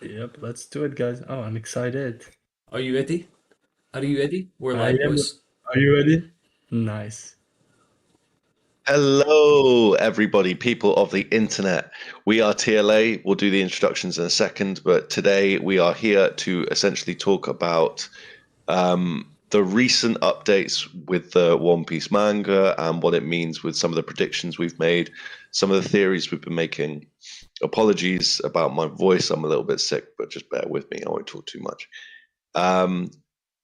Yep, let's do it, guys. Oh, I'm excited. Are you ready? Are you ready? We're I live, am. boys. Are you ready? Nice. Hello, everybody, people of the internet. We are TLA. We'll do the introductions in a second, but today we are here to essentially talk about the recent updates with the One Piece manga and what it means with some of the predictions we've made, some of the theories we've been making. Apologies about my voice. I'm a little bit sick, but just bear with me. I won't talk too much.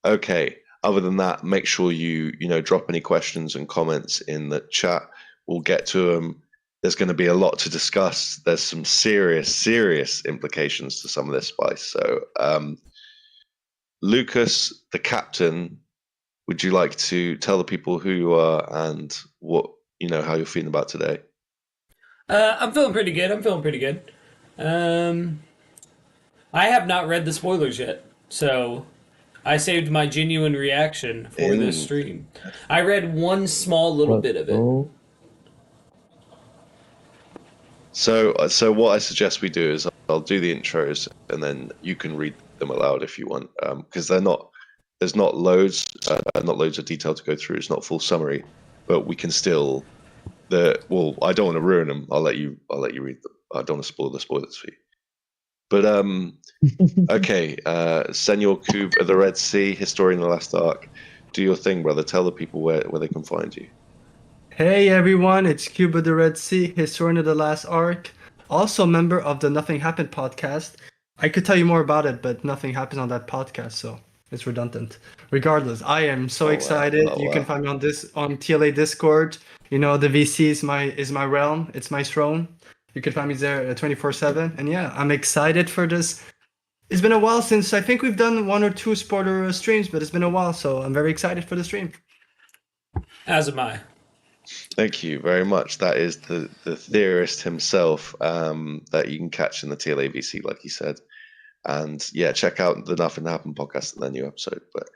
Okay. Other than that, make sure you drop any questions and comments in the chat. We'll get to them. There's going to be a lot to discuss. There's some serious implications to some of this spice. So, Lucas, the captain, would you like to tell the people who you are and what how you're feeling about today? I'm feeling pretty good. I have not read the spoilers yet, so I saved my genuine reaction for this stream. I read one small little bit of it. So what I suggest we do is I'll do the intros and then you can read them aloud if you want, because there's not loads of detail to go through. It's not full summary, but we can still. I don't want to ruin them. I'll let you read them. I don't want to spoil the spoilers for you. But okay, Senor Kube of the Red Sea, historian of the last arc. Do your thing, brother. Tell the people where they can find you. Hey everyone, it's Kube of the Red Sea, historian of the last arc, also a member of the Nothing Happened podcast. I could tell you more about it, but nothing happens on that podcast, so it's redundant. Regardless, I am so excited. You can find me on TLA Discord. The VC is my realm. It's my throne. You can find me there 24/7. And yeah, I'm excited for this. It's been a while since I think we've done one or two spoiler streams, but it's been a while, so I'm very excited for the stream. As am I. Thank you very much. That is the theorist himself that you can catch in the TLAVC, like he said. And yeah, check out the Nothing Happened podcast and the new episode. But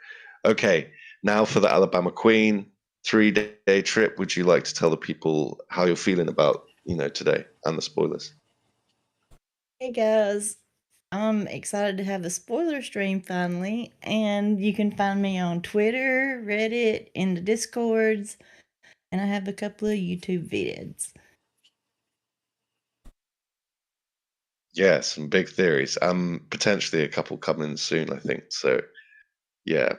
okay, now for the Alabama Queen 3-day trip. Would you like to tell the people how you're feeling about today and the spoilers? Hey guys, I'm excited to have a spoiler stream finally, and you can find me on Twitter, Reddit, in the Discords, and I have a couple of YouTube vids. Yeah, some big theories. Potentially a couple coming soon, I think. So yeah,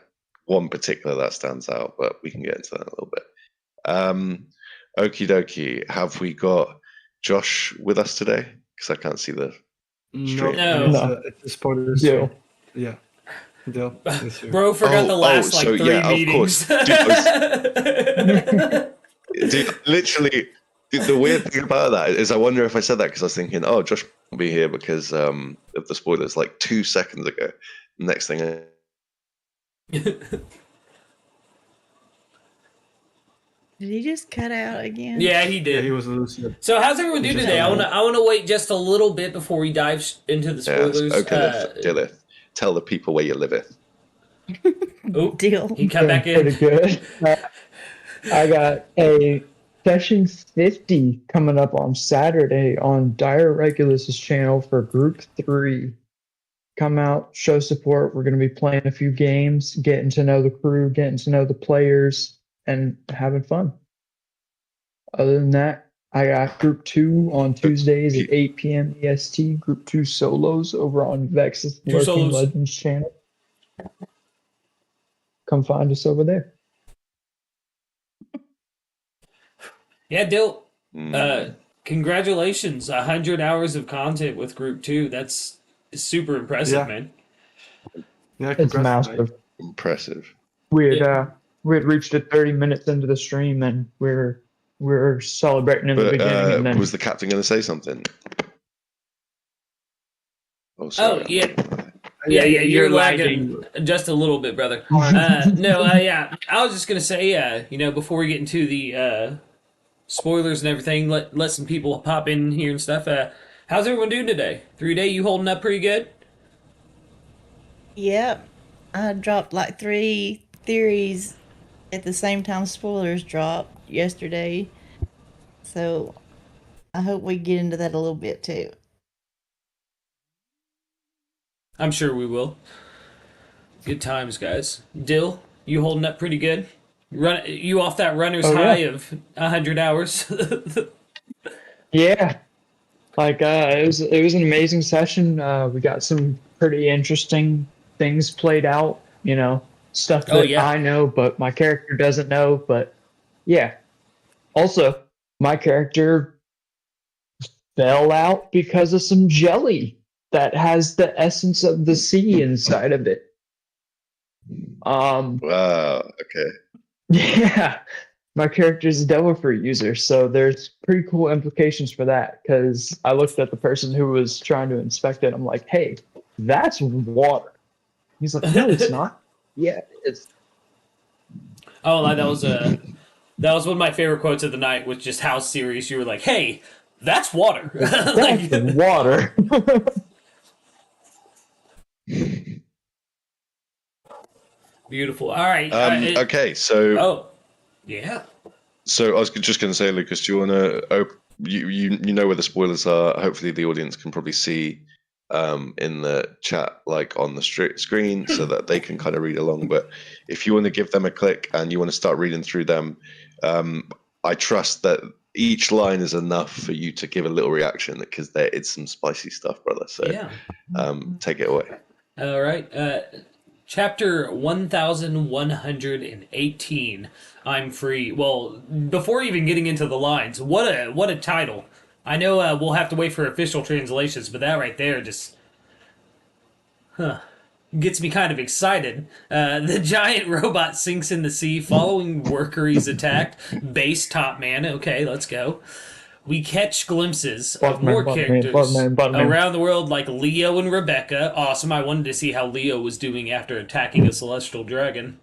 one particular that stands out, but we can get into that in a little bit. Okie dokie. Have we got Josh with us today? Because I can't see the stream. No. It's a spoiler stream. Yeah. Dill. Bro forgot the last three meetings. Of course. Dude, literally, the weird thing about that is I wonder if I said that because I was thinking, oh, Josh will be here because of the spoilers like 2 seconds ago. Next thing. Did he just cut out again? Yeah, he did. Yeah, he was lucid. So how's everyone doing today? I want to wait just a little bit before we dive into the spoilers. Yes. Okay, Dillith, tell the people where you liveth. Oh, Deal. He cut back in. Pretty good. I got a session 50 coming up on Saturday on Dire Regulus' channel for Group 3. Come out, show support. We're going to be playing a few games, getting to know the crew, getting to know the players, and having fun. Other than that, I got Group 2 on Tuesdays at 8 p.m. EST. Group 2 solos over on vexyz Lurking Legends channel. Come find us over there. Yeah, Dill. Congratulations, 100 hours of content with Group 2. That's super impressive, man. Yeah, it's massive. Impressive. We had reached it 30 minutes into the stream, and we're celebrating in the beginning. And then was the captain going to say something? Oh, yeah. Yeah, you're lagging just a little bit, brother. Yeah. I was just going to say, before we get into the spoilers and everything, let some people pop in here and stuff. How's everyone doing today? 3-day, you holding up pretty good? Yep. I dropped like 3 theories at the same time spoilers dropped yesterday. So I hope we get into that a little bit too. I'm sure we will. Good times, guys. Dill, you holding up pretty good? You off that runner's high of 100 hours? Yeah. Like it was an amazing session. We got some pretty interesting things played out, stuff Oh, that yeah. I know but my character doesn't know, but yeah. Also, my character fell out because of some jelly that has the essence of the sea inside of it. Wow. Okay. Yeah. My character's a devil fruit user, so there's pretty cool implications for that. Because I looked at the person who was trying to inspect it. I'm like, "Hey, that's water." He's like, "No, it's not." Yeah, it's. Oh, that was one of my favorite quotes of the night, was just how serious you were. Like, hey, that's water. That's water. Beautiful. All right. Okay, so Oh, yeah. so I was just going to say, Lucas, do you want to? You know where the spoilers are. Hopefully, the audience can probably see in the chat, like on the screen, so that they can kind of read along. But if you want to give them a click and you want to start reading through them, I trust that each line is enough for you to give a little reaction, because it's some spicy stuff, brother. So Yeah. take it away. All right. Chapter 1118. I'm free. Well, before even getting into the lines, what a title. I know we'll have to wait for official translations, but that right there just gets me kind of excited. The giant robot sinks in the sea following worker he's attacked. Base top man. Okay, let's go. We catch glimpses of more characters around the world, like Leo and Rebecca. Awesome. I wanted to see how Leo was doing after attacking a celestial dragon.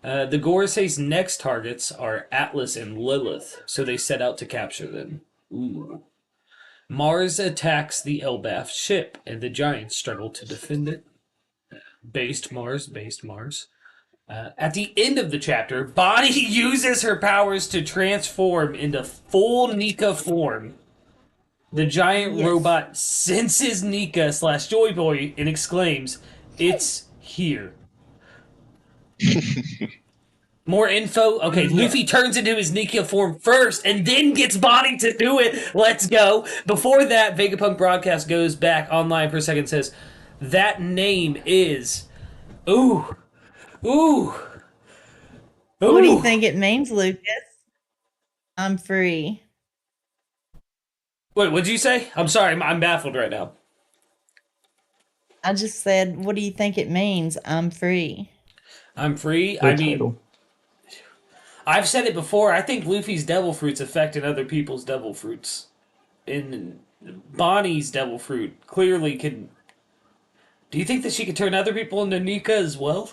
The Gorsay's next targets are Atlas and Lilith, so they set out to capture them. Ooh. Mars attacks the Elbaf ship, and the giants struggle to defend it. Based Mars. At the end of the chapter, Bonnie uses her powers to transform into full Nika form. The giant robot senses Nika / Joy Boy and exclaims, "It's here." More info? Okay, Luffy turns into his Nika form first and then gets Bonnie to do it. Let's go. Before that, Vegapunk Broadcast goes back online for a second and says, that name is... Ooh. What do you think it means, Lucas? I'm free. Wait, what'd you say? I'm sorry, I'm baffled right now. I just said, what do you think it means? I'm free. I'm free? I mean, I've said it before. I think Luffy's devil fruits affected other people's devil fruits. And Bonnie's devil fruit clearly can... Do you think that she could turn other people into Nika as well?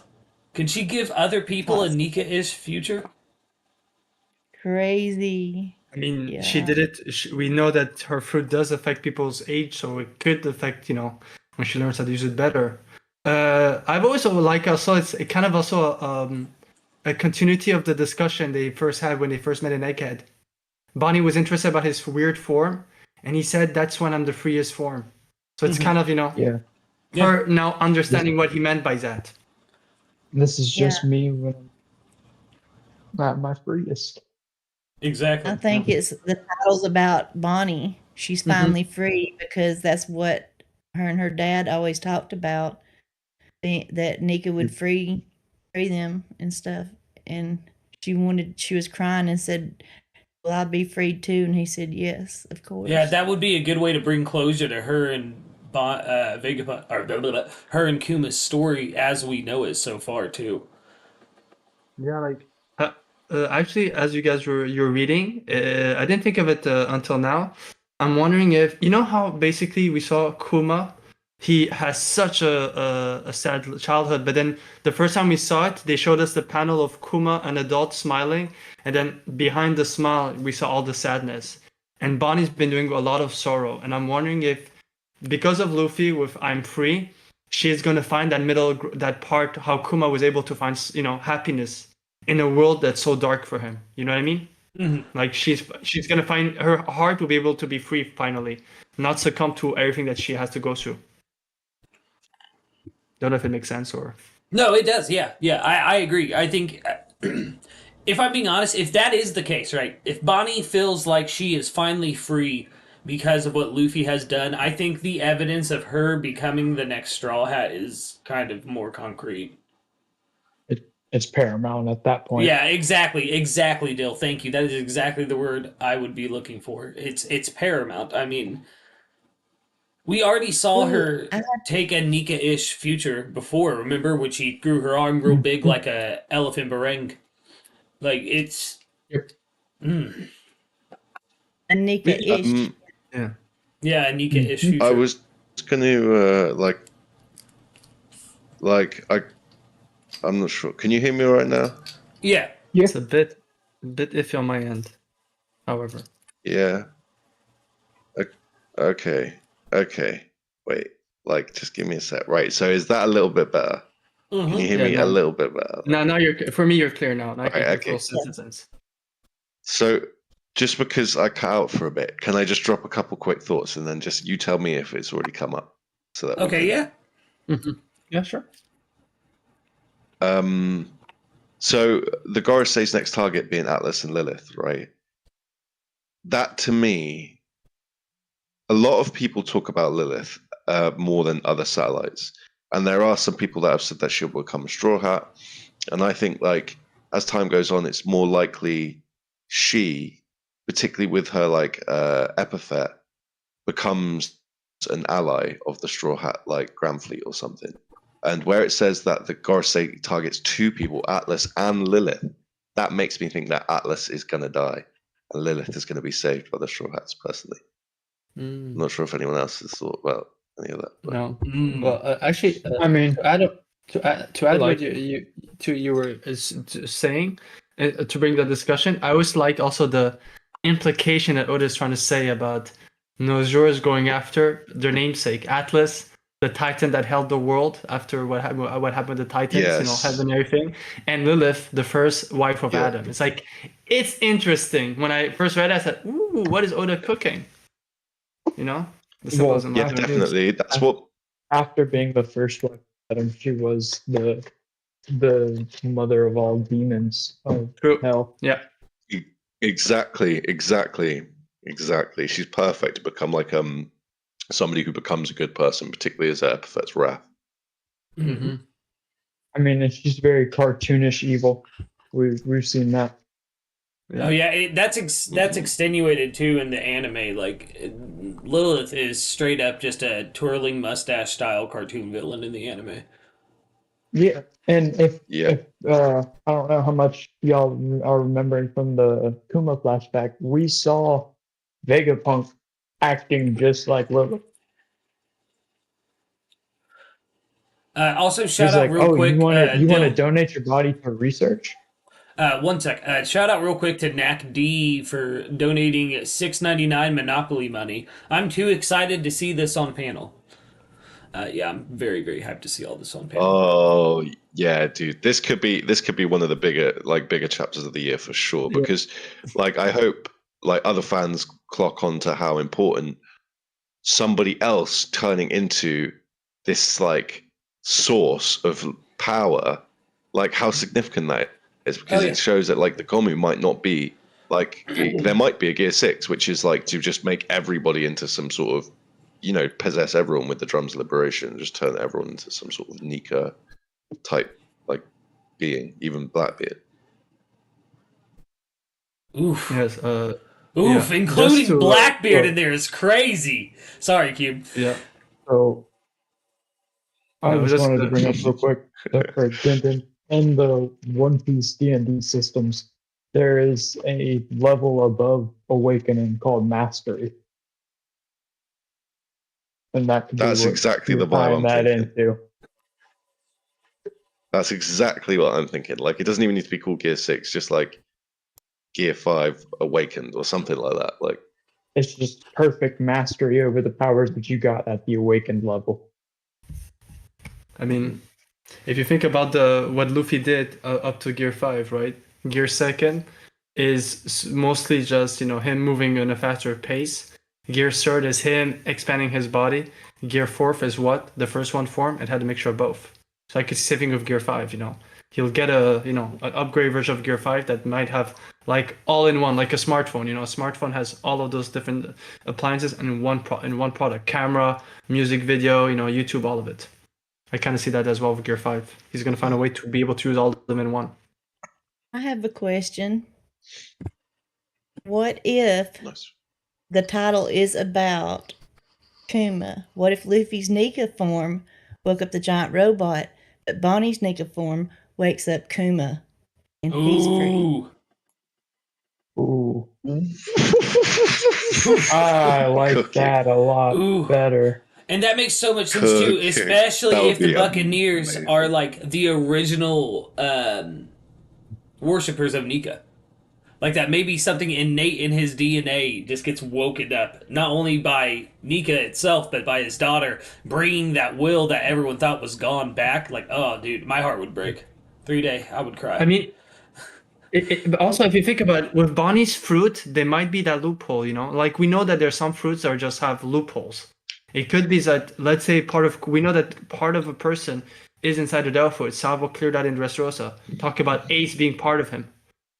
Can she give other people a Nika-ish future? Crazy. I mean, she did it. We know that her fruit does affect people's age, so it could affect, when she learns how to use it better. I've also it kind of also a continuity of the discussion they first had when they first met in Egghead. Bonnie was interested about his weird form, and he said, "That's when I'm the freest form." So it's kind of, her now understanding what he meant by that. This is just me when I'm at my freest. Exactly. I think it's the title's about Bonnie. She's finally free because that's what her and her dad always talked about. That Nika would free them and stuff. And she was crying and said, "Will I be freed too?" And he said, "Yes, of course." Yeah, that would be a good way to bring closure to her and Vegapunk, or her and Kuma's story as we know it so far too. Yeah, like actually, as you guys you're reading, I didn't think of it until now. I'm wondering if how basically we saw Kuma. He has such a sad childhood, but then the first time we saw it, they showed us the panel of Kuma, an adult, smiling, and then behind the smile, we saw all the sadness. And Bonnie's been doing a lot of sorrow, and I'm wondering if, because of Luffy with "I'm free," she's gonna find that part how Kuma was able to find happiness in a world that's so dark for him. You know what I mean? Mm-hmm. Like she's gonna find her heart will be able to be free finally, not succumb to everything that she has to go through. Don't know if it makes sense or. No, it does. Yeah, I agree. I think, if I'm being honest, if that is the case, right? If Bonnie feels like she is finally free because of what Luffy has done, I think the evidence of her becoming the next Straw Hat is kind of more concrete. It's paramount at that point. Yeah, exactly, Dill. Thank you. That is exactly the word I would be looking for. It's paramount. I mean, we already saw her take a Nika-ish future before. Remember when she grew her arm real big like a elephant barang? Like it's. Yep. A Nika-ish. Yeah. Yeah, a Nika-ish future. I was going to I'm not sure. Can you hear me right now? Yeah. It's a bit iffy on my end. However. Yeah. Okay. Wait. Just give me a sec. Right. So is that a little bit better? Mm-hmm. Can you hear me a little bit better? Now you're clear now. Now Okay, I okay. full sentences. So just because I cut out for a bit, can I just drop a couple quick thoughts and then just you tell me if it's already come up? So that Okay. Yeah. Mm-hmm. Yeah, sure. So the Gorosei's next target being Atlas and Lilith, right? That to me, a lot of people talk about Lilith more than other satellites, and there are some people that have said that she'll become a Straw Hat, and I think as time goes on, it's more likely she, particularly with her epithet, becomes an ally of the Straw Hat, like Grand Fleet or something. And where it says that the Gorosei targets two people, Atlas and Lilith, that makes me think that Atlas is going to die and Lilith is going to be saved by the Straw Hats, personally. I'm not sure if anyone else has thought about any of that. But. No. Well, actually, I mean, to add what you were saying, to bring the discussion, I always like also the implication that Oda is trying to say about Nozora's going after their namesake, Atlas, the Titan that held the world after what happened with the Titans, Yes. heaven and everything, and Lilith, the first wife of Adam. It's interesting. When I first read it, I said, "Ooh, what is Oda cooking?" The symbolism. Yeah, definitely. That's what. After being the first one, Adam, she was the mother of all demons of hell. Yeah. Exactly. She's perfect to become somebody who becomes a good person, particularly as her epithet's wrath. Mm-hmm. I mean, it's just very cartoonish evil. We've seen that. Yeah. Oh yeah, that's extenuated too in the anime. Lilith is straight up just a twirling mustache style cartoon villain in the anime. Yeah, and if I don't know how much y'all are remembering from the Kuma flashback, we saw Vegapunk acting just like Lilith. Also, shout out real quick. You want to donate your body for research? One sec. Shout out real quick to Knack D for donating $6.99 Monopoly money. I'm too excited to see this on panel. Yeah, I'm very, very hyped to see all this on panel. Oh yeah, dude, this could be one of the bigger chapters of the year for sure. Because I hope other fans clock on to how important somebody else turning into this source of power, how significant that is, because it shows that the Gomu might not be there might be a Gear 6, which is to just make everybody into some sort of possess everyone with the drums of liberation, just turn everyone into some sort of Nika type being, even Blackbeard. Oof. Yes. Oof, including Blackbeard in there is crazy. Sorry, Cube. Yeah. So I just wanted to bring up real quick that for Denton in the One Piece D&D systems, there is a level above Awakening called Mastery. And that's exactly the vibe I'm thinking. into. That's exactly what I'm thinking. It doesn't even need to be called Gear 6, just Gear 5 Awakened or something like that. It's just perfect mastery over the powers that you got at the Awakened level. I mean, if you think about what Luffy did up to Gear 5, right? Gear 2nd is mostly just him moving in a faster pace, Gear third is him expanding his body. Gear fourth is what? The first one form. It had a mixture of both. So I could see same thing with Gear 5, He'll get an upgrade version of Gear 5 that might have like all in one, like a smartphone. A smartphone has all of those different appliances in one product. Camera, music, video, YouTube, all of it. I kind of see that as well with Gear 5. He's going to find a way to be able to use all of them in one. I have a question. What if Nice. the title is about Kuma? What if Luffy's Nika form woke up the giant robot, but Bonnie's Nika form wakes up Kuma and he's free? Ooh. I like Cookie. that a lot Ooh. better. And that makes so much sense too, Cookie. especially That would if the be Buccaneers amazing. are like the original worshippers of Nika. Like that maybe something innate in his DNA just gets woken up, not only by Nika itself, but by his daughter, bringing that will that everyone thought was gone back. Like, oh, dude, my heart would break. 3 day, I would cry. I mean, but also, if you think about it, with Bonnie's fruit, there might be that loophole, Like, we know that there's some fruits that just have loopholes. It could be that, let's say, we know that part of a person is inside the devil fruit. Salvo cleared that in Dressrosa. Talk about Ace being part of him.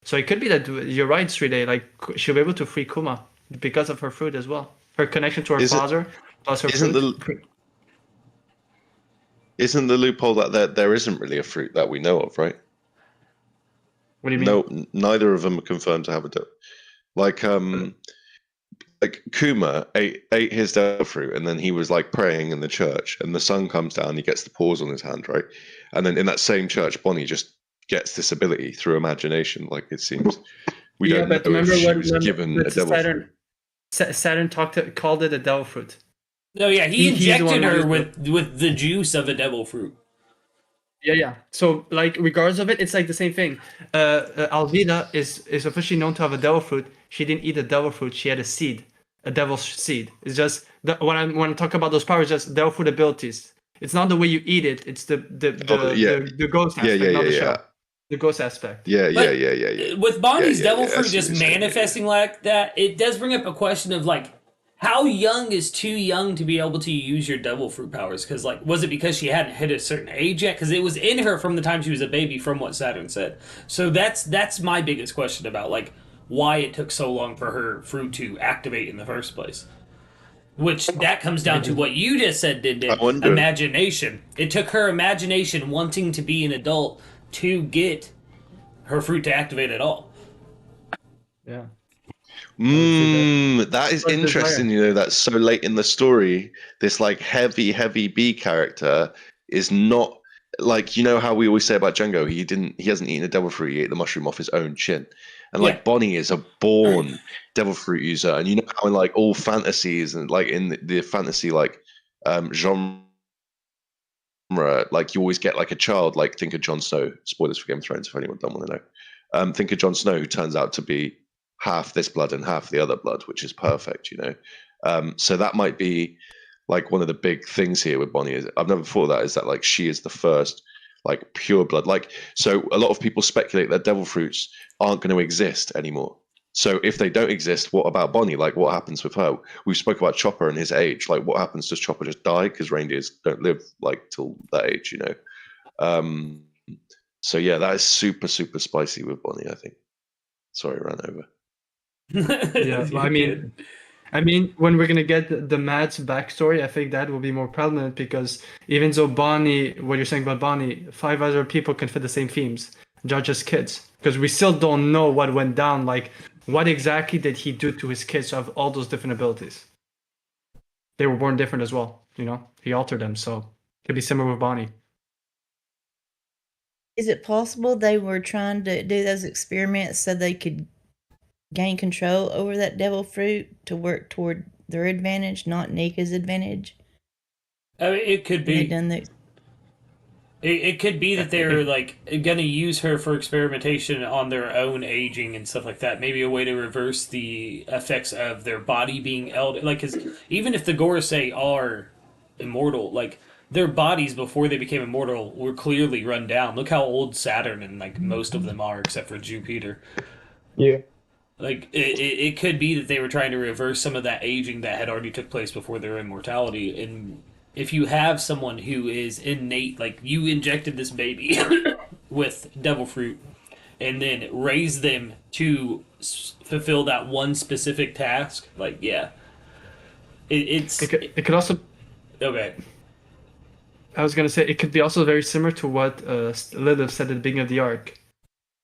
So it could be that you're right, 3-Day. Like, she'll be able to free Kuma because of her fruit as well. Her connection to her father, plus her fruit. Isn't the loophole that there isn't really a fruit that we know of, right? What do you mean? No, neither of them are confirmed to have a devil. Like Kuma ate his devil fruit, and then he was like praying in the church, and the sun comes down, he gets the paws on his hand, right? And then in that same church, Bonnie just gets this ability through imagination. Like, it seems we don't know if she was given a devil fruit. Saturn called it a devil fruit. No, yeah, he injected her who with the juice of a devil fruit. Yeah. So, like, regardless of it, it's like the same thing. Alvida is officially known to have a devil fruit. She didn't eat a devil fruit. She had a devil's seed. It's just when I talk about those powers, just devil fruit abilities. It's not the way you eat it. It's the ghost aspect, not the shell. The ghost aspect. Yeah. With Bonnie's devil fruit that's just what you're saying, manifesting like that, it does bring up a question of like, how young is too young to be able to use your devil fruit powers? Because like, was it because she hadn't hit a certain age yet? Because it was in her from the time she was a baby, from what Saturn said. So that's my biggest question about like why it took so long for her fruit to activate in the first place. Which that comes down to what you just said, Din. Imagination. It took her imagination wanting to be an adult to get her fruit to activate at all. Yeah. That is interesting. That's so late in the story. This like heavy B character is not like, how we always say about Django. He hasn't eaten a devil fruit. He ate the mushroom off his own chin. And like Bonnie is a born devil fruit user. And how in like all fantasies and like in the fantasy like genre, like you always get like a child. Like think of Jon Snow. Spoilers for Game of Thrones if anyone don't want to know. Think of Jon Snow, who turns out to be half this blood and half the other blood, which is perfect, so that might be like one of the big things here with Bonnie. I've never thought of that, is that like she is the first like pure blood. Like, so a lot of people speculate that devil fruits aren't going to exist anymore. So if they don't exist, what about Bonnie? Like, what happens with her? We spoke about Chopper and his age. Like, what happens? Does Chopper just die? Because reindeers don't live like till that age, So yeah, that is super spicy with Bonnie, I think. Sorry, I ran over. Yeah, I mean, when we're gonna get the Mads backstory, I think that will be more prevalent, because even though Bonnie, what you're saying about Bonnie, 5 other people can fit the same themes, not just kids, because we still don't know what went down. Like, what exactly did he do to his kids to have all those different abilities? They were born different as well, He altered them, so it could be similar with Bonnie. Is it possible they were trying to do those experiments so they could gain control over that devil fruit to work toward their advantage, not Nika's advantage? I mean, it could be. It could be that they're like gonna use her for experimentation on their own aging and stuff like that. Maybe a way to reverse the effects of their body being elder. Like, cause even if the Gorosei are immortal, like their bodies before they became immortal were clearly run down. Look how old Saturn and like most of them are, except for Jupiter. Yeah. Like it could be that they were trying to reverse some of that aging that had already took place before their immortality. And if you have someone who is innate, like you injected this baby with devil fruit, and then raise them to fulfill that one specific task, like yeah, It could also. okay. I was gonna say it could be also very similar to what Lilith said at the beginning of the arc.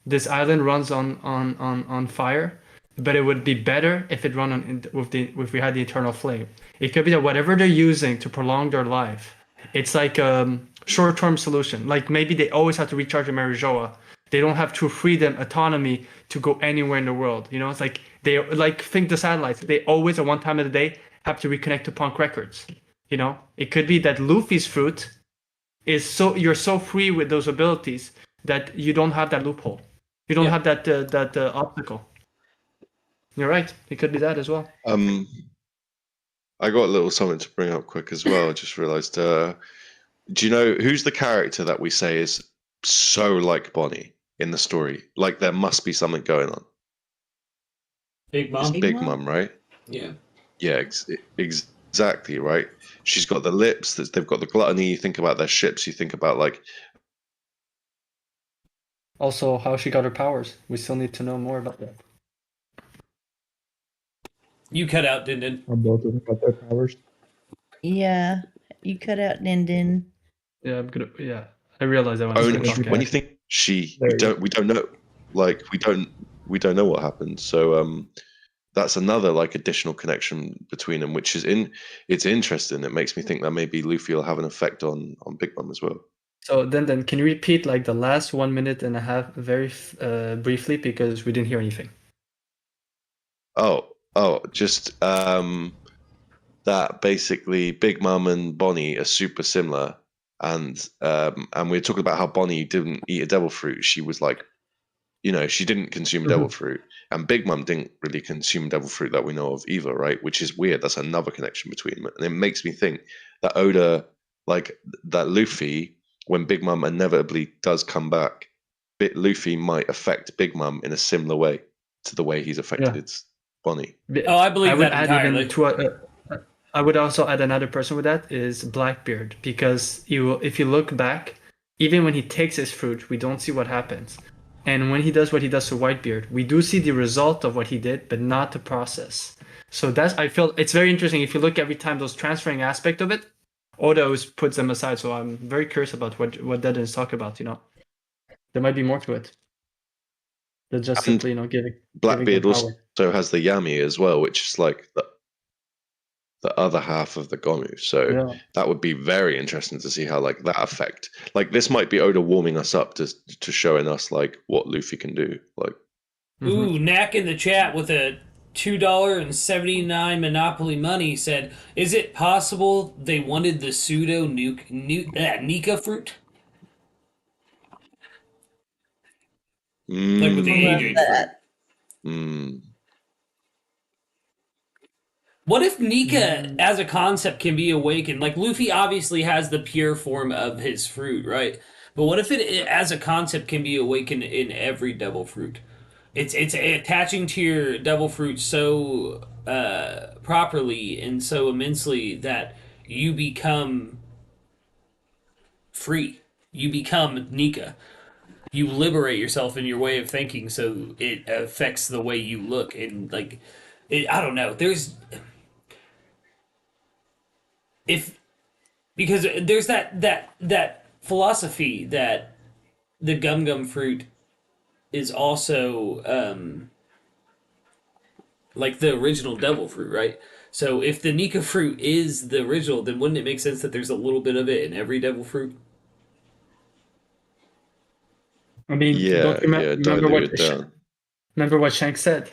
This island runs on fire, but it would be better if it run on if we had the eternal flame. It could be that whatever they're using to prolong their life, it's like a short-term solution. Like maybe they always have to recharge the Marijoa. They don't have true freedom, autonomy to go anywhere in the world. You know, it's like they like think the satellites. They always at one time of the day have to reconnect to Punk Records. You know, it could be that Luffy's fruit is so you're so free with those abilities that you don't have that loophole. You don't have that obstacle. You're right. It could be that as well. I got a little something to bring up quick as well. I just realized. Do you know who's the character that we say is so like Bonnie in the story? Like there must be something going on. Big Mom. It's Big Mom, right? Yeah. Yeah, exactly right. She's got the lips. They've got the gluttony. You think about their ships. You think about like. Also, how she got her powers. We still need to know more about that. You cut out Din Din. Or both of them got their powers. Yeah, you cut out Din Din. Yeah, I'm gonna. Yeah, I realize that when I Only started talking. when you think we There you don't know, like we don't know what happened. So that's another like additional connection between them, which is it's interesting. It makes me think that maybe Luffy will have an effect on Big Mom as well. So then can you repeat like the last 1 minute and a half very briefly because we didn't hear anything. Just that basically Big Mom and Bonnie are super similar, and we're talking about how Bonnie didn't eat a devil fruit. She was like, you know, she didn't consume devil fruit, and Big Mom didn't really consume devil fruit that we know of either, right? Which is weird. That's another connection between them, and it makes me think that Oda, like that Luffy, when Big Mom inevitably does come back, Luffy might affect Big Mom in a similar way to the way he's affected Bonnie. Oh, I believe would that add entirely. even to I would also add another person with that is Blackbeard, because if you look back, even when he takes his fruit, we don't see what happens. And when he does what he does to Whitebeard, we do see the result of what he did, but not the process. So I feel it's very interesting. If you look every time those transferring aspect of it, Oda always puts them aside. So I'm very curious about what Deadens talk about. You know, there might be more to it than just simply giving. Blackbeard giving them also has the Yami as well, which is like the other half of the Gomu. So that would be very interesting to see how like that effect. Like this might be Oda warming us up to showing us like what Luffy can do. Like, Ooh, Knack in the chat with a $2.79 Monopoly money said, "Is it possible they wanted the pseudo Nika fruit? Like with the aging fruit. What if Nika as a concept can be awakened? Like Luffy obviously has the pure form of his fruit, right? But what if it as a concept can be awakened in every devil fruit? It's attaching to your devil fruit so properly and so immensely that you become free. You become Nika. You liberate yourself in your way of thinking, so it affects the way you look and like. I don't know. Because there's that philosophy that the gum fruit is also like the original devil fruit, right? So if the Nika fruit is the original, then wouldn't it make sense that there's a little bit of it in every devil fruit? I mean, don't you remember what Shanks said?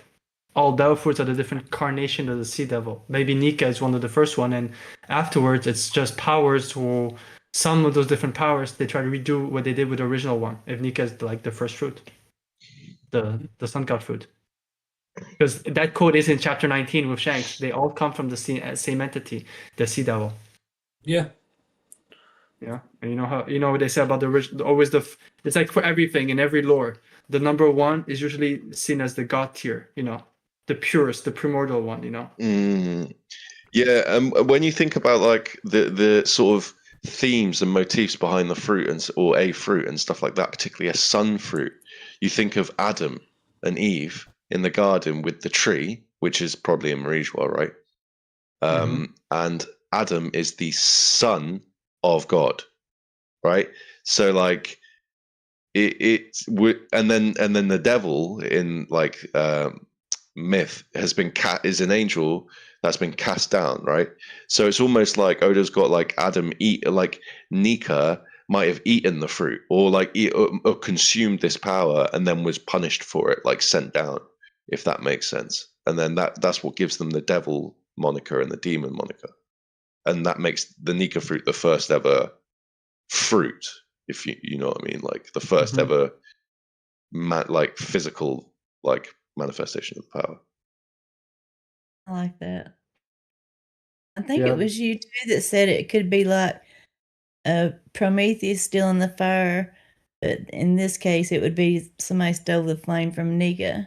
All devil fruits are the different carnation of the sea devil. Maybe Nika is one of the first one, and afterwards it's just powers who some of those different powers they try to redo what they did with the original one. If Nika is like the first fruit, the sun god fruit, because that code is in chapter 19 with Shanks. They all come from the same entity, the sea devil. Yeah. Yeah, and you know what they say about the original. Always it's like for everything in every lore, the number one is usually seen as the god tier. You know. the purest, the primordial one, you know. Yeah, when you think about like the sort of themes and motifs behind the fruit or a fruit and stuff like that, particularly a sun fruit, you think of Adam and Eve in the garden with the tree, which is probably in Marijwa, right? And Adam is the son of God, right? So like and then the devil in like myth is an angel that's been cast down, right? So it's almost like Oda's got like Adam like Nika might have eaten the fruit or like or consumed this power and then was punished for it, like sent down, if that makes sense. And then that's what gives them the devil moniker and the demon moniker, and that makes the Nika fruit the first ever fruit, if you know what I mean, like the first ever like physical like manifestation of the power. I like that. I think it was you too that said it could be like Prometheus still in the fire, but in this case it would be somebody stole the flame from Nika.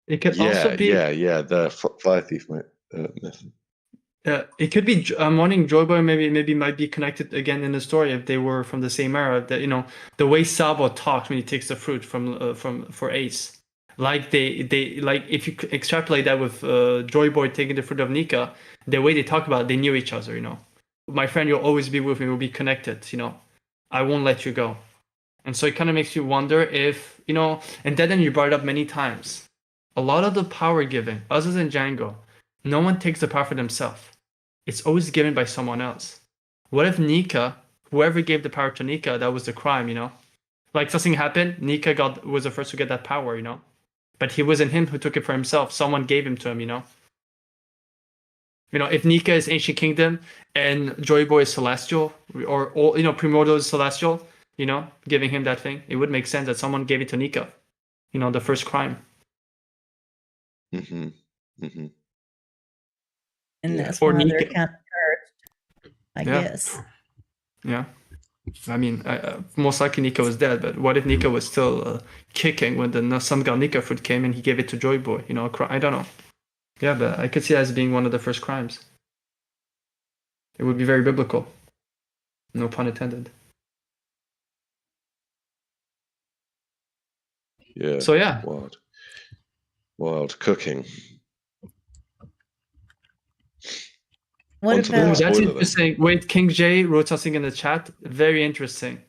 It could also be the fire thief myth. It could be. I'm wondering, Joyboy maybe might be connected again in the story if they were from the same era. That, you know, the way Sabo talks when he takes the fruit for Ace, like they like if you extrapolate that with Joyboy taking the fruit of Nika, the way they talk about it, they knew each other. You know, my friend, you'll always be with me. We'll be connected. You know, I won't let you go. And so it kind of makes you wonder if, you know, and then you brought it up many times. A lot of the power giving, other than Django, no one takes the power for themselves. It's always given by someone else. What if Nika, whoever gave the power to Nika, that was the crime, you know? Like something happened, Nika was the first to get that power, you know? But he wasn't him who took it for himself. Someone gave him to him, you know? You know, if Nika is Ancient Kingdom and Joyboy is Celestial, or all, you know, Primordial is Celestial, you know, giving him that thing, it would make sense that someone gave it to Nika. You know, the first crime. And that's why they're kind of cursed, I guess. Yeah. I mean, most likely Nika was dead, but what if Nika was still kicking when the Sun God Nika fruit came and he gave it to Joyboy? You know, I don't know. Yeah, but I could see it as being one of the first crimes. It would be very biblical. No pun intended. Yeah. So yeah. Wild cooking. What about that's interesting. Wait, King J wrote something in the chat. Very interesting.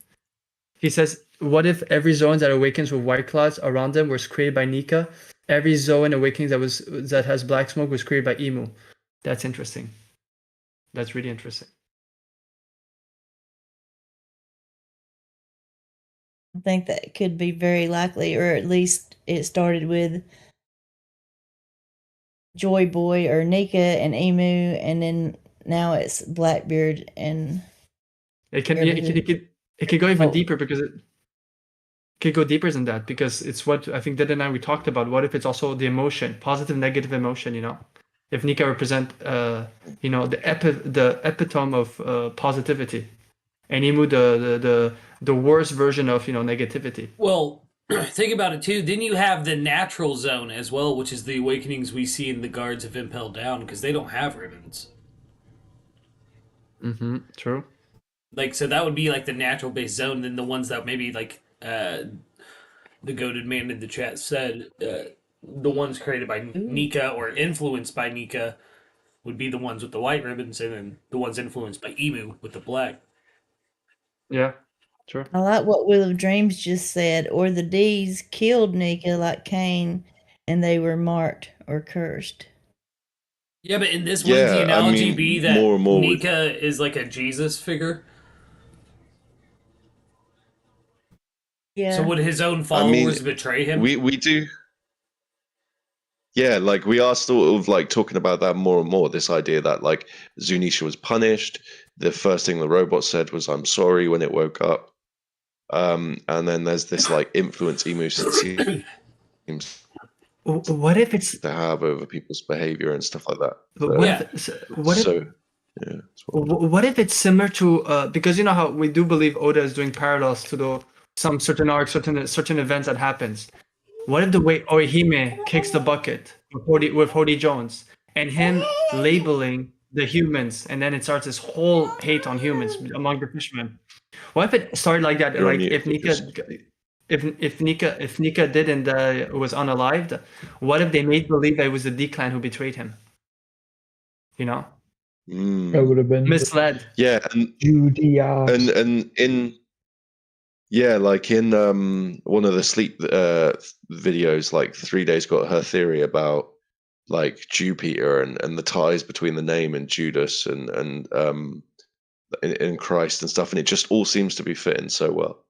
He says, what if every zone that awakens with white clouds around them was created by Nika? Every zone awakens that has black smoke was created by Emu. That's interesting. That's really interesting. I think that could be very likely, or at least it started with Joyboy or Nika and Emu, and then now it's Blackbeard and it could go even deeper, because it could go deeper than that, because it's what I think Dad and I we talked about. What if it's also the emotion, positive, negative emotion? You know, if Nika represent you know, the epitome of positivity, and Emu the worst version of, you know, negativity. Well, think about it too. Then you have the natural zone as well, which is the awakenings we see in the Guards of Impel Down, because they don't have ribbons. True. Like, so that would be like the natural base zone. Then the ones that maybe like the goated man in the chat said, the ones created by Nika or influenced by Nika would be the ones with the white ribbons, and then the ones influenced by Emu with the black. Yeah, sure. I like what Wheel of Dreams just said, or the D's killed Nika like Cain, and they were marked or cursed. Yeah, but in this, wouldn't the analogy be that more Nika is like a Jesus figure? Yeah. So would his own followers betray him? We do. Yeah, like we are sort of like talking about that more and more. This idea that like Zunisha was punished. The first thing the robot said was "I'm sorry" when it woke up. And then there's this like influence Emu seems what if it's to have over people's behavior and stuff like that. What if it's similar to because you know how we do believe Oda is doing parallels to some certain arcs, certain events that happens. What if the way Orihime kicks the bucket with Hody Jones and him labeling the humans, and then it starts this whole hate on humans among the fishermen? What if it started like that? You're on Like mute, if Nika, Lucas. if Nika didn't was unalived, what if they made believe that it was the D clan who betrayed him? You know, Mm. That would have been misled. Yeah, and Judy. in like in one of the sleep videos, like 3 days got her theory about like Jupiter and the ties between the name and Judas and in Christ and stuff, and it just all seems to be fitting so well.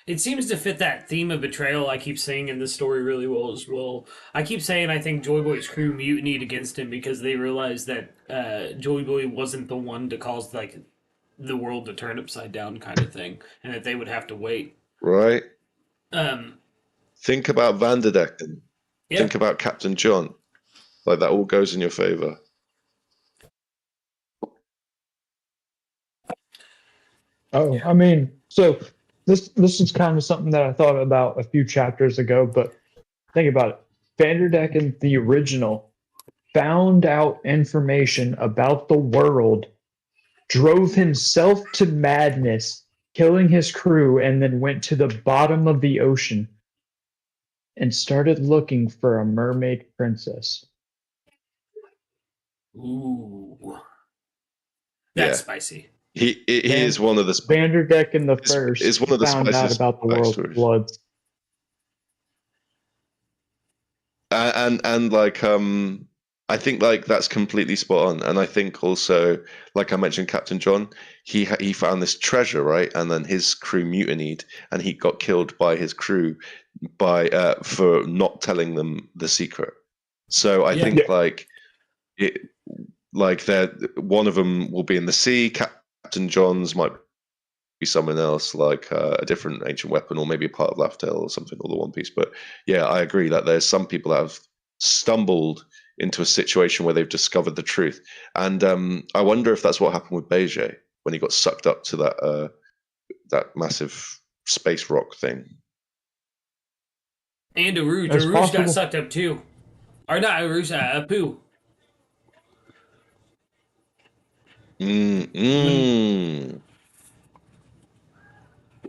It seems to fit that theme of betrayal I keep saying in this story really well as well. I keep saying I think Joy Boy's crew mutinied against him because they realized that Joy Boy wasn't the one to cause like the world to turn upside down kind of thing, and that they would have to wait. Right? Um, Think about Vanderdecken. yeah. Think about Captain John. Like that all goes in your favor. Oh, I mean, so this is kind of something that I thought about a few chapters ago, but think about it. Vanderdecken, the original, found out information about the world, drove himself to madness, killing his crew, and then went to the bottom of the ocean and started looking for a mermaid princess. Ooh, that's spicy. He is one of the Vanderdecken the first is one of the found out spiciest about the world's backstories. floods. And like I think like that's completely spot on. And I think also, like I mentioned, Captain John, he found this treasure, right? And then his crew mutinied, and he got killed by his crew for not telling them the secret. So I think like it, like that one of them will be in the sea. Captain John's might be someone else, like a different ancient weapon, or maybe a part of Laugh Tale or something, or the One Piece. But yeah, I agree that there's some people that have stumbled into a situation where they've discovered the truth, and I wonder if that's what happened with Beige when he got sucked up to that massive space rock thing. And Aruj. That's Aruj possible. got sucked up too. Or not Aruj, Apu.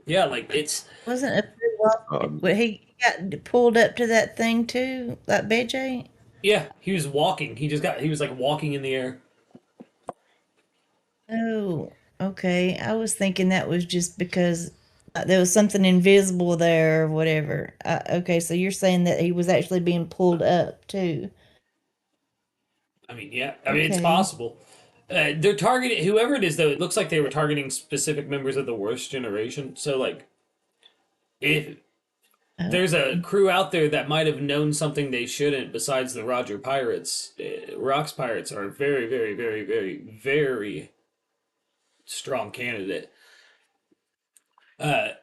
Yeah, like it's Wasn't a he got pulled up to that thing too, like BJ? yeah. He was walking. He was like walking in the air. Oh, okay. I was thinking that was just because there was something invisible there or whatever. Okay, so you're saying that he was actually being pulled up too. I mean, yeah. I mean, it's Okay. possible. They're targeting whoever it is, though. It looks like they were targeting specific members of the worst generation. So, like, if there's a crew out there that might have known something they shouldn't, besides the Roger Pirates, Rocks Pirates are a very, very, very, very, very strong candidate.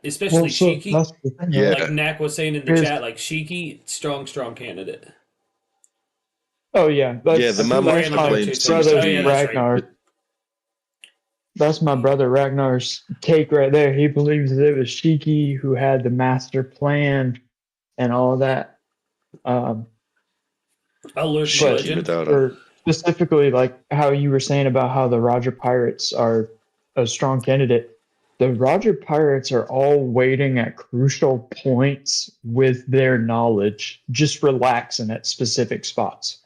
Especially Shiki. That's the thing, Yeah. Like Knack was saying in the chat, like Shiki, strong candidate. Oh yeah, that's, Yeah, the man Ryan was playing Chase. seems brother to be that's right. Ragnar. That's my brother Ragnar's take right there. He believes that it was Shiki who had the master plan and all of that. Alert Shiki Legend. Madara. Or specifically, like how you were saying about how the Roger Pirates are a strong candidate. The Roger Pirates are all waiting at crucial points with their knowledge, just relaxing at specific spots.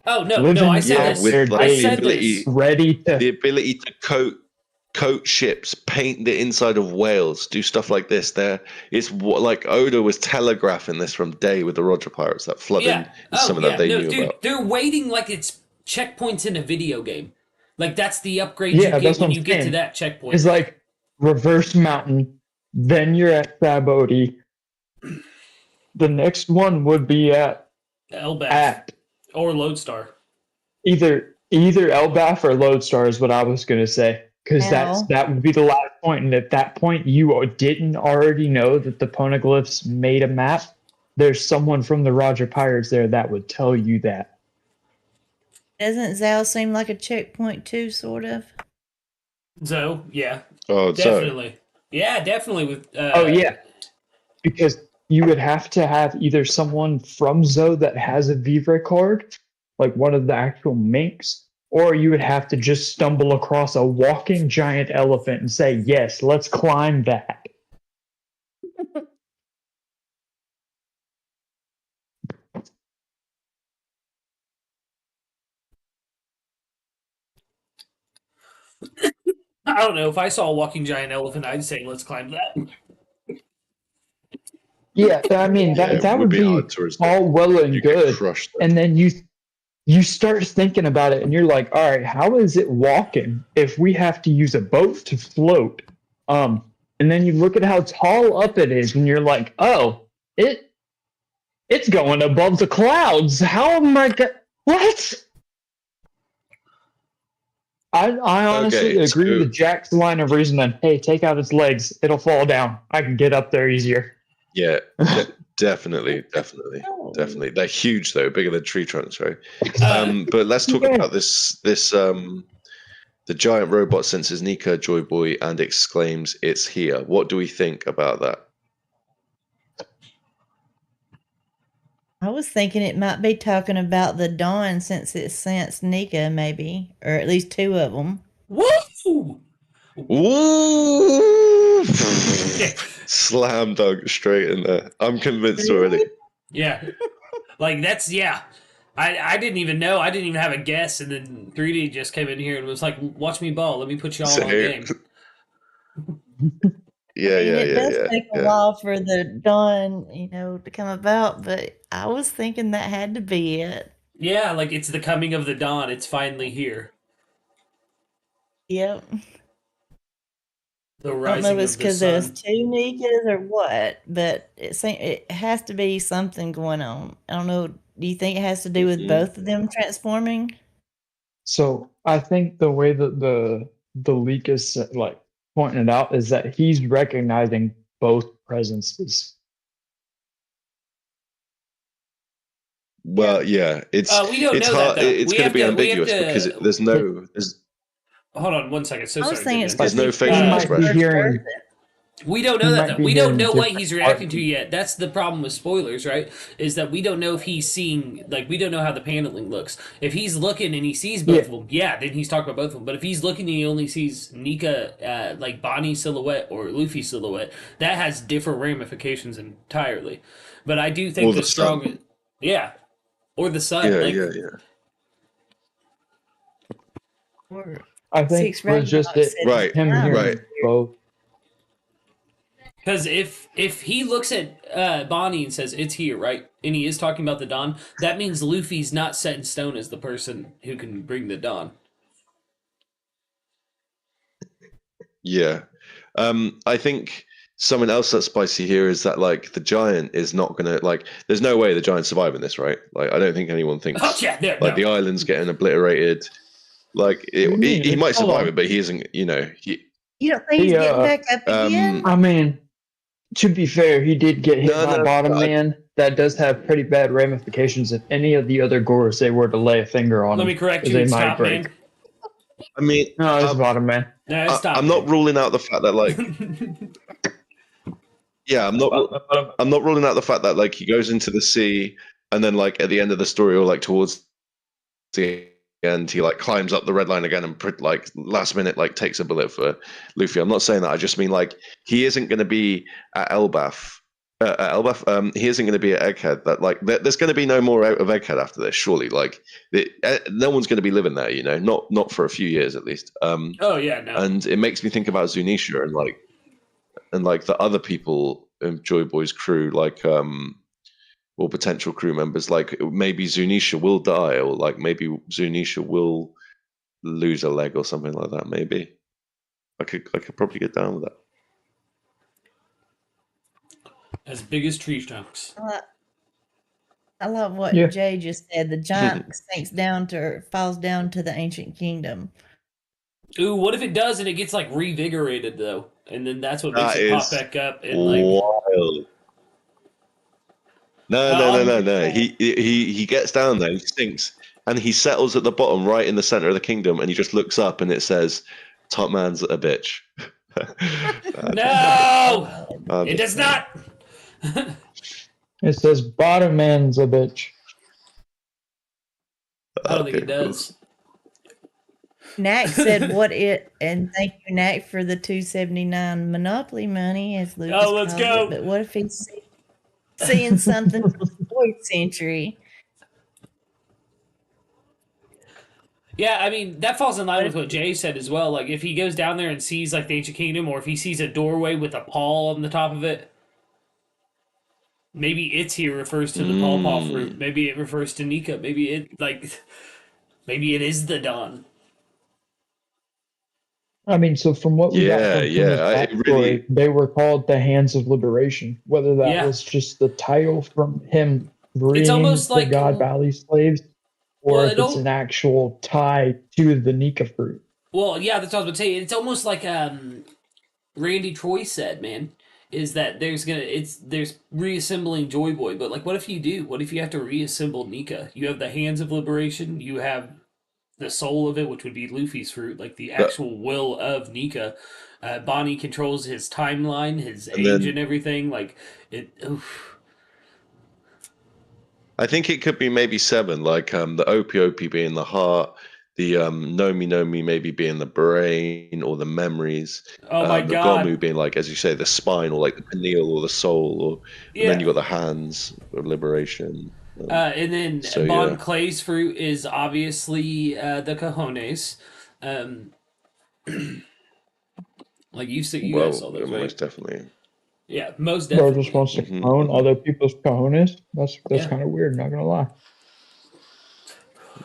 Oh no, Living no! I said Yeah, this. with like I the said ability, this. ready to the ability to coat ships, paint the inside of whales, do stuff like this. It's what like Oda was telegraphing this from day with the Roger Pirates. That flooding Yeah. is something that they knew dude, about. they're waiting like it's checkpoints in a video game. Like that's the upgrade Yeah, you get that's when what you I'm get to saying. that checkpoint. It's like reverse mountain, then you're at Saboti. The next one would be at Elbaf or Lodestar. either Elbaf or Lodestar is what I was gonna say. Because Ow. that would be the last point. And at that point you didn't already know that the poneglyphs made a map, there's someone from the Roger Pirates there that would tell you that. Doesn't Zal seem like a checkpoint too, sort of? So yeah, Oh, so definitely. Yeah, definitely with. Oh yeah, because you would have to have either someone from Zoe that has a Vivre card, like one of the actual minks, or you would have to just stumble across a walking giant elephant and say, "Yes, let's climb that." I don't know. If I saw a walking giant elephant, I'd say let's climb that. Yeah, I mean yeah, that it would be be hard to resist. all well and You get good, crushed. and then you start thinking about it, and you're like, "All right, how is it walking if we have to use a boat to float?" And then you look at how tall up it is, and you're like, "Oh, it's going above the clouds. How am I what?" I honestly Okay, agree so with Jack's line of reasoning. Hey, take out its legs. It'll fall down. I can get up there easier. yeah, definitely. They're huge though, bigger than tree trunks, right? But let's talk about this. The giant robot senses Nika, Joy Boy, and exclaims, "It's here." What do we think about that? I was thinking it might be talking about the Dawn since it sensed Nika, maybe, or at least two of them. Woo! Woo! Slam dunk straight in there. I'm convinced already. Yeah, like that's yeah. I didn't even know. I didn't even have a guess, and then 3D just came in here and was like, "Watch me ball. Let me put you all on game." Yeah, It does take a yeah. while for the Dawn, to come about, but I was thinking that had to be it. Yeah, like it's the coming of the dawn. It's finally here. Yep. The I don't know rising if of it's the because there's sun. two Nikas or what, but it has to be something going on. I don't know. Do you think it has to do with both of them transforming? So I think the way that the leak is like pointing it out is that he's recognizing both presences. Well, yeah, it's We don't know hard. that though. It's We going have to be to. We have ambiguous because to. there's Hold on one second. So I was sorry. saying it's Goodman. There's no because facial He might be expression. hearing. We don't He know that might though. be We don't hearing know what different he's reacting to heartbeats. yet. That's the problem with spoilers, right? Is that we don't know if he's seeing, like, we don't know how the paneling looks. If he's looking and he sees both of them, yeah, then he's talking about both of them. But if he's looking and he only sees Nika, like Bonnie silhouette or Luffy silhouette, that has different ramifications entirely. But I do think Or the strong, sun. yeah, or the sun, Yeah, like, yeah. Or I think Six was just Ragnarok it. said Right, Him time. hearing right. both. because if he looks at Bonnie and says it's here, right, and he is talking about the dawn, that means Luffy's not set in stone as the person who can bring the dawn. Yeah. I think something else that's spicy here is that like the giant is not gonna like. There's no way the giant's surviving this, right? Like I don't think anyone thinks. Oh yeah, like the island's getting obliterated. Like he might Hold survive on. it, but he isn't. You know, he. You don't think he's getting back up again? I mean, to be fair, he did get hit by Bottom Man. That does have pretty bad ramifications if any of the other Gorosei were to lay a finger on Let him. me correct you. They It's might Top break. Man. I mean, No, it's Bottom Man. No, it's Top I'm Man. not ruling out the fact that like. Yeah, I'm not ruling out the fact that like he goes into the sea and then like at the end of the story or like towards the end he like climbs up the red line again and like last minute like takes a bullet for Luffy. I'm not saying that. I just mean like he isn't going to be at Elbaf. He isn't going to be at Egghead. That like there's going to be no more out of Egghead after this. Surely, like no one's going to be living there. You know, not for a few years at least. Oh yeah, no. And it makes me think about Zunisha and like the other people in Joy Boy's crew, like or potential crew members, like maybe Zunisha will die, or like maybe Zunisha will lose a leg or something like that. Maybe I could probably get down with that. As big as tree trunks. I love what Jay just said. The giant falls down to the ancient kingdom. Ooh, what if it does and it gets like revigorated though, and then that's what makes That it pop is back up and like wild. No. He gets down there, he sinks, and he settles at the bottom, right in the center of the kingdom, and he just looks up, and it says, Top man's a bitch. No, it does not. It says bottom man's a bitch. I don't think it does. Knack said what it, and thank you, Knack, for the $2.79 Monopoly money, as Lucas let's calls go. it. But what if he's seeing something from the 4th century? Yeah, I mean, that falls in line with what Jay said as well. Like, if he goes down there and sees, like, the Ancient Kingdom, or if he sees a doorway with a paw on the top of it, maybe it's here refers to the pawpaw fruit. Maybe it refers to Nika. Maybe it is the dawn. I mean, so from what we got from his backstory, they were called the Hands of Liberation. Whether that was just the title from him bringing the God Valley slaves, or if it's an actual tie to the Nika fruit. Well, yeah, that's what I was going to say. It's almost like Randy Troy said, man, is that there's reassembling Joy Boy, but like, what if you do? What if you have to reassemble Nika? You have the Hands of Liberation, you have the soul of it, which would be Luffy's fruit, like the actual will of Nika. Bonnie controls his timeline, his age, and everything. Like it. Oof. I think it could be maybe 7, like the Opie being the heart, the Nomi maybe being the brain or the memories. Oh my god! The Gomu being like, as you say, the spine or like the pineal or the soul, or and then you got the hands of liberation. And then Bon Clay's fruit is obviously the cojones. Like you guys saw those, right? Most definitely. Yeah, most definitely. Bro just wants to clone other people's cojones. That's kind of weird. Not gonna lie.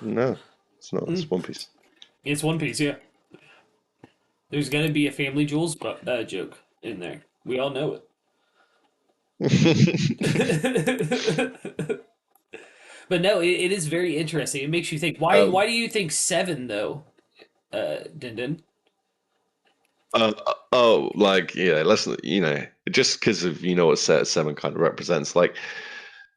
No, it's not. It's One Piece. It's One Piece. Yeah. There's gonna be a Family Jewels joke in there. We all know it. But no, it is very interesting. It makes you think. Why do you think 7 though, Din? Let's just because of what set 7 kind of represents, like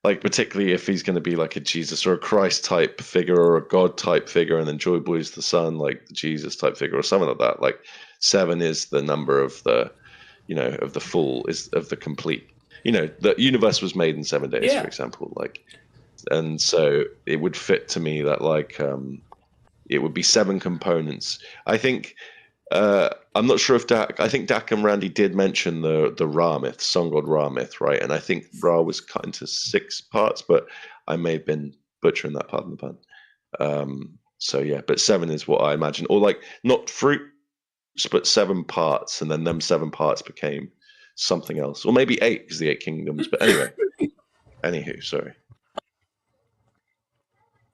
particularly if he's going to be like a Jesus or a Christ type figure or a God type figure, and then Joy Boy's the son, like the Jesus type figure or something like that. Like 7 is the number of the, of the full, is of the complete. The universe was made in 7 days, for example, like. And so it would fit to me that it would be 7 components. I think I'm not sure if I think Dak and Randy did mention the Ra myth, sun god Ra myth, right? And I think Ra was cut into 6 parts, but I may have been butchering that part of the pun. So yeah, but 7 is what I imagine, or like not fruits, but 7 parts, and then them 7 parts became something else, or maybe 8 because the 8 kingdoms. But anyway, anywho, sorry.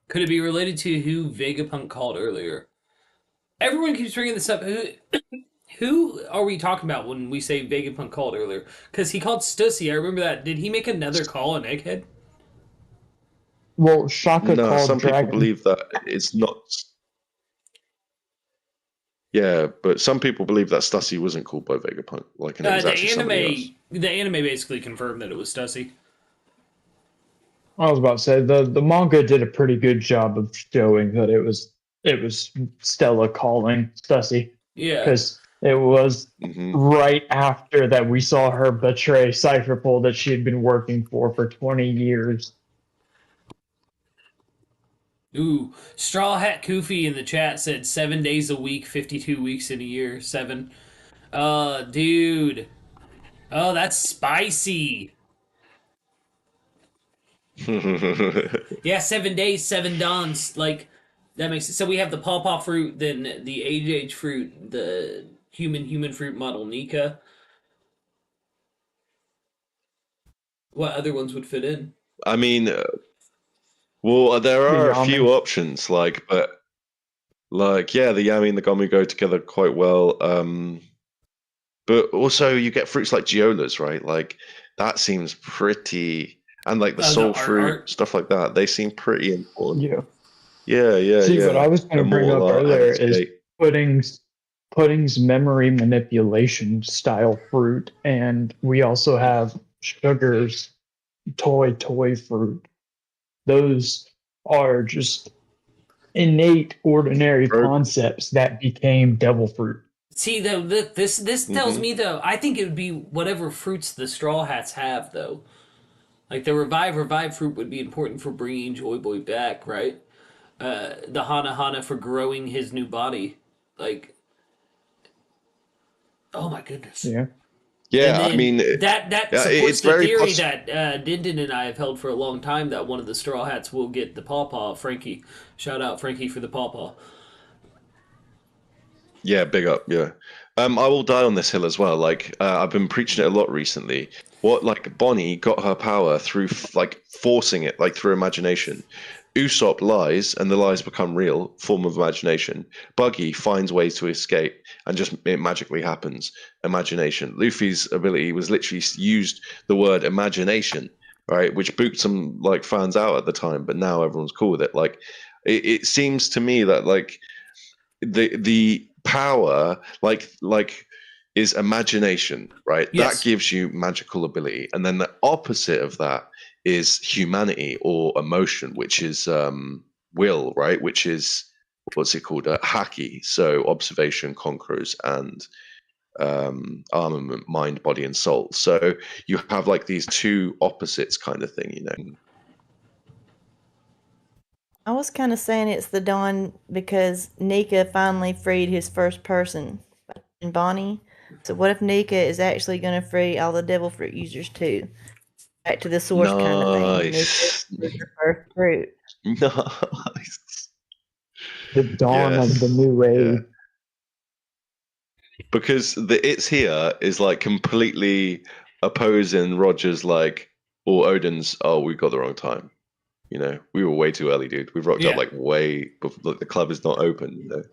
Could it be related to who Vegapunk called earlier? Everyone keeps bringing this up. Who are we talking about when we say Vegapunk called earlier? Because he called Stussy. I remember that. Did he make another call on Egghead? Well, Shaka called some Dragon. People believe that it's not. Yeah, but some people believe that Stussy wasn't called by Vegapunk. Like, and it was actually somebody else. The anime basically confirmed that it was Stussy. I was about to say the manga did a pretty good job of showing that it was Stella calling Stussy. Yeah, because it was right after that we saw her betray Cypherpole that she had been working for 20 years. Ooh, Straw Hat Koofy in the chat said 7 days a week, 52 weeks in a year. 7. Dude. Oh, that's spicy. Yeah, 7 days, 7 dawns. Like, that makes sense. So we have the pawpaw fruit, then the age fruit, the human fruit model Nika. What other ones would fit in? I mean, well, there are a few options, the Yami and the Gomu go together quite well. But also you get fruits like Geolas, right? Like that seems pretty, and like the soul fruit, stuff like that. They seem pretty important. Yeah. See, what I was going to bring up earlier is Pudding's memory manipulation style fruit, and we also have Sugar's toy fruit. Those are just innate, ordinary concepts that became devil fruit. See, though, this tells me, though, I think it would be whatever fruits the Straw Hats have, though. Like, the revive fruit would be important for bringing Joy Boy back, right? The Hana for growing his new body. Like, oh my goodness. Yeah. Yeah, And I mean, that yeah, supports it's the very theory that Dindin and I have held for a long time that one of the Straw Hats will get the pawpaw. Frankie, shout out Frankie for the pawpaw. Yeah, big up. Yeah, I will die on this hill as well. Like, I've been preaching it a lot recently. What, like, Bonnie got her power through like forcing it, like through imagination. Usopp lies, and the lies become real, form of imagination. Buggy finds ways to escape, and just it magically happens. Imagination. Luffy's ability was literally used the word imagination, right, which booked some like fans out at the time, but now everyone's cool with it. Like, it seems to me that like the power like is imagination, right? Yes. That gives you magical ability, and then the opposite of that is humanity or emotion, which is will, right? Which is what's it called? Haki. So observation, conquerors, and armament, mind, body, and soul. So you have like these two opposites kind of thing, you know. I was kind of saying it's the dawn because Nika finally freed his first person in Bonnie. So what if Nika is actually going to free all the devil fruit users too? Back to the source kind of thing. Nika Nice. is the first fruit. Nice. The dawn Yes. of the new age. Yeah. Because the it's here is like completely opposing Roger's like or Odin's. Oh, we got the wrong time. You know, we were way too early, dude. We've rocked up like way before. Look, the club is not open. You know.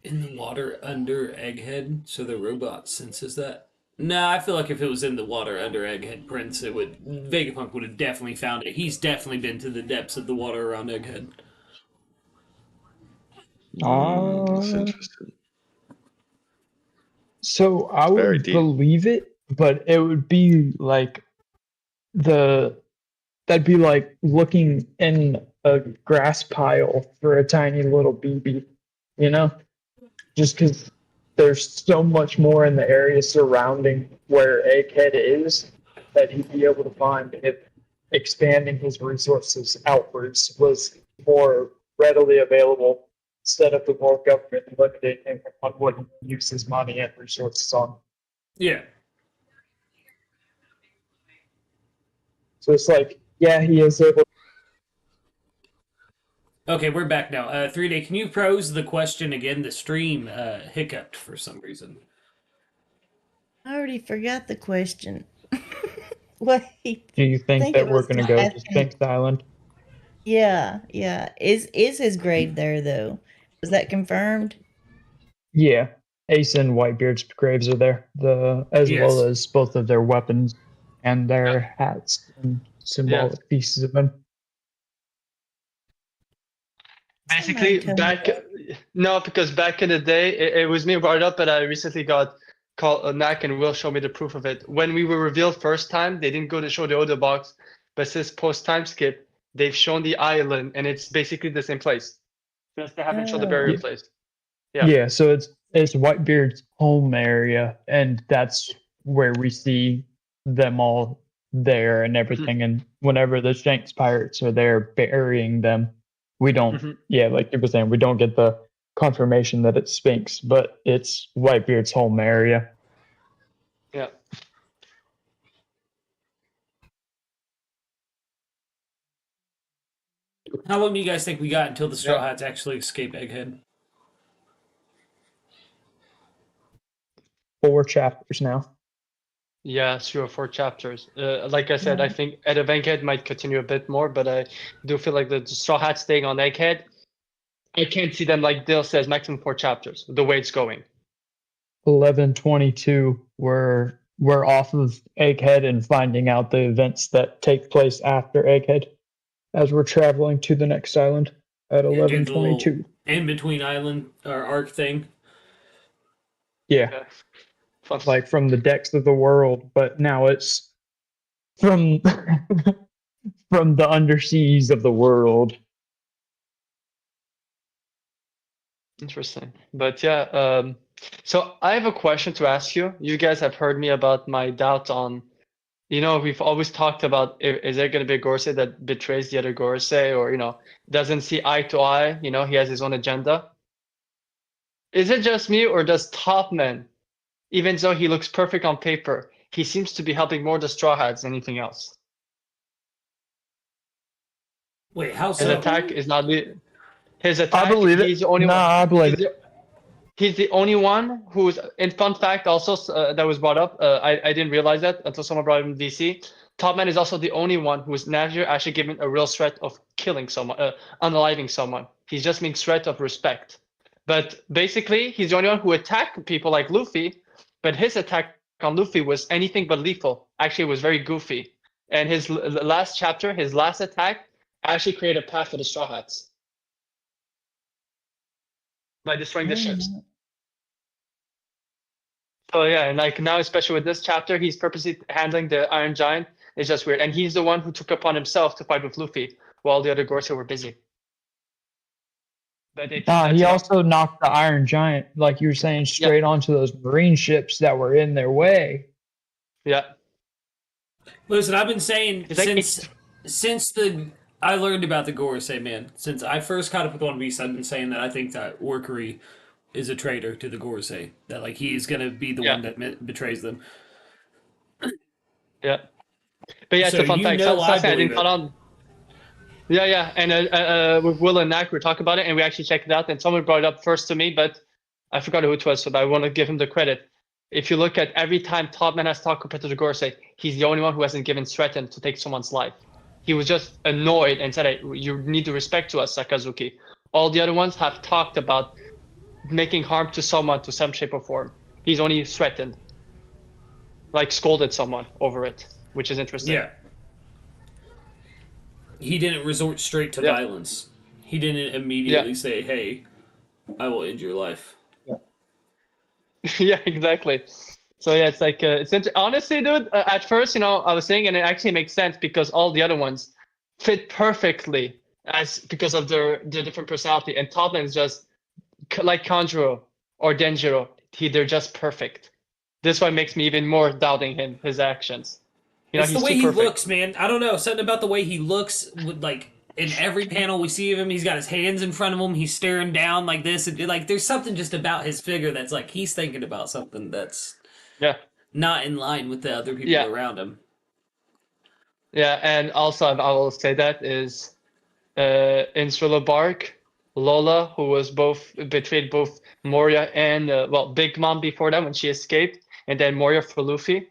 In the water under Egghead, so the robot senses that. No, I feel like if it was in the water under Egghead Prince, it would Vegapunk would have definitely found it. He's definitely been to the depths of the water around Egghead. That's interesting. So I Very would deep. believe it, but it would be like that'd be like looking in a grass pile for a tiny little BB, you know? Just because there's so much more in the area surrounding where Egghead is that he'd be able to find if expanding his resources outwards was more readily available instead of the world government limiting him on what he uses his money and resources on. Yeah. So it's like, yeah, he is able. Okay, we're back now. 3-Day, can you pose the question again? The stream hiccuped for some reason. I already forgot the question. Wait. Do you think that we're going to go to Sphinx Island? Yeah. Is his grave there though? Was that confirmed? Yeah, Ace and Whitebeard's graves are there, as well as both of their weapons and their hats and symbolic pieces of them. Basically, because back in the day, it was me who brought it up, but I recently got called Knack and Will show me the proof of it. When we were revealed first time, they didn't go to show the other box, but since post time skip, they've shown the island, and it's basically the same place. Just they haven't shown the burial place. Yeah, so it's Whitebeard's home area, and that's where we see them all there and everything. And whenever the Shanks pirates are there burying them, we don't, like you were saying, we don't get the confirmation that it's Sphinx, but it's Whitebeard's home area. Yeah. How long do you guys think we got until the Straw Hats actually escape Egghead? 4 chapters now. Yeah, 3 or 4 chapters. Like I said, I think Ed of Egghead might continue a bit more, but I do feel like the Straw Hats staying on Egghead, I can't see them, like Dill says, maximum 4 chapters, the way it's going. 11:22, we're off of Egghead and finding out the events that take place after Egghead as we're traveling to the next island at 11:22. In between island or arc thing. Yeah. Like from the decks of the world, but now it's from from the underseas of the world. Interesting. But yeah, so I have a question to ask you. You guys have heard me about my doubt on, we've always talked about is there going to be a Gorosei that betrays the other Gorosei or, doesn't see eye to eye, he has his own agenda. Is it just me or does Topman, even though he looks perfect on paper, he seems to be helping more the Straw Hats than anything else? Wait, how His so? attack is not his attack. I believe it. He's the only one. I believe it. He's the only one who's, in fun fact, also that was brought up. I didn't realize that until someone brought it in VC. Topman is also the only one who is Navigator actually given a real threat of killing someone, unaliving someone. He's just being threat of respect. But basically, he's the only one who attacked people like Luffy. But his attack on Luffy was anything but lethal. Actually, it was very goofy. And his last chapter, his last attack, actually created a path for the Straw Hats by destroying the ships. So yeah, and like now, especially with this chapter, he's purposely handling the Iron Giant. It's just weird, and he's the one who took upon himself to fight with Luffy while the other Gorosei were busy. But he also knocked the Iron Giant, like you were saying, straight onto those Marine ships that were in their way. Yeah. Listen, I've been saying since I learned about the Gorosei, man. Since I first caught up with One Piece, I've been saying that I think that Workery is a traitor to the Gorosei. That like he's gonna be the one that betrays them. Yeah, but yeah, So it's a fun fact. Something I didn't caught on. Yeah, and with Will and Nak, we talked about it, and we actually checked it out. And someone brought it up first to me, but I forgot who it was, so I want to give him the credit. If you look at every time Topman has talked compared to the Gorosei, he's the only one who hasn't given threatened to take someone's life. He was just annoyed and said, hey, you need to respect to us, Sakazuki. All the other ones have talked about making harm to someone to some shape or form. He's only threatened. Like scolded someone over it, which is interesting. Yeah. He didn't resort straight to violence. He didn't immediately say, hey, I will end your life. Yeah, exactly. So yeah, it's like honestly, dude. At first, I was saying, and it actually makes sense because all the other ones fit perfectly because of their different personality. And Topman is just like Kanjuro or Denjiro. They're just perfect. This one makes me even more doubting his actions. It's the way he looks, man. I don't know, something about the way he looks. With like in every panel we see of him, he's got his hands in front of him. He's staring down like this, and like there's something just about his figure that's like he's thinking about something that's not in line with the other people around him. Yeah, and also I will say that is in Thriller Bark, Lola, who was betrayed both Moria and Big Mom before that when she escaped, and then Moria for Luffy.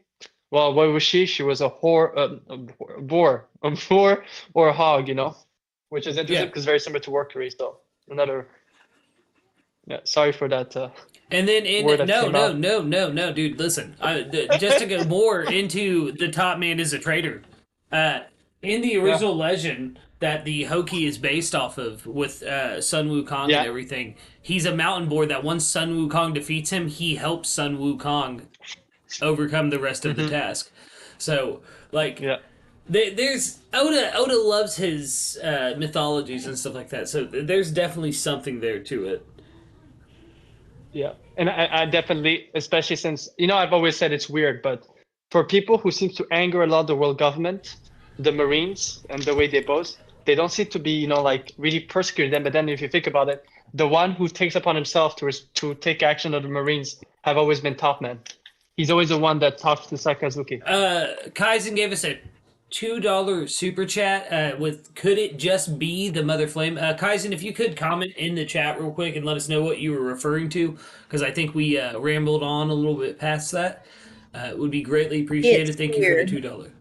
Well, what was she? She was a boar or a hog, which is interesting because very similar to Workery. So another. Yeah, sorry for that. And then no, dude. Listen, just to go more into the Topman is a traitor. In the original legend that the Hoki is based off of with Sun Wukong and everything, he's a mountain boy that once Sun Wukong defeats him, he helps Sun Wukong overcome the rest of the task. So, like, there's Oda loves his mythologies and stuff like that. So there's definitely something there to it. Yeah, and I definitely, especially since I've always said it's weird, but for people who seem to anger a lot of the world government, the Marines, and the way they boast, they don't seem to be like really persecuting them. But then if you think about it, the one who takes upon himself to take action of the Marines have always been Topman. He's always the one that talks to Sakazuki. Kaizen gave us a $2 super chat with could it just be the Mother Flame? Kaizen, if you could comment in the chat real quick and let us know what you were referring to, because I think we rambled on a little bit past that. It would be greatly appreciated. Thank you for the $2.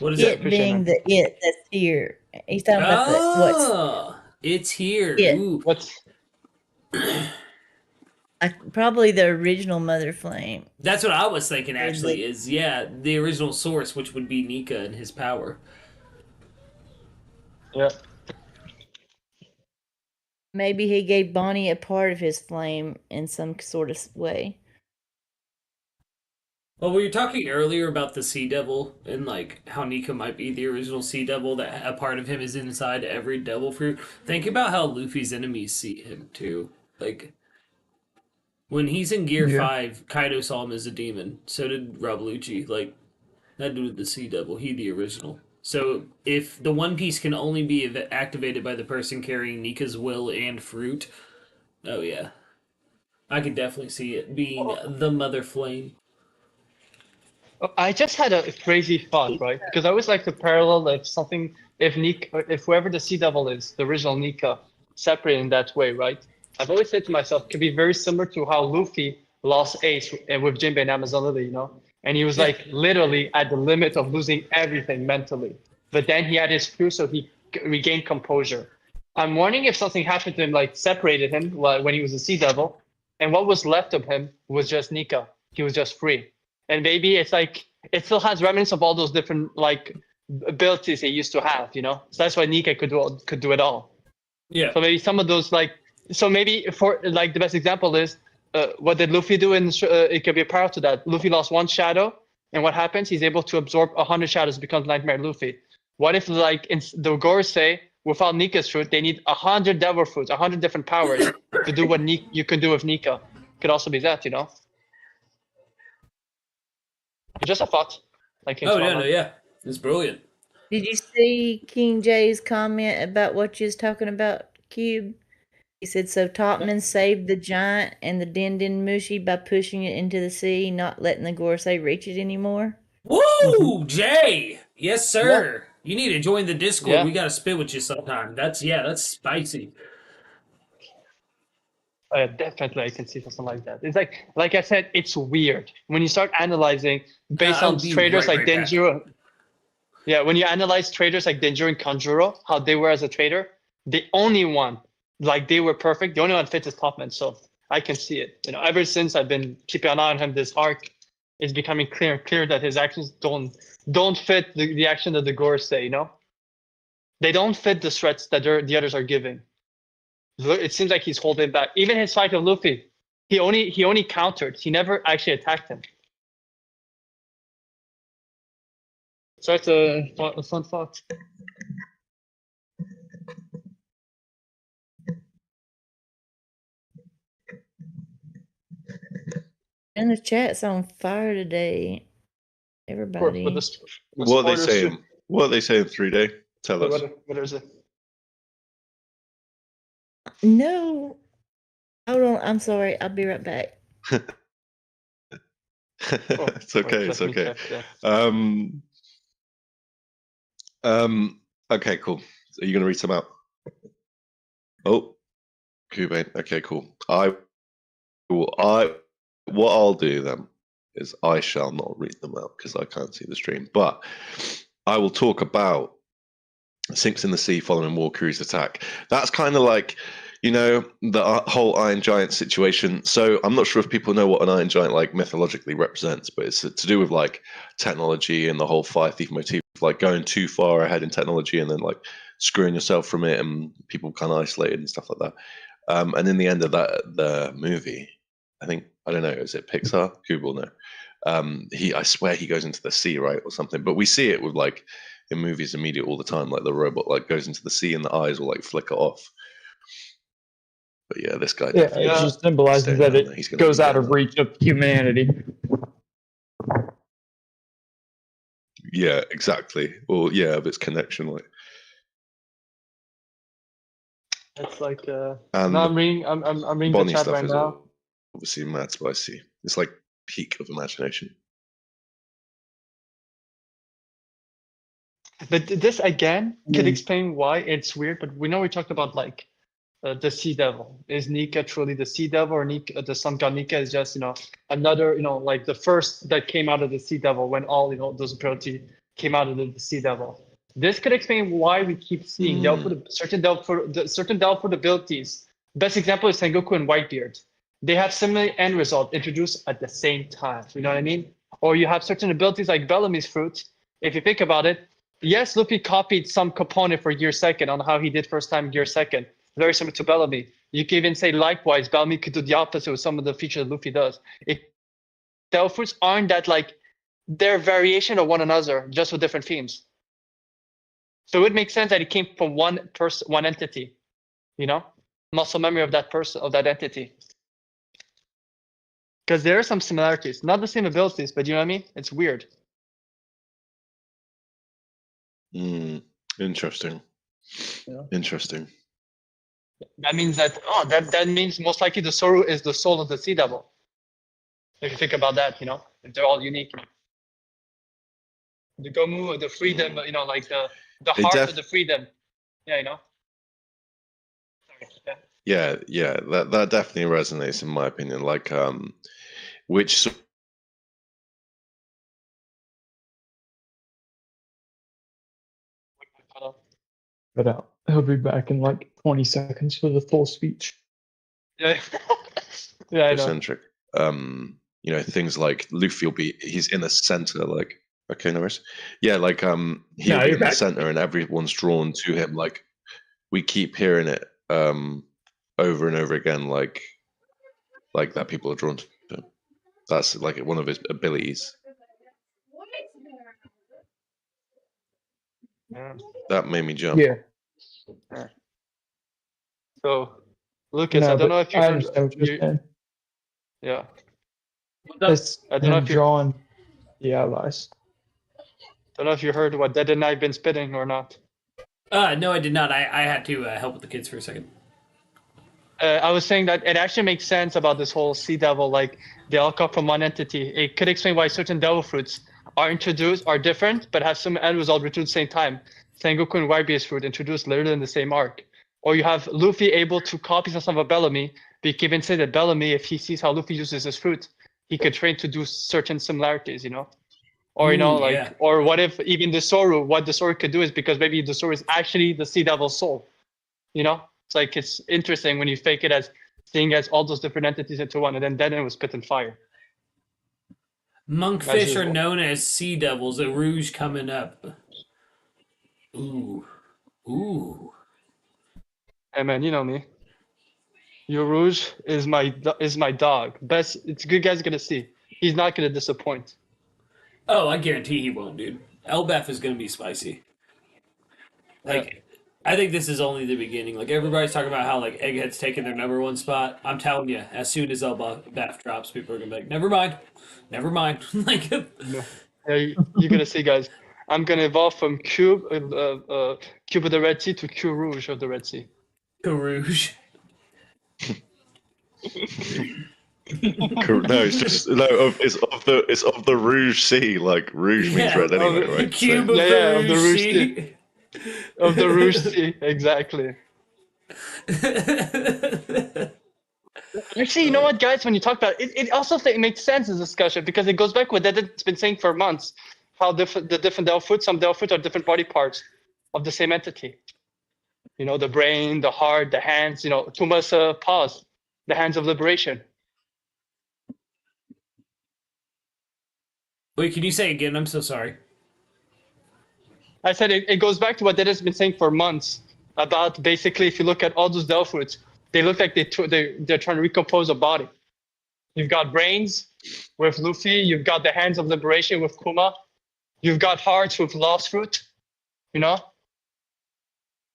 What is it being the that's here? He's talking about it's here. Ooh. What's probably the original Mother Flame. That's what I was thinking. Actually, is the original source, which would be Nika and his power. Yeah. Maybe he gave Bonnie a part of his flame in some sort of way. Well, we were talking earlier about the Sea Devil and like how Nika might be the original Sea Devil. That a part of him is inside every Devil Fruit. Think about how Luffy's enemies see him too. Like when he's in Gear Yeah. 5, Kaido saw him as a demon. So did Rablucci. Like that dude, the Sea Devil. He the original. So if the One Piece can only be activated by the person carrying Nika's will and fruit, oh yeah, I could definitely see it being the Mother Flame. I just had a crazy thought, right? Because I always like to parallel if Nika, if whoever the Sea Devil is, the original Nika, separated in that way, right? I've always said to myself, it could be very similar to how Luffy lost Ace with Jinbei and Amazon Lily, you know? And he was like literally at the limit of losing everything mentally. But then he had his crew, so he regained composure. I'm wondering if something happened to him, like separated him when he was a Sea Devil, and what was left of him was just Nika. He was just free. And maybe it's like it still has remnants of all those different like abilities he used to have, you know. So that's why Nika could do it all. Yeah. So maybe some of those so maybe for like the best example is what did Luffy do? It could be a parallel to that. Luffy lost one shadow, and what happens? He's able to absorb 100 shadows, becomes Nightmare Luffy. What if like in the Gores say without Nika's fruit, they need 100 Devil Fruits, 100 different powers to do what you can do with Nika? Could also be that, you know. Just a thought. Oh yeah, no, yeah, it's brilliant. Did you see King J's comment about what you was talking about, Cube? He said, so Topman saved the giant and the Din Mushi by pushing it into the sea, not letting the Gorosei reach it anymore. Woo, Jay! Yes, sir. Yeah. You need to join the Discord. Yeah. We got to spit with you sometime. That's spicy. Definitely, I can see something like that. It's like I said, it's weird when you start analyzing based on traders like Denjiro. Yeah, when you analyze traders like Denjiro and Kanjuro, how they were as a trader, the only one, like they were perfect, the only one fits is Topman. So I can see it. You know, ever since I've been keeping an eye on him, this arc is becoming clear that his actions don't fit the action that the Gores say. You know, they don't fit the threats that the others are giving. It seems like he's holding back. Even his fight with Luffy, he only countered. He never actually attacked him. So it's a fun thought. And the chat's on fire today. Everybody. What are they saying? What are they saying 3-day? Tell us. What is it? No. Hold on. I'm sorry. I'll be right back. It's okay. It's okay. Okay, cool. So are you going to read some out? Oh, Kube. Okay, cool. What I'll do then is I shall not read them out because I can't see the stream, but I will talk about Sinks in the Sea following War Crew's attack. That's kind of like, you know, the whole Iron Giant situation. So I'm not sure if people know what an Iron Giant like mythologically represents, but it's to do with like technology and the whole fire thief motif, like going too far ahead in technology and then like screwing yourself from it, and people kind of isolated and stuff like that. And in the end of the movie, I don't know, is it Pixar? Kube will know. I swear he goes into the sea, right, or something. But we see it with like in movies immediately all the time, like the robot like goes into the sea and the eyes will like flicker off. But yeah, this guy. Yeah, it just symbolizes that it goes out of reach of humanity. Yeah, exactly. Well, yeah, of its connection, like. It's like no, I'm reading the chat right now. Obviously, mad spicy. It's like peak of imagination. But this again could explain why it's weird. But we know we talked about like the Sea Devil. Is Nika truly the Sea Devil, or Nika, the Sun God Nika is just another like the first that came out of the Sea Devil when all those abilities came out of the Sea Devil. This could explain why we keep seeing certain Delphoid abilities. Best example is Sengoku and Whitebeard. They have similar end result introduced at the same time. You know what I mean? Or you have certain abilities like Bellamy's fruit. If you think about it, yes, Luffy copied some component for Gear Second on how he did first time Gear Second. Very similar to Bellamy. You can even say likewise, Bellamy could do the opposite with some of the features that Luffy does. devil fruits aren't that like they're variation of one another, just with different themes. So it makes sense that it came from one person, one entity, you know, muscle memory of that person, of that entity. Because there are some similarities, not the same abilities, but you know what I mean? It's weird. Interesting. Yeah. Interesting. That means that that means most likely the Soru is the soul of the Sea Devil. If you think about that, you know, if they're all unique. The Gomu, the freedom, you know, like the heart of the freedom. Yeah, you know. Sorry. Yeah, that definitely resonates in my opinion. Like, which But he'll be back in like 20 seconds for the full speech. Yeah, yeah, I know. eccentric. You know, things like Luffy will be, he's in the center, like, okay, no worries. Yeah, like he'll be in the center and everyone's drawn to him. Like, we keep hearing it over and over again, like that people are drawn to him. That's like one of his abilities. Yeah. That made me jump. Yeah. So, Lucas, I don't know if you heard. Yeah. I don't know if drawing the allies. Don't know if you heard what Dead and I've been spitting or not. No, I did not. I had to help with the kids for a second. I was saying that it actually makes sense about this whole Sea Devil. Like, they all come from one entity. It could explain why certain devil fruits are different, but have some end result introduced at the same time. Sengoku and Whitebeard's fruit introduced literally in the same arc. Or you have Luffy able to copy some of Bellamy, but you can even say that Bellamy, if he sees how Luffy uses his fruit, he could train to do certain similarities, you know? Or, you know, like, yeah. Or what if even the Soru, what the Soru could do is because maybe the Soru is actually the Sea Devil's soul, you know? It's like, it's interesting when you fake it as seeing as all those different entities into one, and then Denon was spit in fire. Monkfish are known as sea devils. The Rouge coming up. Ooh. Hey man, you know me. Your Rouge is my dog. Best. It's good guys gonna see. He's not gonna disappoint. Oh, I guarantee he won't, dude. Elbaf is gonna be spicy. Like, I think this is only the beginning. Like, everybody's talking about how like Egghead's taking their #1 spot. I'm telling you, as soon as Elbaf drops, people are gonna be like, never mind. Like, yeah, you're gonna see, guys. I'm gonna evolve from Cube of the Red Sea to Q Rouge of the Red Sea. Q Rouge. No, it's just it's of the Rouge Sea. Like Rouge means red anyway, right? Cube so. Of the Rouge Sea. Of the Rouge Sea, exactly. Actually, you know what, guys? When you talk about it, it also makes sense as a discussion because it goes back with that it's been saying for months. How the different devil fruits, some devil fruits are different body parts of the same entity. You know, the brain, the heart, the hands. You know, Tuma's paws, the hands of liberation. Wait, can you say again? I'm so sorry. I said it goes back to what Dead has been saying for months about basically if you look at all those devil fruits, they look like they're trying to recompose a body. You've got brains with Luffy. You've got the hands of liberation with Kuma. You've got hearts with Lost Fruit. You know?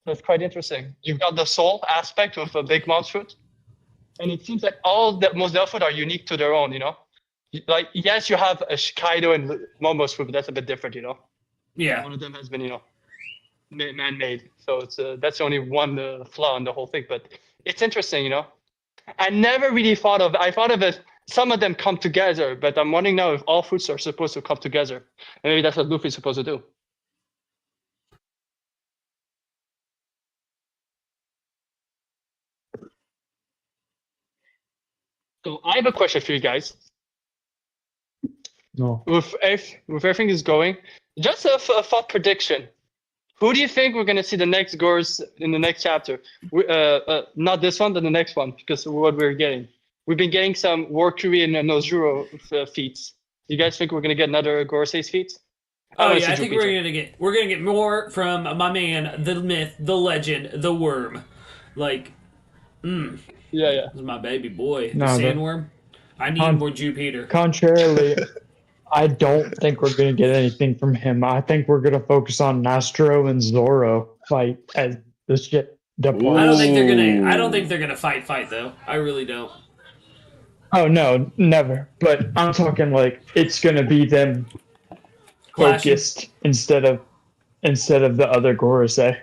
That's quite interesting. You've got the soul aspect with a Big Mom's Fruit. And it seems like most devil fruit are unique to their own, you know? Like, yes, you have a Kaido and Momo's fruit, but that's a bit different, you know? Yeah. One of them has been, you know, man-made. So it's that's only one flaw in the whole thing. But it's interesting, you know? I never really thought of it, some of them come together, but I'm wondering now if all fruits are supposed to come together. And maybe that's what Luffy's supposed to do. So I have a question for you guys. No. With everything is going, just a thought prediction. Who do you think we're going to see the next Gores in the next chapter? Not this one, but the next one, because of what we're getting. We've been getting some Workery and Nozuro feats. You guys think we're going to get another Gorse's feats? Oh yeah, I think we're gonna get more from my man, the myth, the legend, the worm. Like, Yeah. This is my baby boy, no, the sandworm. I need more Jupiter. Contrarily, I don't think we're going to get anything from him. I think we're going to focus on Nastro and Zoro fight as the shit departs. I don't think they're gonna fight though. I really don't. Oh no, never. But I'm talking like it's going to be them focused instead of the other Gorosei.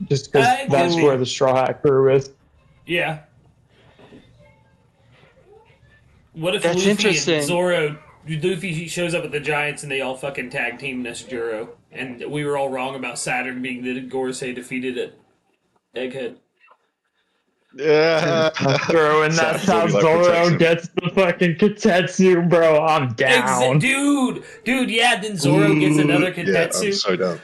Just because that's where the Straw Hat crew is. Yeah. What if That's Luffy interesting. and Zoro, Luffy shows up at the Giants and they all fucking tag team Nesjuro, and we were all wrong about Saturn being the Gorosei defeated at Egghead. Yeah. And that's how Zoro gets the fucking Katetsu, bro. I'm down. Dude, yeah, then Zoro gets another Katetsu. Yeah, I'm so down.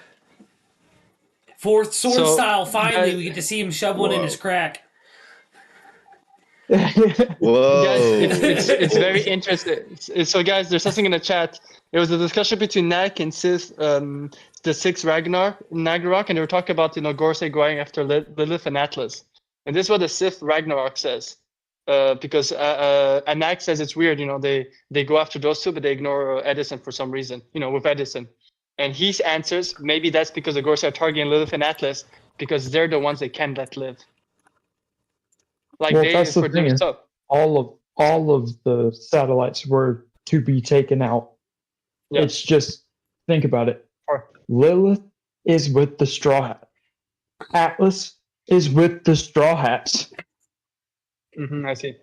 Fourth sword style, finally, we get to see him shove one in his crack. Whoa. Guys, it's very interesting. So, guys, there's something in the chat. There was a discussion between Nak and Sith, the sixth Ragnarok, and they were talking about Gorosei going after Lilith and Atlas. And this is what the Sith Ragnarok says, because Nak says it's weird. They go after those two, but they ignore Edison for some reason. With Edison, and he answers maybe that's because the Gorosei are targeting Lilith and Atlas because they're the ones they can let live. Like that's the thing. All of the satellites were to be taken out. Yeah. It's just think about it. Lilith is with the Straw Hat. Atlas is with the Straw Hats. I see.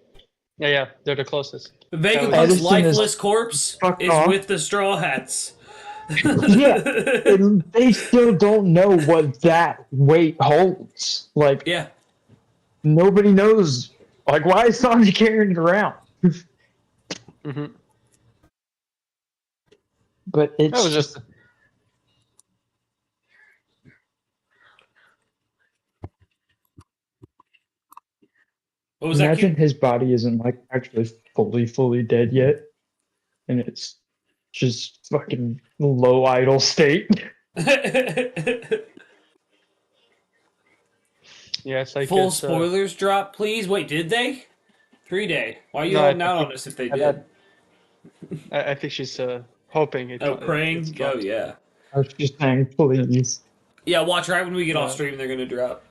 Yeah, they're the closest. Vegapunk's lifeless corpse is with the Straw Hats. Yeah, and they still don't know what that weight holds. Like, yeah. Nobody knows. Like, why is Sanji carrying it around? But it's that was just. What was imagine his body isn't like actually fully dead yet, and it's just fucking low idle state. Yeah, it's like full spoilers drop, please. Wait, did they? 3-day. Why are you holding out on us if they did? I think she's hoping it. Praying. Oh yeah. I was just saying, please. Yeah, watch right when we get off stream, they're gonna drop.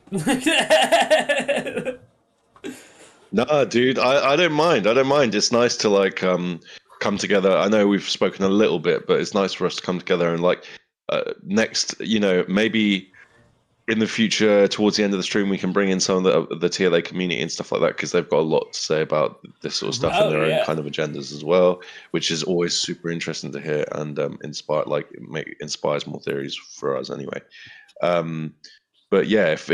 Nah, dude, I don't mind. It's nice to like come together. I know we've spoken a little bit, but it's nice for us to come together and like next, maybe in the future, towards the end of the stream, we can bring in some of the TLA community and stuff like that because they've got a lot to say about this sort of stuff and their own kind of agendas as well, which is always super interesting to hear and inspires more theories for us anyway. But yeah, if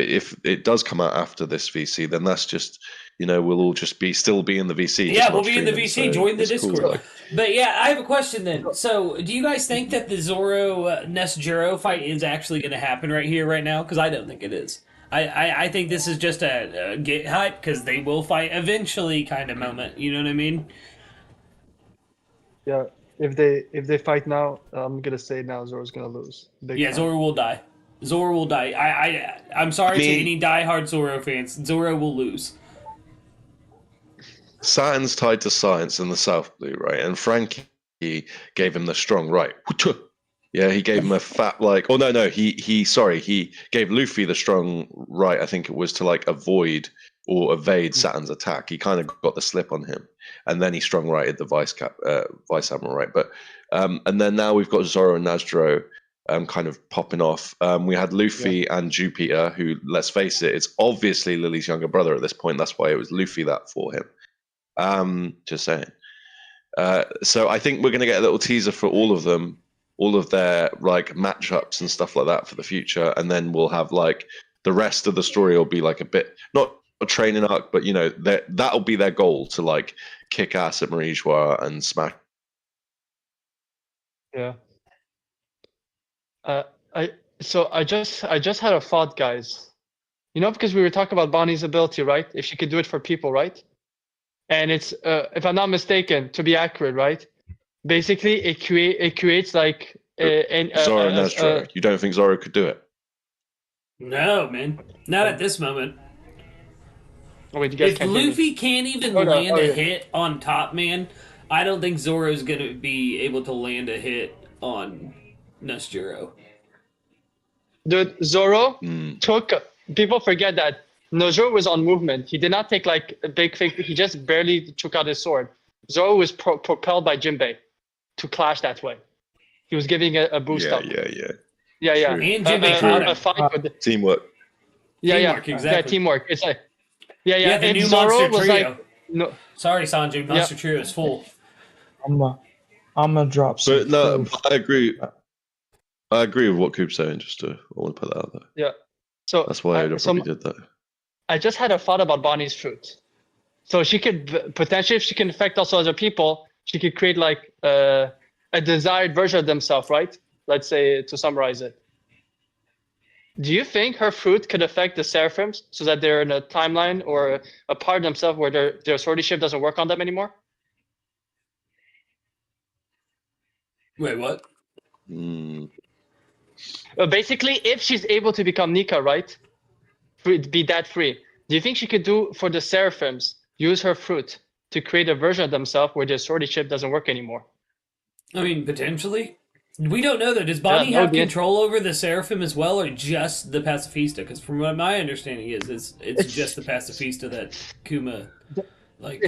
it does come out after this VC, then that's just we'll all just still be in the VC. Yeah, we'll be in the VC. So join the Discord. Cool, But yeah, I have a question then. So, do you guys think that the Zoro Nesjuro fight is actually going to happen right now? Because I don't think it is. I think this is just a get hype because they will fight eventually kind of moment. You know what I mean? Yeah. If they fight now, I'm gonna say now Zoro's gonna lose. Zoro will die. Zoro will die. I'm sorry to any diehard Zoro fans. Zoro will lose. Saturn's tied to science in the South Blue, right? And Frankie gave him the strong right. Yeah, he gave him a fat he gave Luffy the strong right. I think it was to like avoid or evade Saturn's attack. He kind of got the slip on him, and then he strong righted the Vice Admiral, right? But and then now we've got Zoro and Nesjuro kind of popping off. We had Luffy and Jupiter, who, let's face it, it's obviously Lily's younger brother at this point. That's why it was Luffy that for him. Just saying. So I think we're going to get a little teaser for all of them, all of their like matchups and stuff like that for the future, and then we'll have like the rest of the story will be like a bit not a training arc, but that'll be their goal to like kick ass at Marie Joie and smash. Yeah. I just had a thought, guys. Because we were talking about Bonnie's ability, right? If she could do it for people, right? And it's if I'm not mistaken, to be accurate, right? Basically, it creates like Zoro and Nesjuro. You don't think Zoro could do it? No, man, not at this moment. Oh, wait, you guys If can't hear me. Luffy can't even Oh, no. land Oh, a yeah. hit on Top Man, I don't think Zoro's gonna be able to land a hit on Nesjiro. Dude, Zoro Mm. took. People forget that Zoro was on movement. He did not take like a big thing. He just barely took out his sword. Zoro was propelled by Jinbei to clash that way. He was giving a boost Yeah, up. yeah. Yeah. True. And Jinbei caught him. A fight with Teamwork. Teamwork, yeah, exactly. teamwork. It's like yeah. Yeah, the If new Zoro Monster was Trio. like no, Sorry, Sanji, Monster Trio is full. I'm gonna drop some. But no, proof. but I agree. I agree with what Kube's saying. I want to put that out there. yeah. So That's why I probably did that. I just had a thought about Bonnie's fruit. So she could potentially, if she can affect also other people, she could create like a desired version of themselves, right? Let's say to summarize it. Do you think her fruit could affect the Seraphims so that they're in a timeline or a part of themselves where their swordship doesn't work on them anymore? Wait, what? Mm. Basically, if she's able to become Nika, right? Be that free. Do you think she could do for the Seraphims, use her fruit to create a version of themselves where their swordship doesn't work anymore? I mean, potentially. We don't know that. Does Bonnie have control over the Seraphim as well, or just the Pacifista? Because from what my understanding is, it's just the Pacifista that Kuma, like.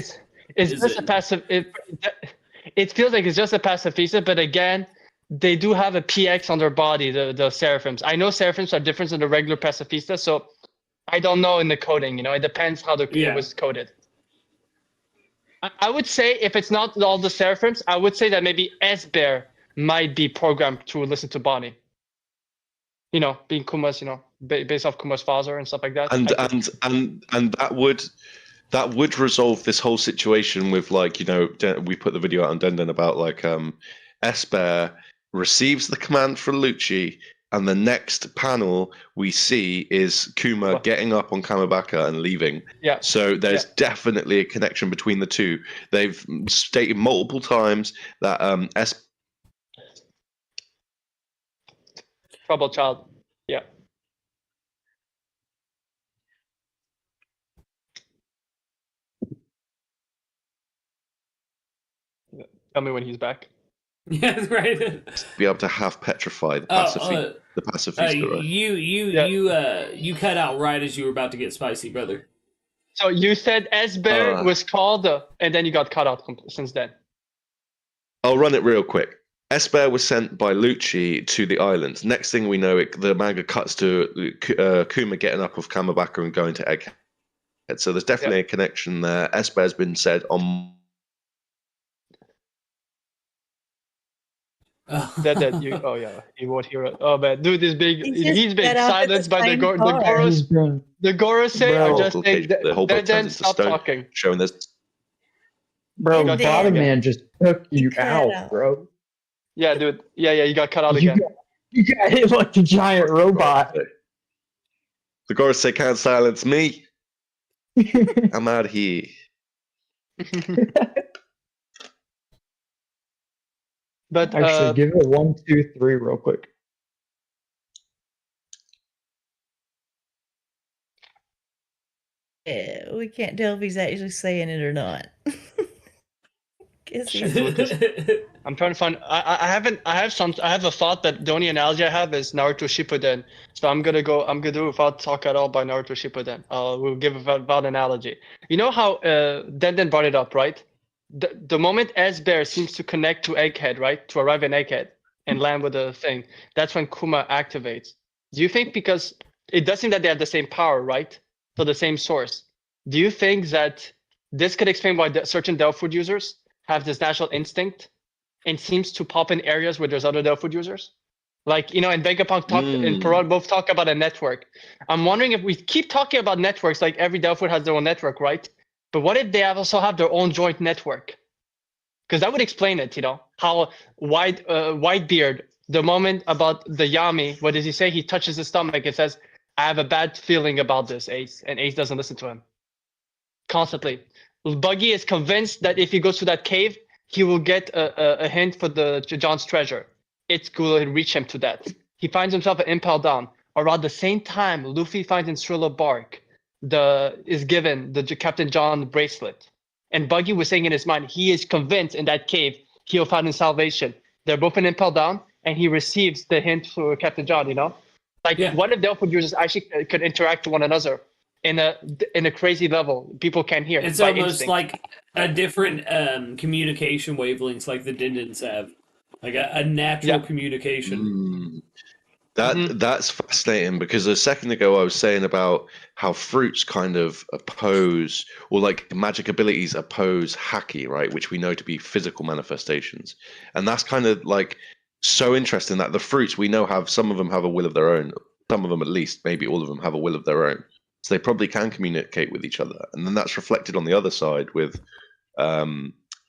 It's just a passive. It feels like it's just a Pacifista, but again, they do have a PX on their body, the Seraphims. I know Seraphims are different than the regular Pacifista, so I don't know in the coding. It depends how it was coded. I would say if it's not all the Seraphims, I would say that maybe S-Bear might be programmed to listen to Bonnie. Being Kuma's, based off Kuma's father and stuff like that. And that would resolve this whole situation with we put the video out on Denden about S-Bear receives the command from Lucci, and the next panel we see is Kuma getting up on Kamabaka and leaving. Yeah. So there's definitely a connection between the two. They've stated multiple times that Troubled child. Yeah. Tell me when he's back. Yeah, right. Be able to have petrified the Pacifista. Right? You cut out right as you were about to get spicy, brother. So you said S-Bear was called, and then you got cut out since then. I'll run it real quick. S-Bear was sent by Lucci to the islands. Next thing we know, the manga cuts to Kuma getting up with Kamabaka and going to Egghead. So there's definitely a connection there. S-Bear's been said on. That you you won't hear it. Oh man, dude, he's been silenced by the Goros. The Gorosei are just saying then stop talking. Showing this. Bro, the bottom man just took you out, bro. Yeah, dude. Yeah, you got cut out again. You got hit like a giant robot. The Gorosei can't silence me. I'm out of here. But actually, give it a 1, 2, 3 real quick. Yeah, we can't tell if he's actually saying it or not. I'm trying to find. I have a thought that the only analogy I have is Naruto Shippuden. So I'm gonna do without talk at all by Naruto Shippuden. We'll give without analogy. You know how Denden brought it up, right? The moment S-Bear seems to connect to Egghead, right, to arrive in Egghead and land with the thing, that's when Kuma activates. Do you think, because it does seem that they have the same power, right? So the same source. Do you think that this could explain why certain Delph food users have this natural instinct and seems to pop in areas where there's other Delph food users? Like, and Vegapunk and Perron both talk about a network. I'm wondering if we keep talking about networks, like every Delph food has their own network, right? But what if they also have their own joint network? Because that would explain it, how Whitebeard, the moment about the Yami, what does he say? He touches his stomach and says, I have a bad feeling about this, Ace. And Ace doesn't listen to him. Constantly. Buggy is convinced that if he goes to that cave, he will get a hint for John's treasure. It's going to reach him to that. He finds himself at Impel Down. Around the same time, Luffy finds in Strillo bark. is given the Captain John bracelet, and Buggy was saying in his mind he is convinced in that cave he'll find his salvation. They're both been impelled down, and he receives the hint for Captain John. Like what if the Elfwood users actually could interact with one another in a crazy level people can't hear? It's almost like a different communication wavelengths, like the Dindins have, like a natural communication. That's fascinating, because a second ago I was saying about how fruits kind of oppose, or like magic abilities oppose haki, right? Which we know to be physical manifestations. And that's kind of like so interesting that the fruits we know some of them have a will of their own. Some of them, at least, maybe all of them, have a will of their own. So they probably can communicate with each other. And then that's reflected on the other side with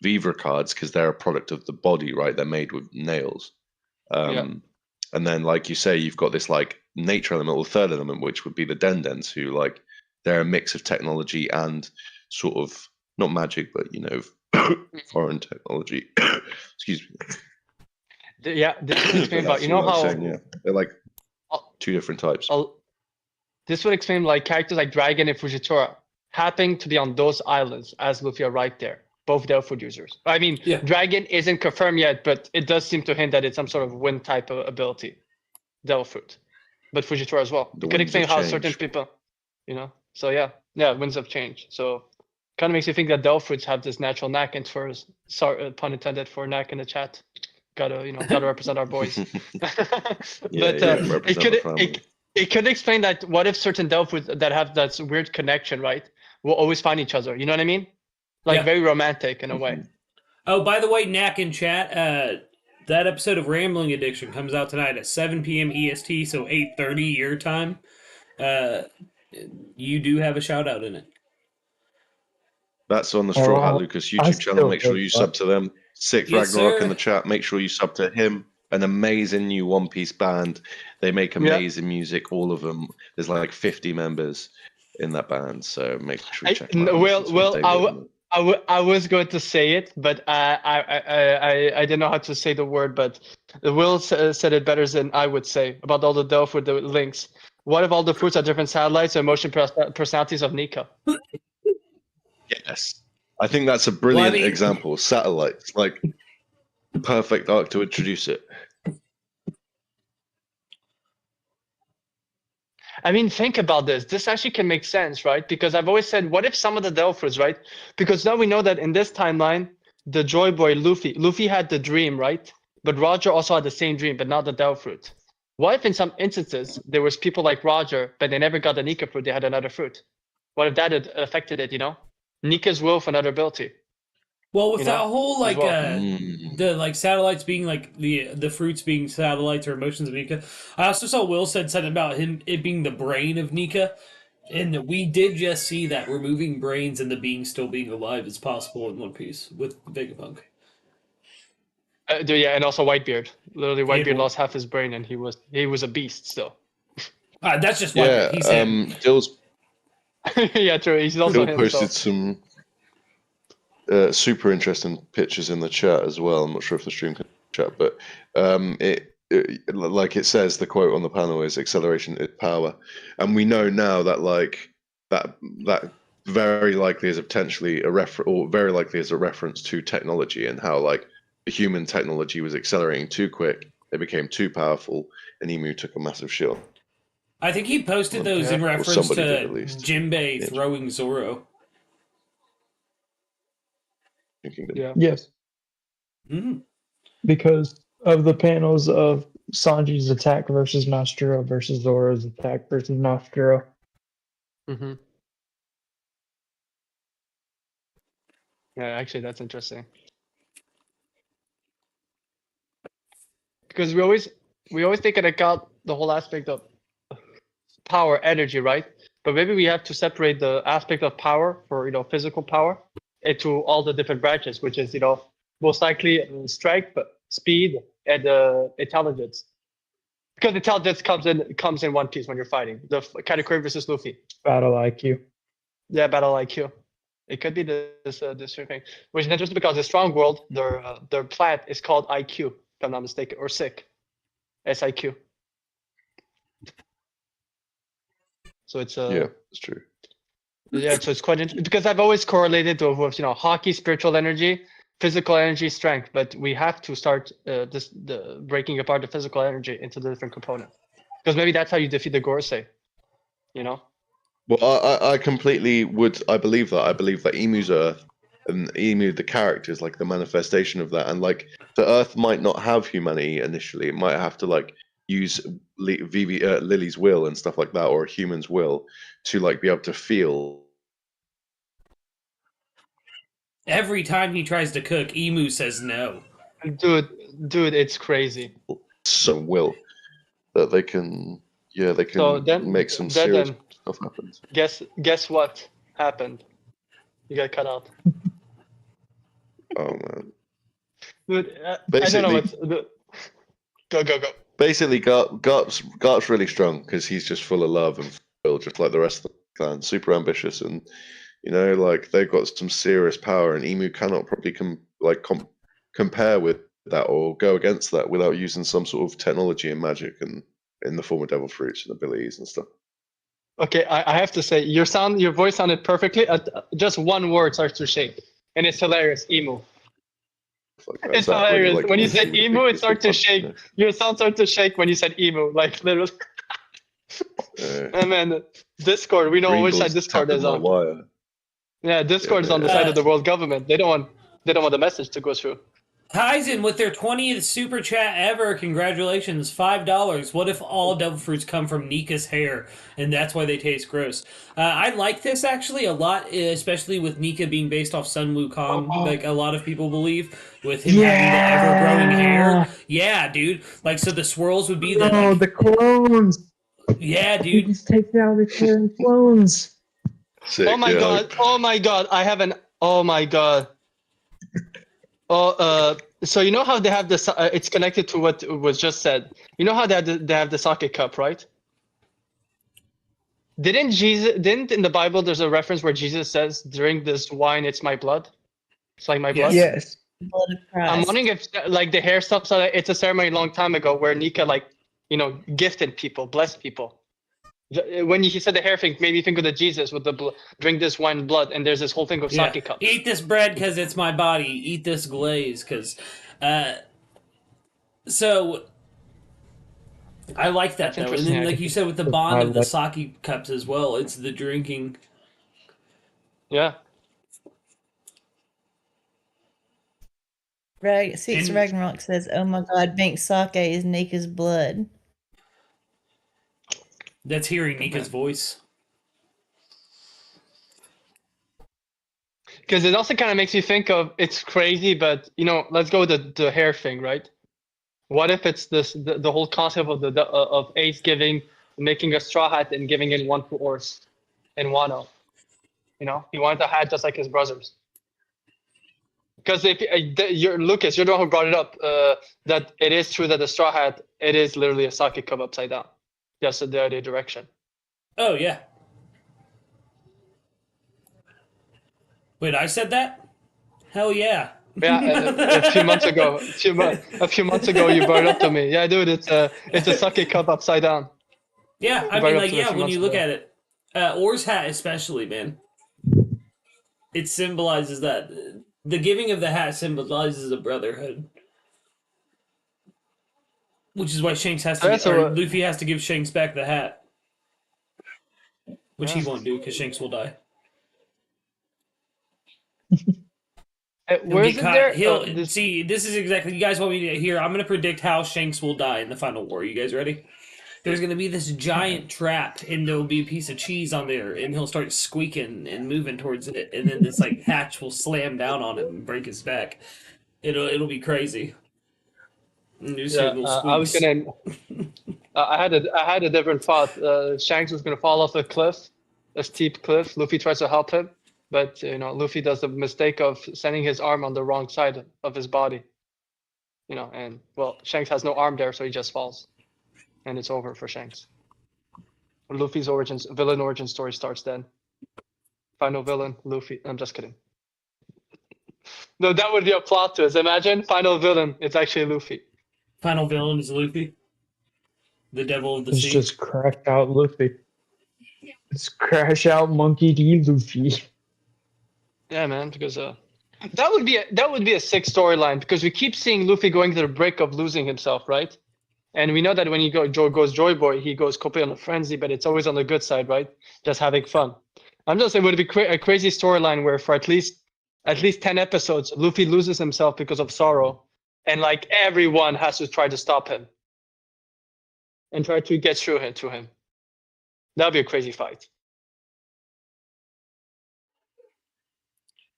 Vivra cards, because they're a product of the body, right? They're made with nails. And then, like you say, you've got this like nature element, or third element, which would be the Dendens, who like they're a mix of technology and sort of not magic, but foreign technology. Excuse me. This would explain about how they're like two different types. This would explain like characters like Dragon and Fujitora happening to be on those islands as Luffy are right there. Both Delphood users. I mean, Dragon isn't confirmed yet, but it does seem to hint that it's some sort of wind type of ability, Delphood. But Fujitora as well. It could explain how certain people, So winds of change. So kind of makes you think that Delphoods have this natural knack, and sorry, pun intended for knack in the chat. Gotta represent our boys. It could explain that what if certain Delphoods that have that weird connection, right, will always find each other. You know what I mean? Like very romantic in a way. Oh, by the way, Knack in chat, that episode of Rambling Addiction comes out tonight at 7 p.m. EST, so 8:30 your time. You do have a shout out in it. That's on the Straw Hat Lucas YouTube channel. Make sure you sub to them. Sick Ragnarok in the chat. Make sure you sub to him. An amazing new One Piece band. They make amazing music. All of them. There's like 50 members in that band, so make sure you check them out. I was going to say it, but I didn't know how to say the word. But Will said it better than I would say about all the Delph with the links. What if all the fruits are different satellites or emotion personalities of Nika? Yes, I think that's a brilliant example. Satellites, like the perfect arc to introduce it. I mean, think about this. This actually can make sense, right? Because I've always said, what if some of the Delphers, right? Because now we know that in this timeline, the Joy Boy Luffy had the dream, right? But Roger also had the same dream, but not the Delph fruit. What if in some instances there was people like Roger, but they never got the Nika fruit, they had another fruit? What if that had affected it, Nika's will for another ability. Well, with that whole the satellites being like the fruits being satellites or emotions of Nika, I also saw Will said something about it being the brain of Nika, and we did just see that removing brains and the being still being alive is possible in One Piece with Vegapunk. And also Whitebeard. Literally, Whitebeard lost half his brain, and he was a beast still. That's just Whitebeard. He's him. Dill's true. He's also Dill posted some super interesting pictures in the chat as well. I'm not sure if the stream can chat, but like it says, the quote on the panel is "acceleration is power," and we know now that that very likely is potentially a reference to technology, and how like the human technology was accelerating too quick, it became too powerful, and Emu took a massive shit. I think he posted those in reference to Jinbei throwing Zoro. Yeah. Yes. Mm-hmm. Because of the panels of Sanji's attack versus Nostro versus Zoro's attack versus Nostro. Mm-hmm. Yeah, actually, that's interesting. Because we always take into account the whole aspect of power, energy, right? But maybe we have to separate the aspect of power for physical power into all the different branches, which is most likely strength, but speed and intelligence. Because intelligence comes in One Piece when you're fighting. The Katakuri versus Luffy. Battle IQ. Yeah, battle IQ. It could be this thing, which is interesting because the Strong World, their plant is called IQ, if I'm not mistaken, or Sick, SIQ. So it's it's true. Yeah, so it's quite interesting because I've always correlated with hockey, spiritual energy, physical energy, strength. But we have to start the breaking apart the physical energy into the different components because maybe that's how you defeat the Gorsei. Well, I completely would. I believe that. I believe that Emu's Earth, and Emu, the character, is like the manifestation of that. And like the Earth might not have humanity initially. It might have to like use Lily's will and stuff like that, or a human's will to like be able to feel. Every time he tries to cook, Emu says no. Dude, it's crazy. Some will that they can. Yeah, they can So then, make some then, serious then stuff happen. guess what happened? You got cut out. Oh man. Dude, I don't know what's. Go. Basically, Garp's really strong because he's just full of love and will, just like the rest of the clan. Super ambitious, and like they've got some serious power. And Emu cannot probably compare with that or go against that without using some sort of technology and magic and in the form of devil fruits and abilities and stuff. Okay, I have to say your voice sounded perfectly. Just one word starts to shake, and it's hilarious. Emu. It's hilarious. Really, when you said emu, it started to shake. Your sound started to shake when you said emu, like literally. And man, Discord. We know which side Discord is on. Wire. Yeah, Discord is on the side of the world government. They don't want the message to go through. Kaizen with their 20th super chat ever. Congratulations. $5. What if all devil fruits come from Nika's hair and that's why they taste gross? I like this actually a lot, especially with Nika being based off Sun Wukong, like a lot of people believe, with him having the ever-growing hair. Yeah, dude. Like, so the swirls would be the... Oh, the clones! Yeah, He dude. just takes out the hair clones. Sick, Oh my god! Oh my god! I have an... Oh my god. So you know how they have this? It's connected to what was just said. You know how they have the sake cup, right? Didn't in the Bible there's a reference where Jesus says, "Drink this wine, it's my blood." It's like my blood. Yes. Blood of Christ. I'm wondering if like the hair stuff. So it's a ceremony a long time ago where Nika gifted people, blessed people. When he said the hair thing, made me think of the Jesus with the drink this wine blood, and there's this whole thing of sake cups. Eat this bread because it's my body. Eat this glaze because... So... I like that, though. And then, like you said, with the bond of the sake cups as well, it's the drinking. Yeah. Six Ragnarok says, "Oh my God, pink sake is Nika's blood." That's hearing Nika's voice. Because it also kind of makes you think of, it's crazy, but let's go with the hair thing, right? What if it's the whole concept of of Ace making a straw hat and giving it one to Ors and Wano? He wanted a hat just like his brothers. Because if you're Lucas, you're the one who brought it up, that it is true that the straw hat, it is literally a sake cup upside down. Just the other direction. Oh, yeah. Wait, I said that? Hell yeah. Yeah, a few months ago, you brought it up to me. Yeah, dude, it's a sake cup upside down. Yeah, I mean, when you look at it, Or's hat especially, man, it symbolizes that. The giving of the hat symbolizes a brotherhood. Which is why Shanks Luffy has to give Shanks back the hat. Which he won't do, because Shanks will die. Where is it there? See, this is exactly... You guys want me to hear? I'm going to predict how Shanks will die in the final war. You guys ready? There's going to be this giant trap, and there'll be a piece of cheese on there, and he'll start squeaking and moving towards it, and then this hatch will slam down on him and break his back. It'll be crazy. I was gonna. I had a different thought. Shanks was gonna fall off a cliff, a steep cliff. Luffy tries to help him, but Luffy does the mistake of sending his arm on the wrong side of his body. And Shanks has no arm there, so he just falls, and it's over for Shanks. Luffy's villain origin story starts then. Final villain, Luffy. I'm just kidding. No, that would be a plot twist. Imagine final villain. It's actually Luffy. Final villain is Luffy, the devil of the sea. It's just cracked out Luffy. Let's crash out Monkey D. Luffy. Yeah, man, because that would be a sick storyline because we keep seeing Luffy going to the brink of losing himself, right? And we know that when he goes Joy Boy, he goes completely on a frenzy, but it's always on the good side, right? Just having fun. I'm just saying it would be a crazy storyline where for at least 10 episodes, Luffy loses himself because of sorrow, and like everyone has to try to stop him and try to get through to him. That'd be a crazy fight.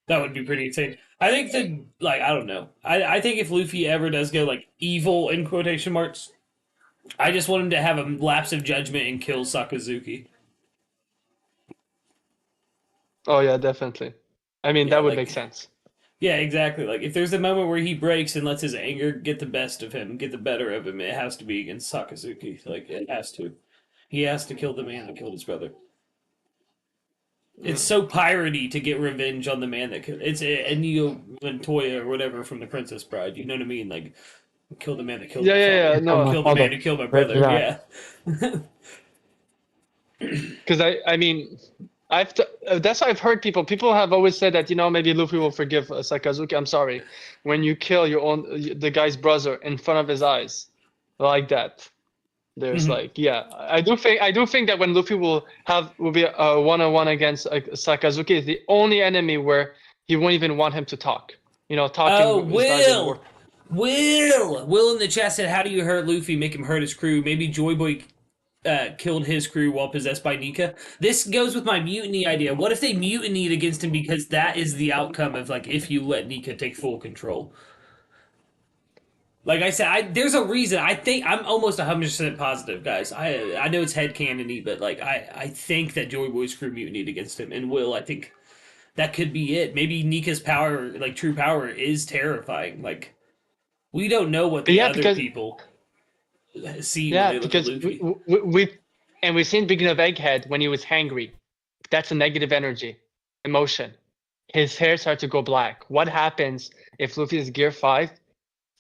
That would be pretty insane. I think that, like, I don't know. I think if Luffy ever does go, like, evil, in quotation marks, I just want him to have a lapse of judgment and kill Sakazuki. Oh, yeah, definitely. I mean, that would make sense. Yeah, exactly. Like, if there's a moment where he breaks and lets his anger get the best of him, get the better of him, it has to be against Sakazuki. Like, it has to. He has to kill the man that killed his brother. It's so piratey to get revenge on the man that killed. It's Inigo Montoya or whatever from The Princess Bride. You know what I mean? Like, kill the man that killed. Yeah. No, kill the man who killed my brother. Yeah. Because I mean, that's why I've heard people. People have always said that maybe Luffy will forgive Sakazuki. I'm sorry, when you kill the guy's brother in front of his eyes, like that. There's I do think that when Luffy will be a one-on-one against Sakazuki is the only enemy where he won't even want him to talk. Talking. Oh, Will in the chat said, "How do you hurt Luffy? Make him hurt his crew. Maybe Joy Boy killed his crew while possessed by Nika." This goes with my mutiny idea. What if they mutinied against him because that is the outcome of if you let Nika take full control? Like I said, there's a reason. I think I'm almost 100% positive, guys. I know it's headcanon-y, but I think that Joy Boy's crew mutinied against him, and Will, I think that could be it. Maybe Nika's power, true power, is terrifying. We don't know what the other people see. Yeah, when they because look at Luffy. we've seen beginning of Egghead when he was hangry. That's a negative energy, emotion. His hair started to go black. What happens if Luffy is Gear 5?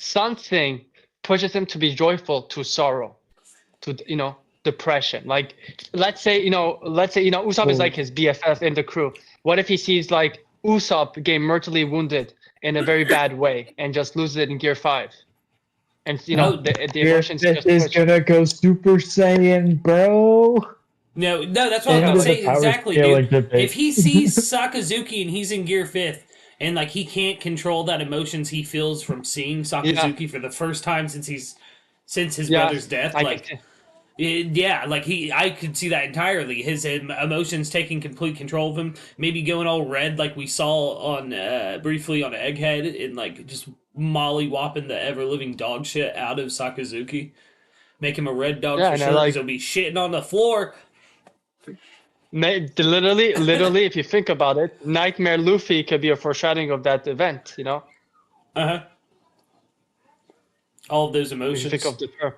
Something pushes him to be joyful to sorrow, to depression. Like let's say Usopp is like his BFF in the crew. What if he sees Usopp get mortally wounded in a very bad way and just loses it in Gear 5? And the emotions just is gonna go Super Saiyan, bro. No, that's what I'm saying. Exactly, dude. If he sees Sakazuki and he's in Gear 5th, and he can't control that emotions he feels from seeing Sakazuki for the first time since his brother's death, I could see that entirely. His emotions taking complete control of him, maybe going all red like we saw on briefly on Egghead, and just molly-whopping the ever-living dog shit out of Sakazuki. Make him a red dog for sure, because he'll be shitting on the floor. Literally, if you think about it, Nightmare Luffy could be a foreshadowing of that event, All of those emotions. If you think of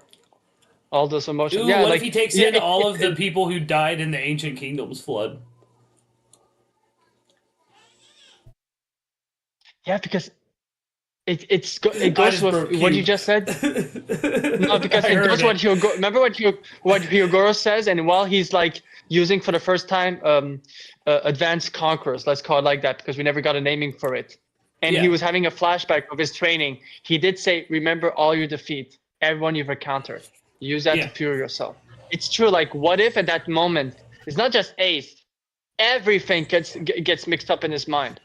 all those emotions. Ooh, what if he takes in all of the people who died in the Ancient Kingdom's flood? Yeah, because it goes with what you just said. No, because it goes what Hyogoro. Remember what Hyogoro says, and while he's using for the first time advanced conquerors, let's call it like that, because we never got a naming for it. And he was having a flashback of his training. He did say, "Remember all your defeat, everyone you've encountered. Use that to fuel yourself." It's true. What if at that moment, it's not just Ace, everything gets mixed up in his mind.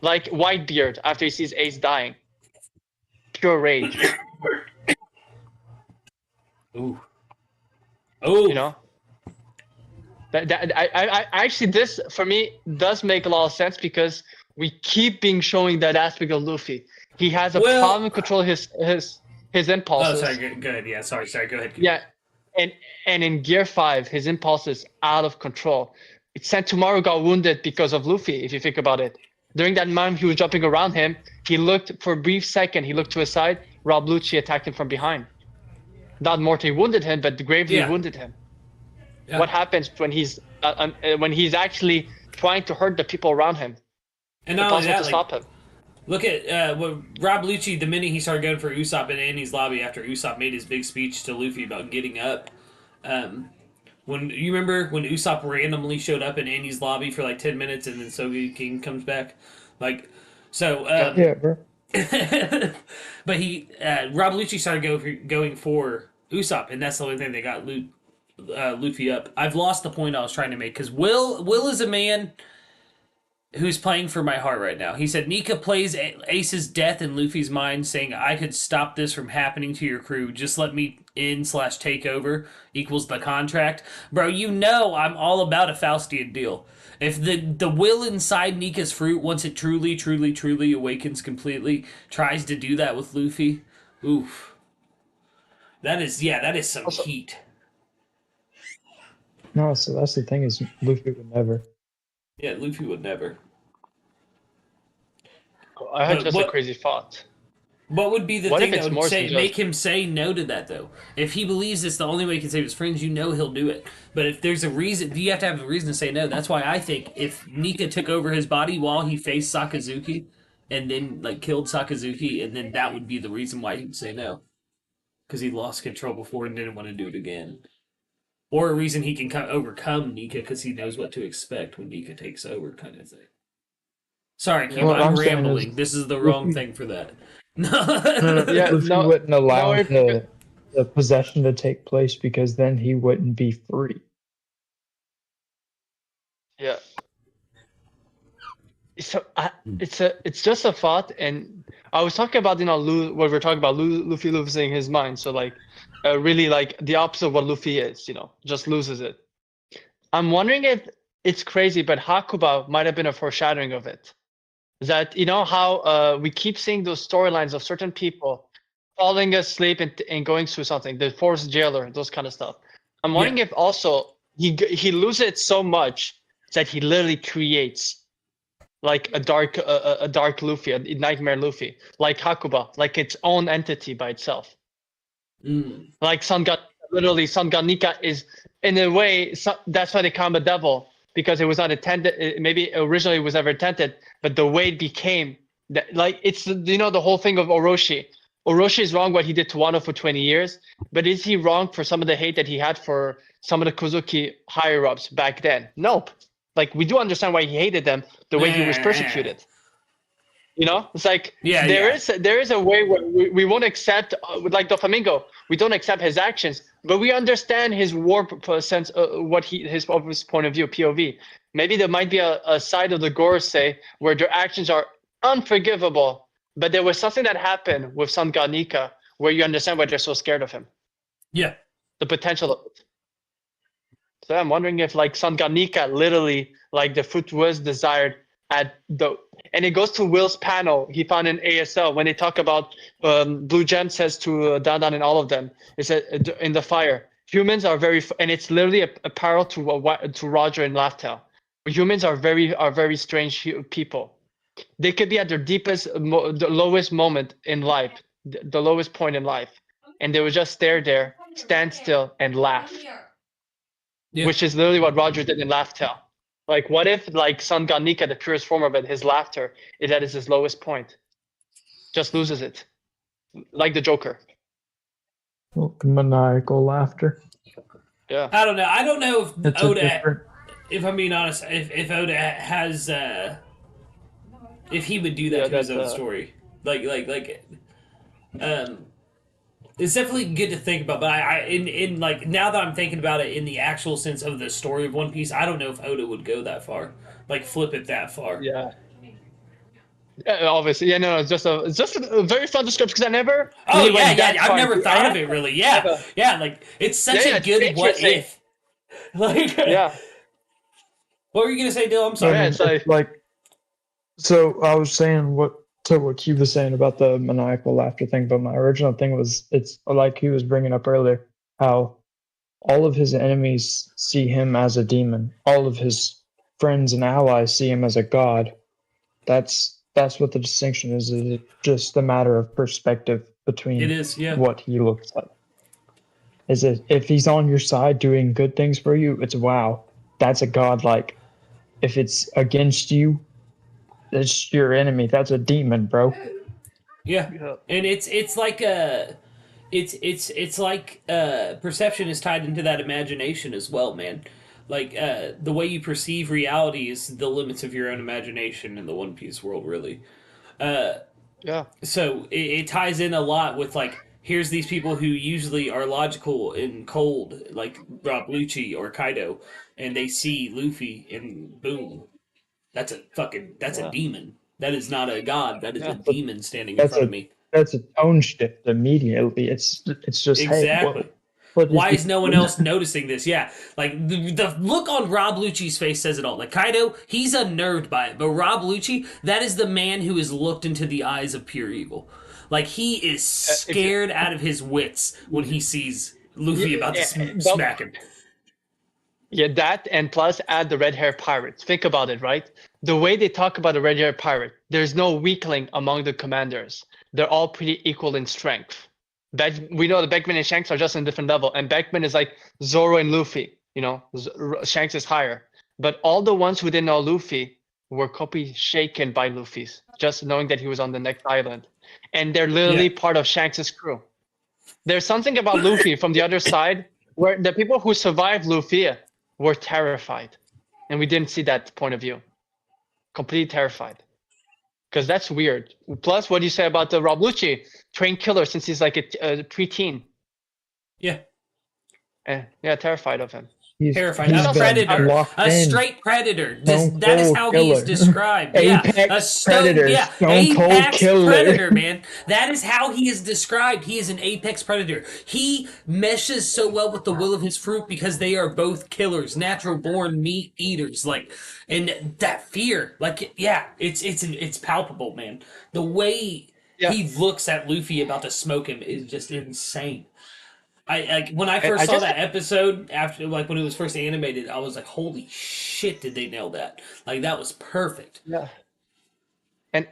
Like Whitebeard after he sees Ace dying. Pure rage. Ooh. I actually, this for me does make a lot of sense because we keep being showing that aspect of Luffy. He has a problem controlling his impulses. Oh, sorry. Go ahead. Yeah, sorry. Go ahead. Yeah, and in Gear 5, his impulses out of control. Sentomaru got wounded because of Luffy. If you think about it, during that moment he was jumping around him. He looked for a brief second. He looked to his side. Rob Lucci attacked him from behind. Not mortally wounded him, but gravely wounded him. Yeah. What happens when he's actually trying to hurt the people around him? And not only that, to stop him. Look at Rob Lucci, the minute he started going for Usopp in Annie's lobby after Usopp made his big speech to Luffy about getting up. When you remember when Usopp randomly showed up in Annie's lobby for like 10 minutes and then Sogi King comes back? Like, so. Yeah, bro. But Rob Lucci started going for Usopp, and that's the only thing that got Luffy up. I've lost the point I was trying to make because Will is a man who's playing for my heart right now. He said Nika plays Ace's death in Luffy's mind, saying I could stop this from happening to your crew. Just let me in/take over equals the contract. Bro, you know I'm all about a Faustian deal. If the will inside Nika's fruit, once it truly, truly, truly awakens completely, tries to do that with Luffy, oof. That is some heat. No, so that's the thing is Luffy would never. Yeah, Luffy would never. I had a crazy thought. What would be the What thing if that it's would more than make him say no to that, though? If he believes it's the only way he can save his friends, you know he'll do it. But if there's a reason, you have to have a reason to say no. That's why I think if Nika took over his body while he faced Sakazuki, and then like killed Sakazuki, and then that would be the reason why he'd say no. Because he lost control before and didn't want to do it again. Or a reason he can overcome Nika because he knows what to expect when Nika takes over, kind of thing. Sorry, Kim, I'm rambling. This is the wrong thing for that. Luffy wouldn't allow the possession to take place because then he wouldn't be free. Yeah. So it's just a thought, and I was talking about what we're talking about Luffy losing his mind. So like, really like the opposite of what Luffy is. Just loses it. I'm wondering if it's crazy, but Hakuba might have been a foreshadowing of it. That how we keep seeing those storylines of certain people falling asleep and going through something, the forced jailer, those kind of stuff. I'm wondering if also he loses it so much that he literally creates like a dark Luffy, a nightmare Luffy, like Hakuba, like its own entity by itself. Like Sanganika is in a way that's why they call him a devil. Because it was not intended, maybe originally it was never intended, but the way it became, like it's the whole thing of Orochi. Orochi is wrong what he did to Wano for 20 years, but is he wrong for some of the hate that he had for some of the Kozuki higher ups back then? Nope. Like we do understand why he hated them, the way he was persecuted. It's like there is a way where we won't accept, like Doflamingo, we don't accept his actions, but we understand his warp sense, his point of view, POV. Maybe there might be a side of the Gorosei where their actions are unforgivable, but there was something that happened with Sanganika where you understand why they're so scared of him. Yeah. The potential of it. So I'm wondering if like Sanganika literally, like the fruit was desired and it goes to Will's panel he found in ASL when they talk about Blue Gem says to Dan and all of them, it said in the fire, humans are very, and it's literally a parallel to Roger and Laugh-Tale. Humans are very strange people. They could be at their deepest, the lowest moment in life, the lowest point in life, and they would just stare there, stand still, and laugh, which is literally what Roger did in Laugh-Tale. Like, what if, like, Sanganika, the purest form of it, his laughter is at his lowest point? Just loses it. Like the Joker. Maniacal laughter. Yeah. I don't know. I don't know if It's Oda, if I'm being honest, if Oda has, if he would do that to his own story. It's definitely good to think about, but in like now that I'm thinking about it in the actual sense of the story of One Piece, I don't know if Oda would go that far, like flip it that far. Yeah. Obviously, no, it's just a very fun description because I never. Oh really I've never thought of it really. Yeah, like it's such a good what if. Like yeah. What were you gonna say, Dill? I'm sorry. It's like so I was saying what Kube was saying about the maniacal laughter thing, but my original thing was it's like he was bringing up earlier how all of his enemies see him as a demon, all of his friends and allies see him as a god. That's what the distinction is. It's just a matter of perspective between what he looks like. Is it if he's on your side doing good things for you, it's wow, that's a godlike. If it's against you, it's your enemy. That's a demon, bro. Yeah. And it's like it's like perception is tied into that imagination as well, man. Like the way you perceive reality is the limits of your own imagination in the One Piece world, really. Uh, Yeah. so it ties in a lot with like here's these people who usually are logical and cold, like Rob Lucci or Kaido, and they see Luffy and boom, that's a Yeah. demon. That is not a god. That is a Yeah. demon standing in front of me. That's a tone shift immediately. It's just Exactly. hey, what Why he is no one doing? else noticing this? Yeah, like the look on Rob Lucci's face says it all. Like Kaido, he's unnerved by it, but Rob Lucci, that is the man who has looked into the eyes of pure evil. Like he is If you, scared out of his wits when he sees Luffy about to but smack him. yeah, that and plus add the red hair pirates. Think about it, right? The way they talk about a red hair pirate, there's no weakling among the commanders. They're all pretty equal in strength. We know the Beckman and Shanks are just on a different level, and Beckman is like Zoro and Luffy. You know, Shanks is higher. But all the ones who didn't know Luffy were completely shaken by Luffy's, just knowing that he was on the next island. And they're literally part of Shanks' crew. There's something about Luffy from the other side where the people who survived Luffy were terrified. And we didn't see that point of view. Completely terrified. Because that's weird. Plus, what do you say about the Rob Lucci, trained killer since he's like a preteen? Yeah. Yeah, terrified of him. Terrified. He's A been predator. locked A in. straight predator. Stone That is cold how he is killer. described. Apex Yeah. A predator. Yeah. Stone cold Apex killer. predator, man. That is how he is described. He is an apex predator. He meshes so well with the will of his fruit because they are both killers, natural born meat eaters. Like, and that fear, like, yeah, it's palpable, man. The way he looks at Luffy about to smoke him is just insane. I like when I first saw that episode after like when it was first animated, I was like, "Holy shit! Did they nail that? Like that was perfect." Yeah. And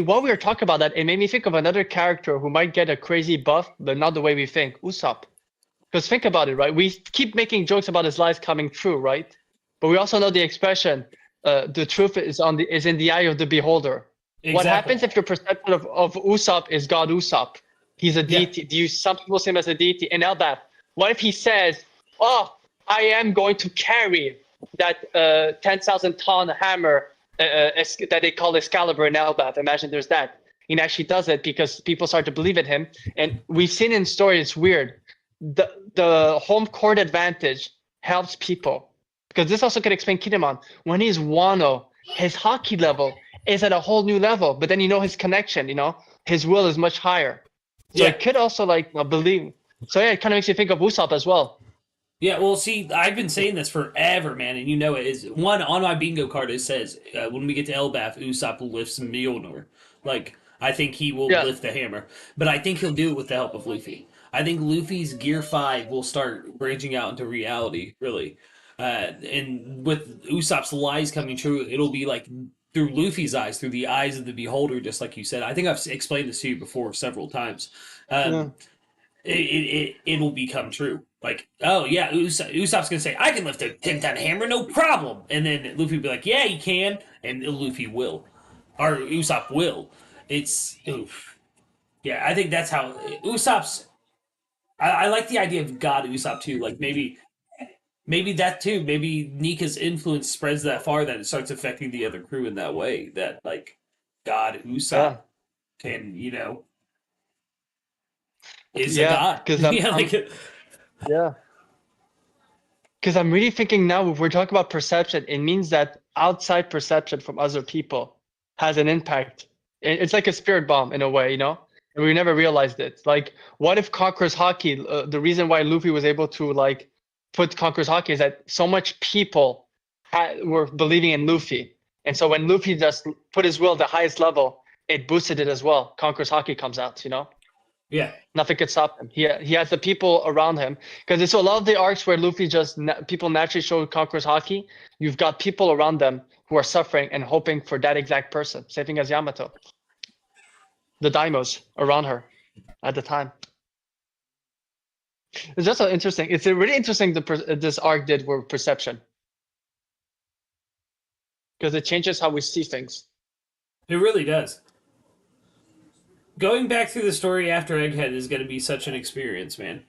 while we were talking about that, it made me think of another character who might get a crazy buff, but not the way we think. Usopp. Because think about it, right? We keep making jokes about his lies coming true, right? But we also know the expression, "the truth is in the eye of the beholder." Exactly. What happens if your perception of Usopp is God Usopp? He's a deity. Some people see him as a deity. And Elbaf, what if he says, "Oh, I am going to carry that 10,000 ton hammer that they call Excalibur in Elbaf"? Imagine there's that. He actually does it because people start to believe in him. And we've seen in story, it's weird. The home court advantage helps people. Because this also can explain Kinemon. When he's Wano, his hockey level is at a whole new level. But then his connection, his will is much higher. So it could also believe. So yeah, it kind of makes you think of Usopp as well. Yeah, well, see, I've been saying this forever, man, and you know it is one on my bingo card. It says when we get to Elbaf, Usopp will lift some Mjolnir. Like I think he will lift the hammer, but I think he'll do it with the help of Luffy. I think Luffy's Gear 5 will start branching out into reality, really. And with Usopp's lies coming true, it'll be like through Luffy's eyes, through the eyes of the beholder, just like you said. I think I've explained this to you before several times. It'll become true. Like, oh yeah, Usopp's gonna say, "I can lift a 10-ton hammer, no problem," and then Luffy will be like, "Yeah, you can," and Luffy will, or Usopp will. It's oof. Yeah, I think that's how Usopp's. I like the idea of God Usopp too. Like maybe that too. Maybe Nika's influence spreads that far that it starts affecting the other crew in that way. That like God Usopp can is a god. Because I'm really thinking now, if we're talking about perception, it means that outside perception from other people has an impact. It's like a spirit bomb in a way, and we never realized it. Like, what if Conqueror's Hockey? The reason why Luffy was able to put Conqueror's Hockey is that so much people were believing in Luffy, and so when Luffy just put his will at the highest level, it boosted it as well. Conqueror's Hockey comes out, Yeah. Nothing could stop him. He has the people around him. Because it's a lot of the arcs where Luffy people naturally show Conqueror's Hockey. You've got people around them who are suffering and hoping for that exact person. Same thing as Yamato. The daimos around her at the time. It's just so interesting. It's really interesting this arc did with perception. Because it changes how we see things. It really does. Going back through the story after Egghead is going to be such an experience, man.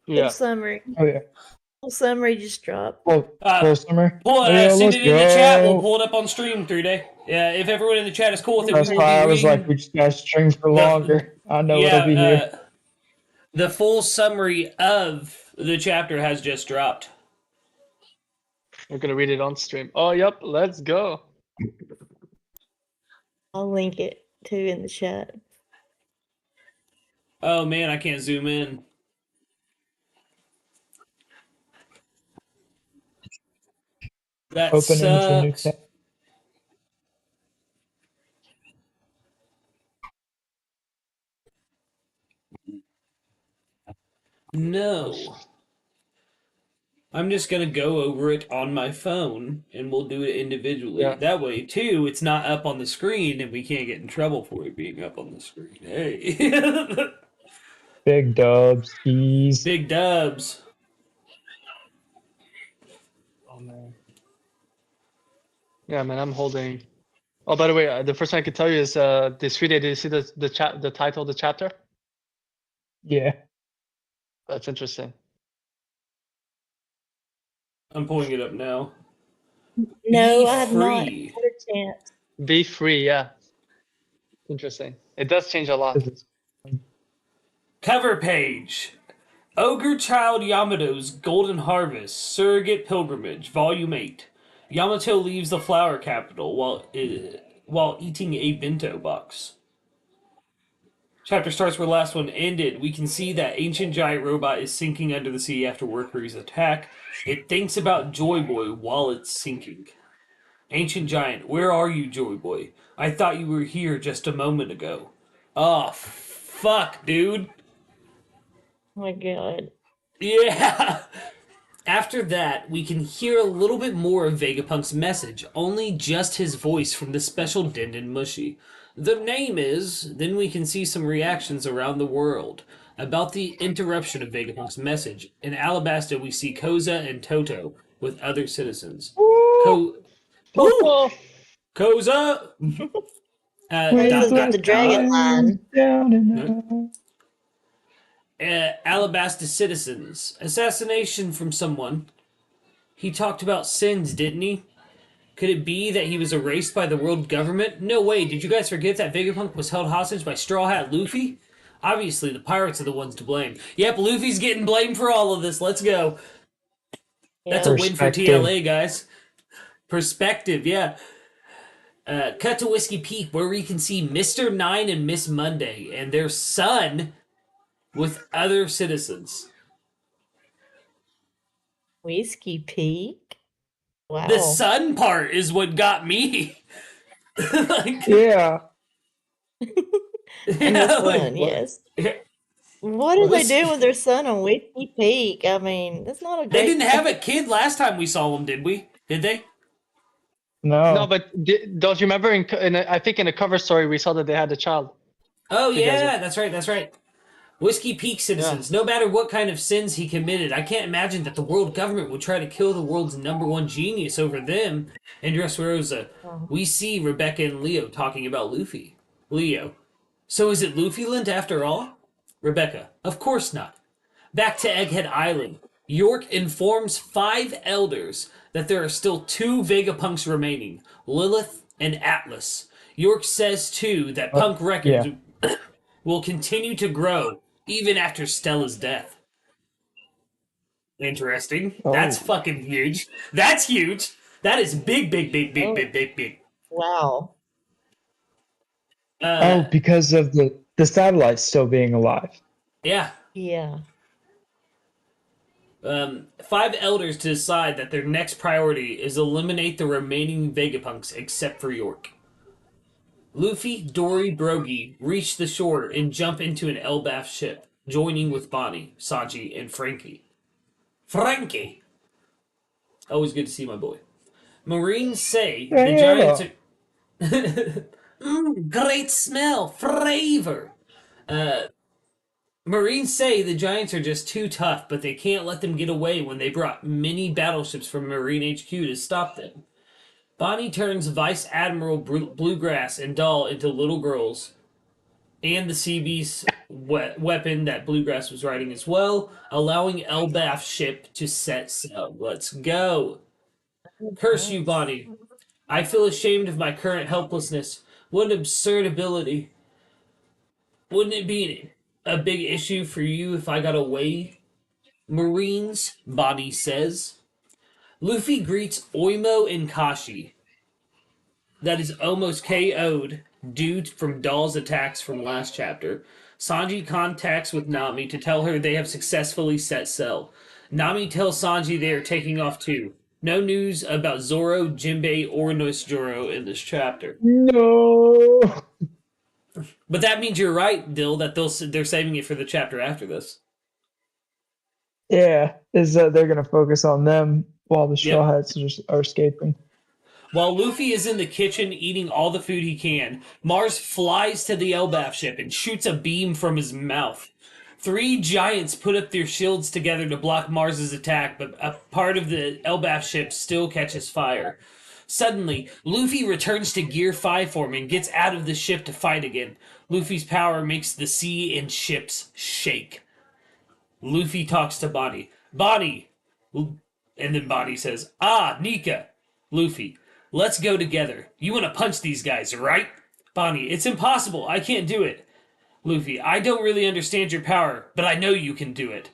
Yeah. Full summary. Oh yeah. Full summary just dropped. Full summer. Send Let's it in the chat. We'll go. pull it up on stream 3-day. Yeah, if everyone in the chat is cool with it, That's we will why I be was reading. like, we just gotta stream for longer. I know it'll be here. The full summary of the chapter has just dropped. We're gonna read it on stream. Oh, yep. Let's go. I'll link it too in the chat. Oh man, I can't zoom in. That Open into new sucks. tab. No. I'm just gonna go over it on my phone and we'll do it individually. Yeah. That way, too, it's not up on the screen and we can't get in trouble for it being up on the screen. Hey. Big dubs, keys. Big dubs. Oh man. Yeah, man, I'm holding. Oh, by the way, the first thing I could tell you is this 3-day. Did you see the title of the chapter? Yeah. That's interesting. I'm pulling it up now. No, Be I have not had free. a chance. Be free, yeah. Interesting. It does change a lot. Cover page. Ogre Child Yamato's Golden Harvest Surrogate Pilgrimage, Volume 8. Yamato leaves the flower capital while eating a bento box. Chapter starts where last one ended. We can see that ancient giant robot is sinking under the sea after Workery's attack. It thinks about Joy Boy while it's sinking. Ancient giant, where are you, Joy Boy? I thought you were here just a moment ago. Oh, fuck, dude. Oh my god. Yeah. After that, we can hear a little bit more of Vegapunk's message, only just his voice from the special Denden Mushi. The name is, then we can see some reactions around the world. About the interruption of Vegapunk's message, in Alabasta we see Koza and Toto with other citizens. Toto! Koza! Koza's got the dragon line. Down and out. Alabasta citizens. Assassination from someone. He talked about sins, didn't he? Could it be that he was erased by the world government? No way, did you guys forget that Vegapunk was held hostage by Straw Hat Luffy? Obviously, the pirates are the ones to blame. Yep, Luffy's getting blamed for all of this. Let's go. That's a win for TLA, guys. Perspective, yeah. Cut to Whiskey Peak, where we can see Mr. Nine and Miss Monday and their son with other citizens. Whiskey Peak? Wow. The sun part is what got me. Like, Yeah. And the son, yes. What are they doing with their son on Whiskey Peak? I mean, that's not a great... They didn't have a kid last time we saw them, did we? Did they? No. No, but don't you remember? I think in the cover story we saw that they had a child. Oh yeah, that's right. Whiskey Peak citizens, no matter what kind of sins he committed, I can't imagine that the world government would try to kill the world's #1 genius over them. And Dressrosa, we see Rebecca and Leo talking about Luffy. Leo, so is it Luffy-land after all? Rebecca, of course not. Back to Egghead Island. York informs 5 elders that there are still 2 Vegapunks remaining, Lilith and Atlas. York says, too, that Punk Records will continue to grow even after Stella's death. Interesting. Oh. That's fucking huge. That's huge. That is big. Wow. Because of the satellites still being alive. Yeah. Yeah. 5 elders decide that their next priority is eliminate the remaining Vegapunks except for York. Luffy, Dory, Brogy reach the shore and jump into an Elbaf ship, joining with Bonnie, Sanji, and Frankie. Frankie! Always good to see my boy. Marines say the giants are... great smell! Flavor! Marines say the giants are just too tough, but they can't let them get away when they brought many battleships from Marine HQ to stop them. Bonnie turns Vice Admiral Bluegrass and Doll into little girls and the sea beast weapon that Bluegrass was riding as well, allowing Elbaf's ship to set sail. Let's go. Curse you, Bonnie. I feel ashamed of my current helplessness. What an absurd ability. Wouldn't it be a big issue for you if I got away, Marines? Bonnie says. Luffy greets Oimo and Kashi. That is almost KO'd due from Doll's attacks from last chapter. Sanji contacts with Nami to tell her they have successfully set sail. Nami tells Sanji they are taking off too. No news about Zoro, Jinbei, or Noisjoro in this chapter. No. But that means you're right, Dill, that they're saving it for the chapter after this. Yeah, is that they're gonna focus on them while the Straw Hats are escaping. While Luffy is in the kitchen eating all the food he can, Mars flies to the Elbaf ship and shoots a beam from his mouth. 3 giants put up their shields together to block Mars's attack, but a part of the Elbaf ship still catches fire. Suddenly, Luffy returns to Gear 5 form and gets out of the ship to fight again. Luffy's power makes the sea and ships shake. Luffy talks to Bonnie. Bonnie! And then Bonnie says, Ah, Nika! Luffy, let's go together. You want to punch these guys, right? Bonnie, it's impossible. I can't do it. Luffy, I don't really understand your power, but I know you can do it.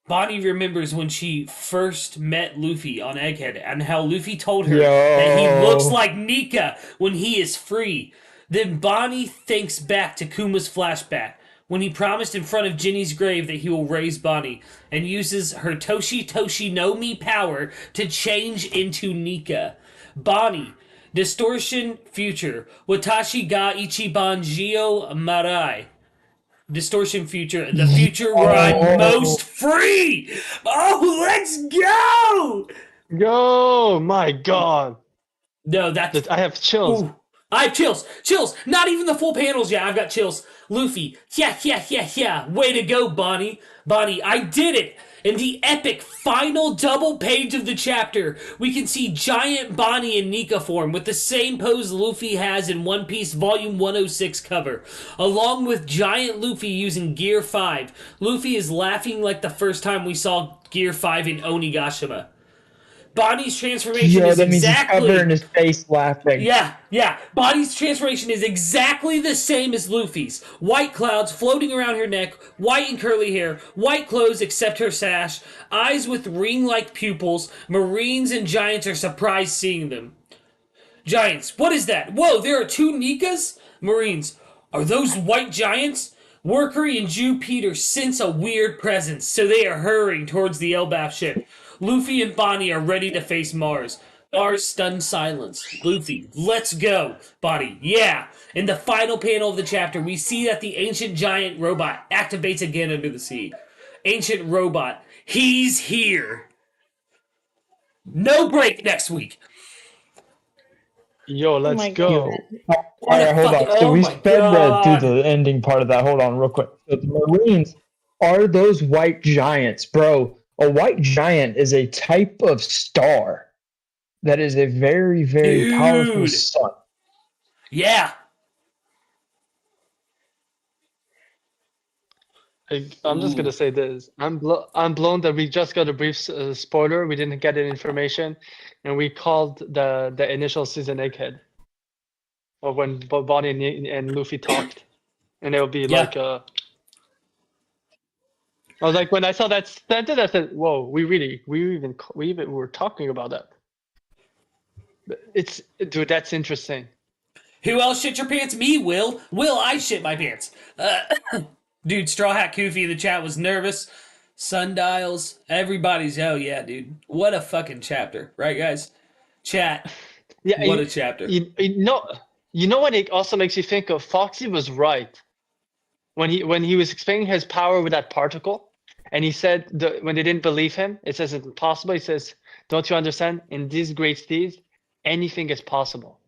Bonnie remembers when she first met Luffy on Egghead and how Luffy told her that he looks like Nika when he is free. Then Bonnie thinks back to Kuma's flashback when he promised in front of Jinny's grave that he will raise Bonnie and uses her Toshi no Mi power to change into Nika. Bonnie, Distortion Future, Watashi ga Ichiban Jio Marai. Distortion Future, the future where I'm most free! Oh, let's go! Go! My God. No, that's... I have chills. Ooh. I have chills! Chills! Not even the full panels yet, I've got chills. Luffy, yeah. Way to go, Bonnie. Bonnie, I did it! In the epic final double page of the chapter, we can see giant Bonnie in Nika form with the same pose Luffy has in One Piece Volume 106 cover, along with giant Luffy using Gear 5. Luffy is laughing like the first time we saw Gear 5 in Onigashima. Bonnie's transformation is that means exactly... he's covering his face laughing. Yeah. Bonnie's transformation is exactly the same as Luffy's. White clouds floating around her neck, white and curly hair, white clothes except her sash, eyes with ring-like pupils. Marines and giants are surprised seeing them. Giants, what is that? Whoa, there are 2 Nikas? Marines, are those white giants? Workery and Jew Peter sense a weird presence, so they are hurrying towards the Elbaf ship. Luffy and Bonnie are ready to face Mars. Mars stunned silence. Luffy, let's go. Bonnie, yeah. In the final panel of the chapter, we see that the ancient giant robot activates again under the sea. Ancient robot, he's here. No break next week. Yo, let's go. All right, hold on. So we sped through the ending part of that. Hold on real quick. So the Marines are those white giants, bro. A white giant is a type of star that is a very, very powerful sun. Yeah. I'm just gonna say this. I'm blown that we just got a brief spoiler. We didn't get any information, and we called the initial season Egghead, or when Bonnie and Luffy talked, and it'll be like a. I was like, when I saw that sentence, I said, "Whoa, we even were talking about that." Dude, that's interesting. Who else shit your pants? Me, Will. Will, I shit my pants. Dude, Straw Hat Koofy in the chat was nervous. Sundials, everybody's, oh yeah, dude. What a fucking chapter, right, guys? Chat. Yeah, what a chapter. You know what it also makes you think of? Foxy was right when he was explaining his power with that particle. And he said, when they didn't believe him, it says it's impossible. He says, don't you understand? In these great steeds, anything is possible.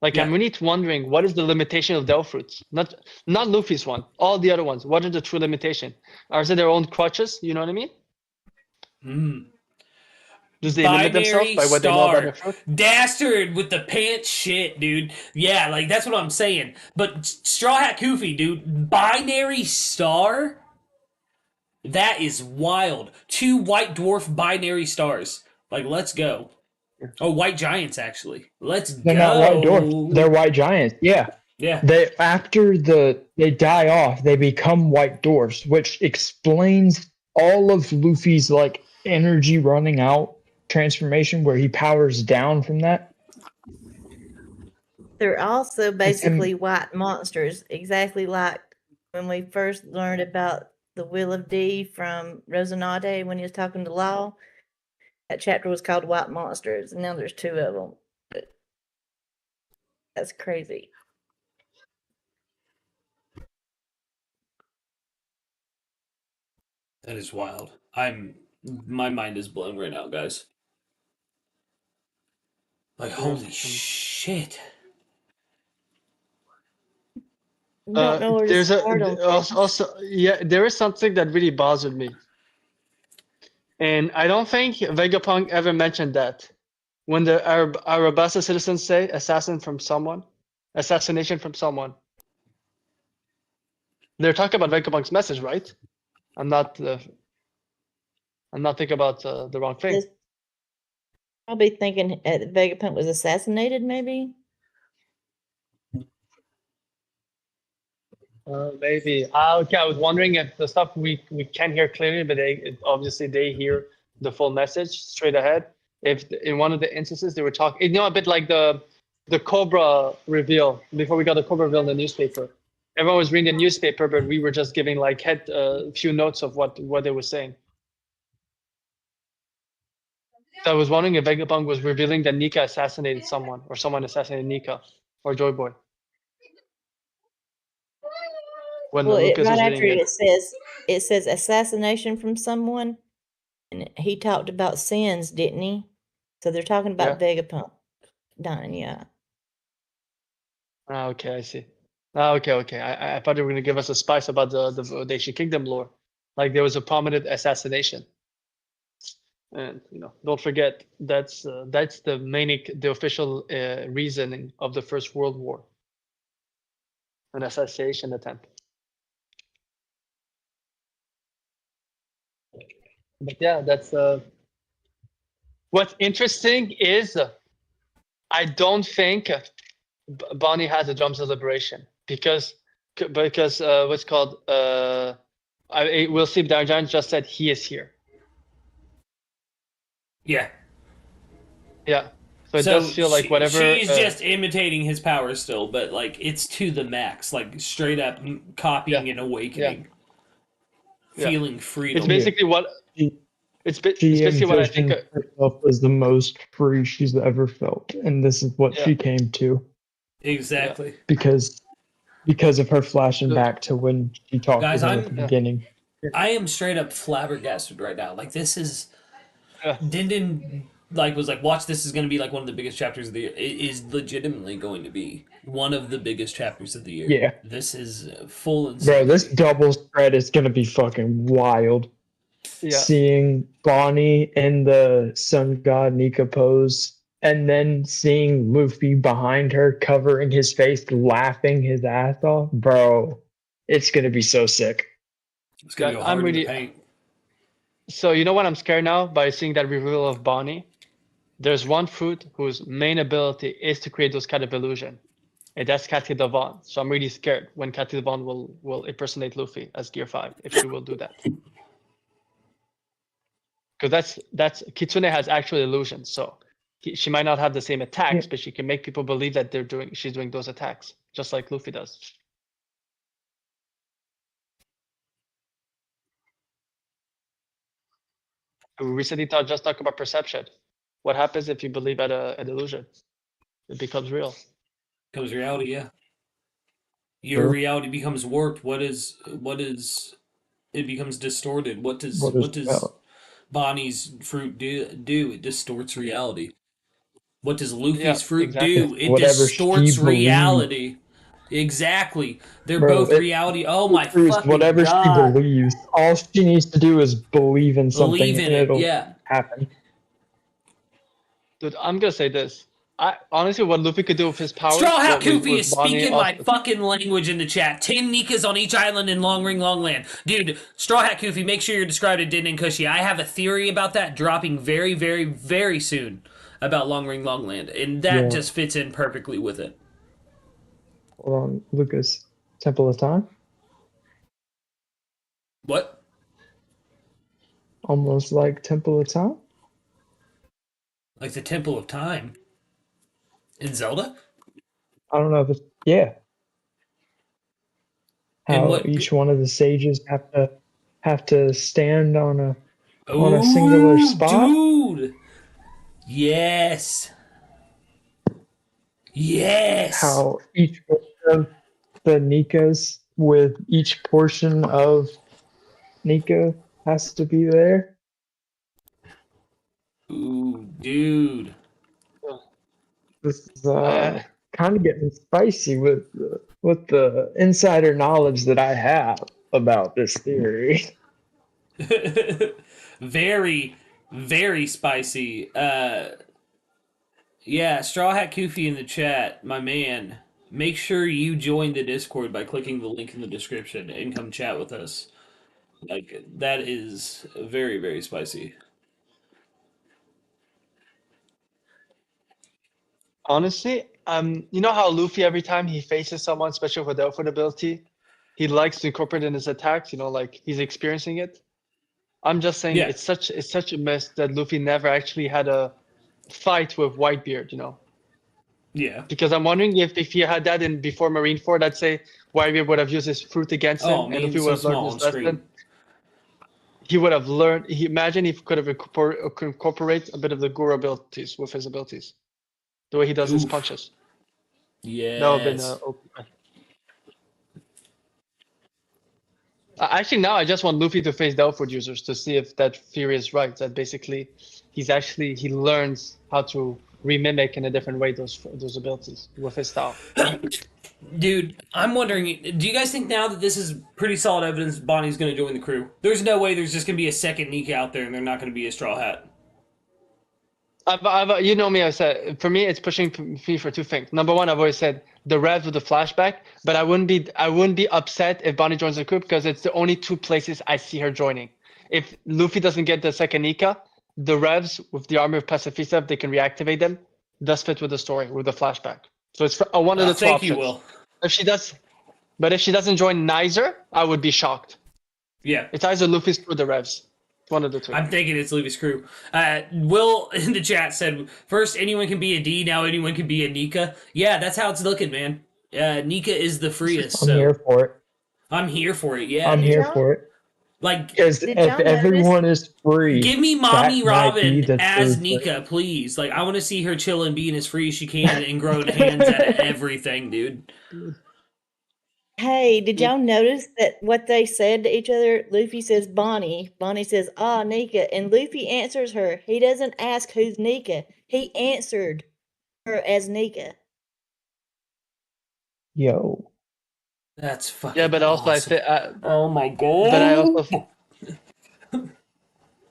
Like, I'm really wondering, what is the limitation of Del Fruits? Not Luffy's one, all the other ones. What are the true limitation? Are they their own crutches? You know what I mean? Does they limit themselves by what they know about the fruit? Dastard with the pants shit, dude. Yeah, like, that's what I'm saying. But Straw Hat Kufi, dude, binary star? That is wild. 2 white dwarf binary stars. Like, let's go. Oh, white giants, actually. They're not white dwarfs. They're white giants. Yeah. Yeah. After they die off, they become white dwarfs, which explains all of Luffy's like energy running out transformation, where he powers down from that. They're also basically white monsters, exactly like when we first learned about the Will of D from Rosinante when he was talking to Law. That chapter was called White Monsters, and now there's 2 of them. But that's crazy. That is wild. My mind is blown right now, guys. Like, holy shit. There's also there is something that really bothered me, and I don't think Vegapunk ever mentioned that when the Arabasta citizens say assassination from someone, they're talking about Vegapunk's message, right? I'm not thinking about the wrong thing. I'll be thinking Vegapunk was assassinated, maybe. Maybe. Okay, I was wondering if the stuff we can't hear clearly, but obviously they hear the full message straight ahead. If in one of the instances they were talking, a bit like the Cobra reveal before we got the Cobra reveal in the newspaper. Everyone was reading the newspaper, but we were just giving like a few notes of what they were saying. So I was wondering if Vegapunk was revealing that Nika assassinated someone, or someone assassinated Nika or Joy Boy. When right after it says assassination from someone, and he talked about sins, didn't he? So they're talking about Vegapunk dying. Yeah. Okay, I see. Okay. I thought they were going to give us a spice about the Ancient Kingdom lore, like there was a prominent assassination. And don't forget that's the official reasoning of the First World War, an assassination attempt. But yeah, that's what's interesting is I don't think Bonnie has a drums of liberation because what's called we'll see. Darjan just said he is here. Yeah. So it does feel like whatever. She's just imitating his power still, but like it's to the max, like straight up copying and awakening, feeling freedom. It's basically what. It's basically what I think herself was the most free she's ever felt, and this is what she came to. Exactly. Because of her flashing back to when she talked to him at the beginning. I am straight up flabbergasted right now. Like this is Din was like, watch, this is going to be like one of the biggest chapters of the year. It is legitimately going to be one of the biggest chapters of the year. Yeah. This is full insanity. Bro, this double spread is going to be fucking wild. Yeah. Seeing Bonnie in the Sun God Nika pose, and then seeing Luffy behind her covering his face, laughing his ass off. Bro, it's going to be so sick. It's going to go hard in the paint. So you know what I'm scared now by seeing that reveal of Bonnie? There's one fruit whose main ability is to create those kind of illusion, and that's Cathy Devon. So I'm really scared when Cathy Devon will impersonate Luffy as Gear 5, if she will do that. Because that's Kitsune has actual illusions, so she might not have the same attacks, but she can make people believe that she's doing those attacks, just like Luffy does. We recently talked about perception. What happens if you believe an illusion? It becomes real. Becomes reality, yeah. Your reality becomes warped. What is? It becomes distorted. What does Bonnie's fruit do? It distorts reality. What does Luffy's fruit do? It distorts reality. Exactly. They're both reality. Oh my fucking whatever God. She believes. All she needs to do is believe in something and it'll happen. Dude, I'm gonna say this. I honestly, what Luffy could do with his powers. Straw Hat what with- Kufi with is Bonnie speaking also- my fucking language in the chat. 10 Nikas on each island in Long Ring Longland. Dude, Straw Hat Kufi, make sure you're described in Din and Kushi. I have a theory about that dropping very, very, very soon about Long Ring Longland, and that Yeah. just fits in perfectly with it. Hold on, Lucas. Temple of Time? What? Almost like Temple of Time? Like the Temple of Time? In Zelda? I don't know if it's, yeah. And How what- each one of the sages have to stand on a Ooh, singular spot. Dude! Yes! Yes! How each one of the Nikas with each portion of Nika has to be there. Ooh, dude. This is kind of getting spicy with the insider knowledge that I have about this theory. Very, very spicy. Yeah, Straw Hat Kufi in the chat, my man. Make sure you join the Discord by clicking the link in the description and come chat with us. Like, that is very, very spicy. Honestly, you know how Luffy every time he faces someone, especially with the outfit ability, he likes to incorporate in his attacks. You know, like he's experiencing it. I'm just saying Yeah. it's such a mess that Luffy never actually had a fight with Whitebeard. You know, Yeah. because I'm wondering if he had that in before Marineford, I'd say Whitebeard would have used his fruit against him, Oh, and man, Luffy so would have small learned on his screen. lesson. He would have learned. Imagine if he could have incorporate a bit of the Guru abilities with his abilities, the way he does his Oof. punches. Yes. That would have been open. Actually, now I just want Luffy to face Delphoid users to see if that theory is right. That basically, he learns how to remimic in a different way those abilities with his style. Dude, I'm wondering, do you guys think now that this is pretty solid evidence Bonnie's going to join the crew? There's no way there's just going to be a second Nika out there and they're not going to be a Straw Hat. You know me. I said for me, it's pushing me for two things. Number one, I've always said the Revs with the flashback, but I wouldn't be upset if Bonnie joins the crew because it's the only two places I see her joining. If Luffy doesn't get the second Nika, the Revs with the army of Pacifista, if they can reactivate them, does fit with the story with the flashback. So it's one of the two Thank options. you, Will. If she doesn't join neither, I would be shocked. Yeah. It's either Luffy's crew or the Revs. One of the two. I'm thinking it's Luffy's crew. Will in the chat said, first anyone can be a D, now anyone can be a Nika. Yeah, that's how it's looking, man. Nika is the freest. I'm so here for it. I'm here for it, yeah. I'm dude. here for it. Like, Because Did if y'all notice- everyone is free, give me that Mommy might be Robin the as true Nika, please. Like, I want to see her chilling, being as free as she can, and growing hands out of everything, dude. Hey, did y'all notice that what they said to each other? Luffy says Bonnie. Bonnie says, ah, Nika. And Luffy answers her. He doesn't ask who's Nika. He answered her as Nika. Yo. That's fucking Yeah, but also awesome. I Oh my god. but I also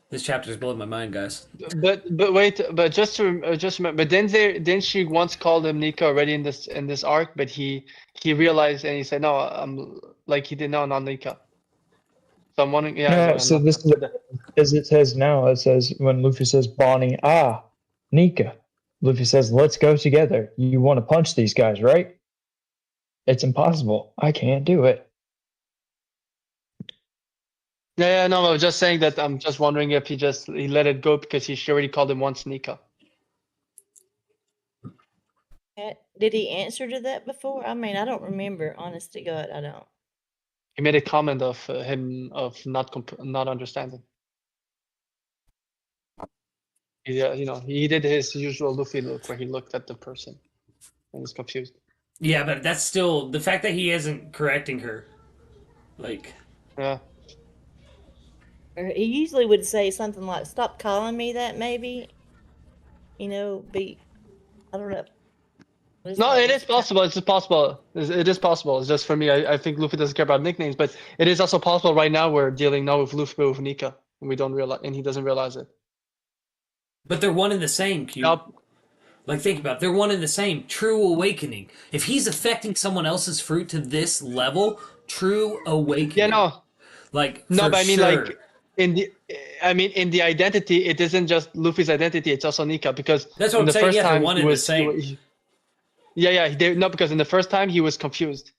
This chapter's blowing my mind, guys. but wait, but just remember. But then she once called him Nika already in this arc, but he realized and he said no, I'm like he didn't know, not Nika. So I'm wondering, yeah. No, I'm so not- this is as it says now. It says when Luffy says Bonnie, Nika. Luffy says, "Let's go together. You want to punch these guys, right?" It's impossible. I can't do it. Yeah, no, I was just saying that I'm just wondering if he let it go because she already called him once Nika. Did he answer to that before? I mean, I don't remember. Honest to God, I don't. He made a comment of him of not understanding. Yeah, he did his usual Luffy look where he looked at the person and was confused. Yeah, but that's still the fact that he isn't correcting her. Like, Yeah. Or he usually would say something like, "Stop calling me that." Maybe, I don't know. No, it is possible. It's possible. It is possible. It's just for me. I think Luffy doesn't care about nicknames, but it is also possible. Right now, we're dealing now with Luffy with Nika, and we don't realize, and he doesn't realize it. but they're one and the same, Q. Now, Like, think about it. They're one and the same. True awakening. If he's affecting someone else's fruit to this level, true awakening. Yeah, no. Like, No, for but I mean, sure. like, in the identity, it isn't just Luffy's identity, it's also Nika, because That's what in I'm the saying. first Yeah, they're time one he and the was, same. no, because in the first time he was confused.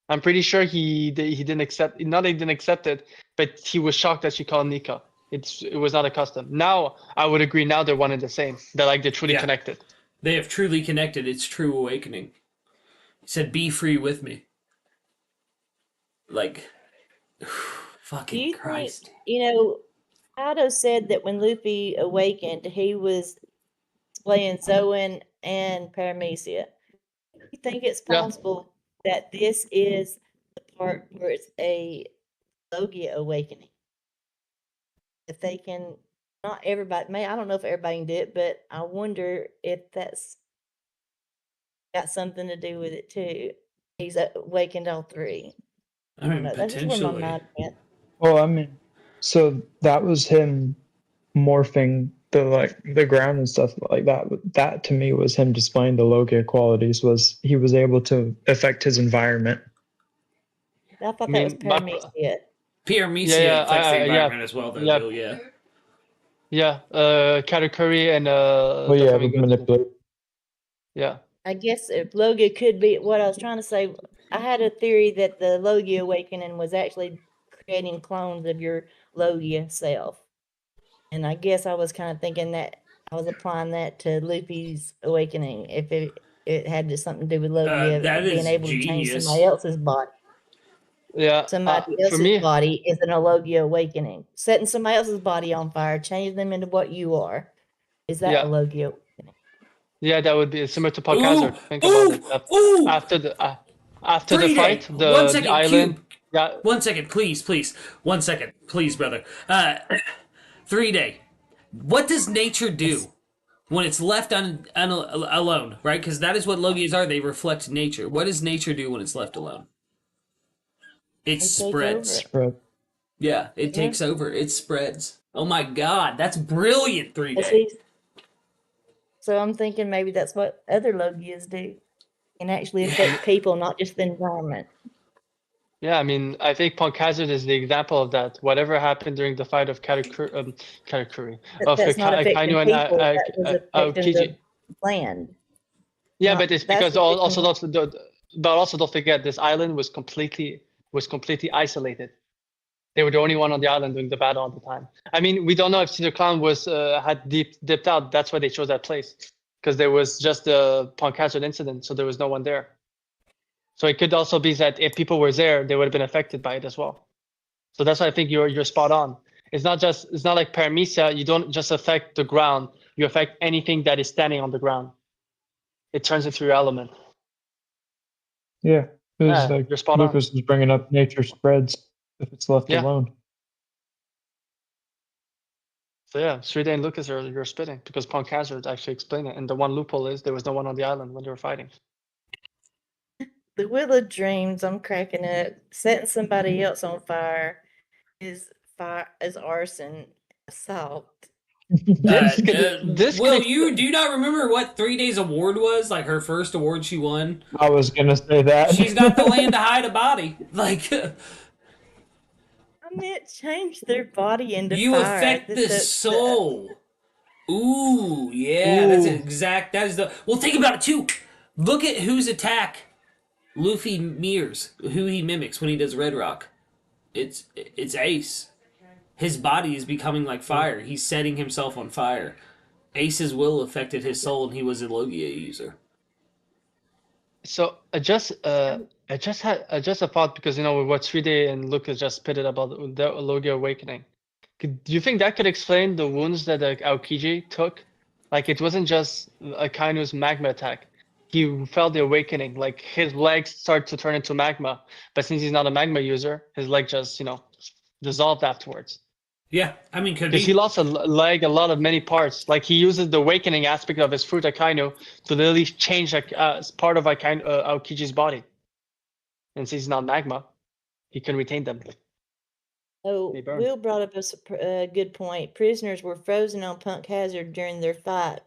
I'm pretty sure he didn't accept, not that he didn't accept it, but he was shocked that she called Nika. It was not a custom. Now, I would agree, now they're one and the same. They're truly Yeah. connected. They have truly connected. It's true awakening. He said, "Be free with me." Like, Do fucking you Christ. think, you know, Kaido said that when Luffy awakened, he was playing Zoan and Paramecia. You think it's Yeah. possible that this is the part where it's a Logia awakening? If they can, not everybody, I don't know if everybody can do it, but I wonder if that's got something to do with it too. He's awakened all three. I mean, No, that's just where my potentially. mind went. Well, I mean, so that was him morphing the ground and stuff like that. But that to me was him displaying the Logia qualities. Was he was able to affect his environment? I thought I that was mean, my- Paramecia. Paramecia affects the environment as well, though, yeah. Bill, yeah. Yeah, Katakuri and Well, yeah, definitely with good. manipulate. Yeah. I guess if Logia could be what I was trying to say. I had a theory that the Logia awakening was actually creating clones of your Logia self. And I guess I was kind of thinking that I was applying that to Luffy's awakening. If it had something to do with Logia That being is able to change genius. somebody else's body. Yeah. Somebody For else's me, body is an Logia awakening. Setting somebody else's body on fire, changing them into what you are. Is that Yeah. a Logia awakening? yeah, that would be similar to Punk Ooh, Hazard. Think about it. ooh! After the 3 fight, day. the 1 second, island. Cube. Yeah. 1 second, please. 1 second, please, brother. 3 day. What does nature do when it's left alone, right? Because that is what Logias are. They reflect nature. What does nature do when it's left alone? It They take spreads. over. Spread. Yeah, it takes over. It spreads. Oh my God, that's brilliant. 3 day. So I'm thinking maybe that's what other Logias do. And actually affect people, not just the environment. Yeah, I mean, I think Punk Hazard is the example of that. Whatever happened during the fight of Katakuri, of That's not affecting Kainu people, and that was affecting Aokiji. the land. Yeah, Not- but it's that's because affecting- but also don't forget this island was completely isolated. They were the only one on the island doing the battle at the time. I mean, we don't know if Cinder Clown was had dipped out. That's why they chose that place, because there was just the Punk Hazard incident, so there was no one there. So it could also be that if people were there, they would have been affected by it as well. So that's why I think you're spot on. It's not like Paramecia. You don't just affect the ground. You affect anything that is standing on the ground. It turns into your element. Yeah, it was like you're spot on. Lucas was bringing up. Nature spreads if it's left Yeah. alone. So yeah, Srida and Lucas you're spitting, because Punk Hazard actually explained it. And the one loophole is there was no one on the island when they were fighting. The Wheel of Dreams, I'm cracking up. Setting somebody else on fire is arson, assault. Will, you do you not remember what 3 days award was? Like her first award she won? I was gonna say that. She's got the land to hide a body. Like I meant change their body into you fire. affect the soul. Ooh, yeah, Ooh. that is the well, think about it too. Look at whose attack Luffy mirrors, who he mimics when he does Red Rock. It's Ace. His body is becoming like fire. He's setting himself on fire. Ace's will affected his soul, and he was a Logia user. So I just a thought, because with what Srida and Lucas just spitted about the Logia awakening. Do you think that could explain the wounds that Aokiji took? Like, it wasn't just a Kainu's magma attack. He felt the awakening. Like, his legs start to turn into magma, but since he's not a magma user, his leg just dissolved afterwards. Yeah, I mean, could be. Because he lost a leg, a lot of many parts. Like, he uses the awakening aspect of his fruit Akainu to literally change part of Aokiji's body. And since he's not magma, he can retain them. Oh, They burn. Will brought up a good point. Prisoners were frozen on Punk Hazard during their fight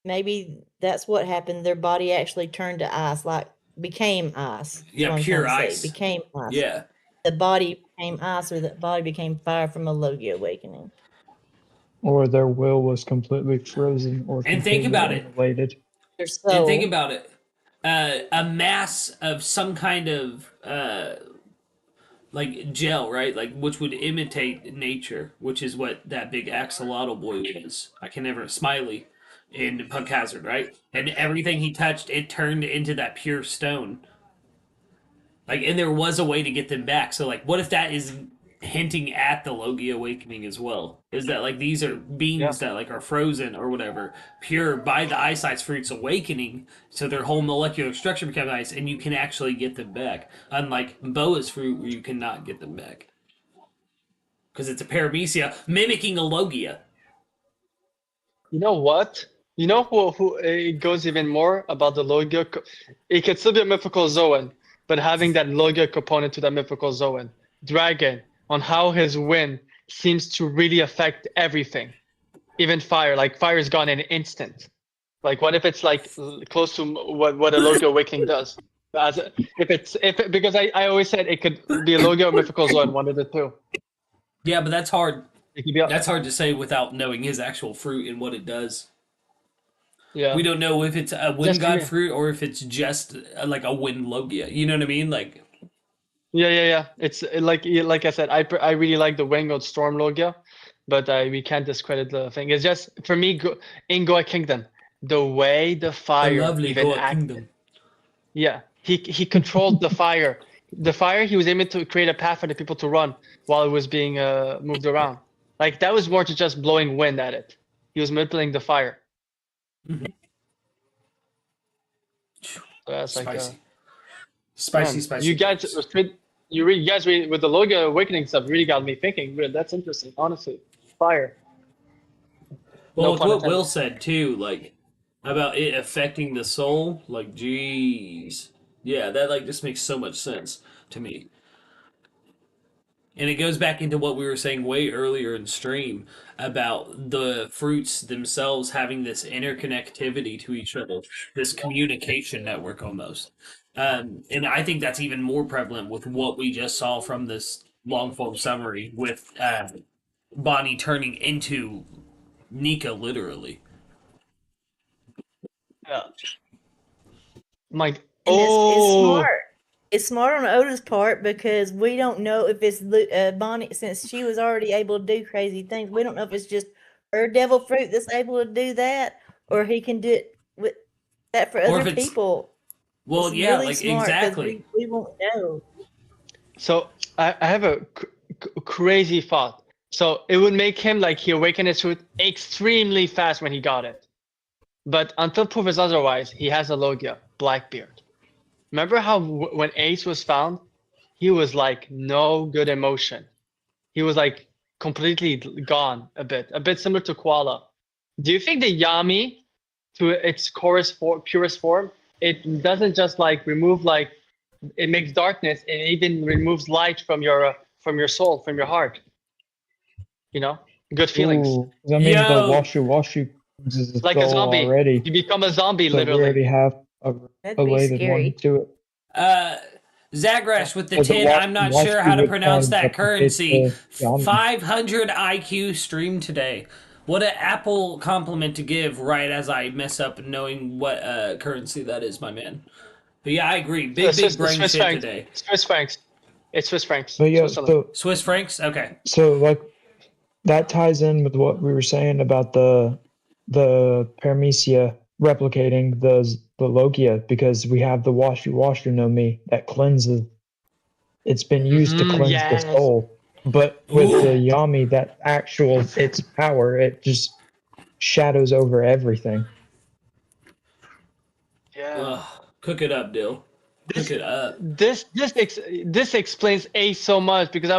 maybe that's what happened. Their body actually turned to ice, like became ice. Yeah, pure ice. Became ice. Yeah. The body became ice, or the body became fire from a Logia awakening. Or their will was completely frozen or And think about it. annihilated. Their soul. And think about it. A mass of some kind of like gel, right? Like which would imitate nature, which is what that big axolotl boy was. I can never Smiley in Punk Hazard, right? And everything he touched, it turned into that pure stone. Like, and there was a way to get them back. So, like, what if that is hinting at the Logia awakening as well? Is that like these are beings that like are frozen or whatever, pure by the ice fruits awakening, so their whole molecular structure becomes ice, and you can actually get them back. Unlike Boa's fruit, where you cannot get them back because it's a paramecia mimicking a Logia. You know what? You know who it goes even more about the Logia? It could still be a mythical Zoan, but having that Logia component to that mythical Zoan. Dragon, on how his wind seems to really affect everything. Even fire. Like, fire is gone in an instant. Like, what if it's, like, close to what a Logia awakening does? Because I always said it could be a Logia or mythical Zoan, one of the two. Yeah, but that's hard. That's hard to say without knowing his actual fruit and what it does. Yeah. We don't know if it's a wind god fruit or if it's just like a wind Logia. You know what I mean? Like. Yeah. It's like I said, I really like the wind god storm Logia, but we can't discredit the thing. It's just for me in Goa Kingdom, the way the fire the lovely even Goa acted. Kingdom. Yeah, he controlled the fire. The fire, he was aiming to create a path for the people to run while it was being moved around. Like, that was more to just blowing wind at it. He was manipulating the fire. Mm-hmm. So that's spicy. like Spicy. You guys with the Logia awakening stuff really got me thinking. That's interesting, honestly. Fire. Well, with what Will said too, like about it affecting the soul, like jeez, yeah, that like just makes so much sense to me. And it goes back into what we were saying way earlier in stream about the fruits themselves having this interconnectivity to each other, this communication network almost. And I think that's even more prevalent with what we just saw from this long form summary with Bonnie turning into Nika, literally. Yeah. Mike. It's smart. It's smart on Oda's part because we don't know if it's Bonnie, since she was already able to do crazy things. We don't know if it's just her devil fruit that's able to do that, or he can do it with that for other people. Well, yeah, really like exactly. We won't know. So I have a crazy thought. So it would make him like he awakened his fruit extremely fast when he got it. But until proof is otherwise, he has a Logia, Blackbeard. Remember how when Ace was found, he was like no good emotion. He was like completely gone a bit similar to Koala. Do you think the Yami, to its purest form, it doesn't just like remove like it makes darkness, it even removes light from your soul, from your heart. You know, good feelings. Ooh, that means the washu is like a zombie already. You become a zombie, so literally. We already have a related one to it. Zagrash with the 10, I'm not sure how to pronounce that currency. 500 IQ stream today. What an Apple compliment to give right as I mess up knowing what currency that is, my man. But yeah, I agree. Big brain shit francs. today. Swiss francs. It's Swiss francs. But yeah, Swiss francs? Okay. So like that ties in with what we were saying about the paramecia replicating the Logia, because we have the washu no Mi that cleanses. It's been used to cleanse the soul. But with the Yami, that actual its power, it just shadows over everything. Yeah. Cook it up, Dill. Cook it up. This explains Ace so much, because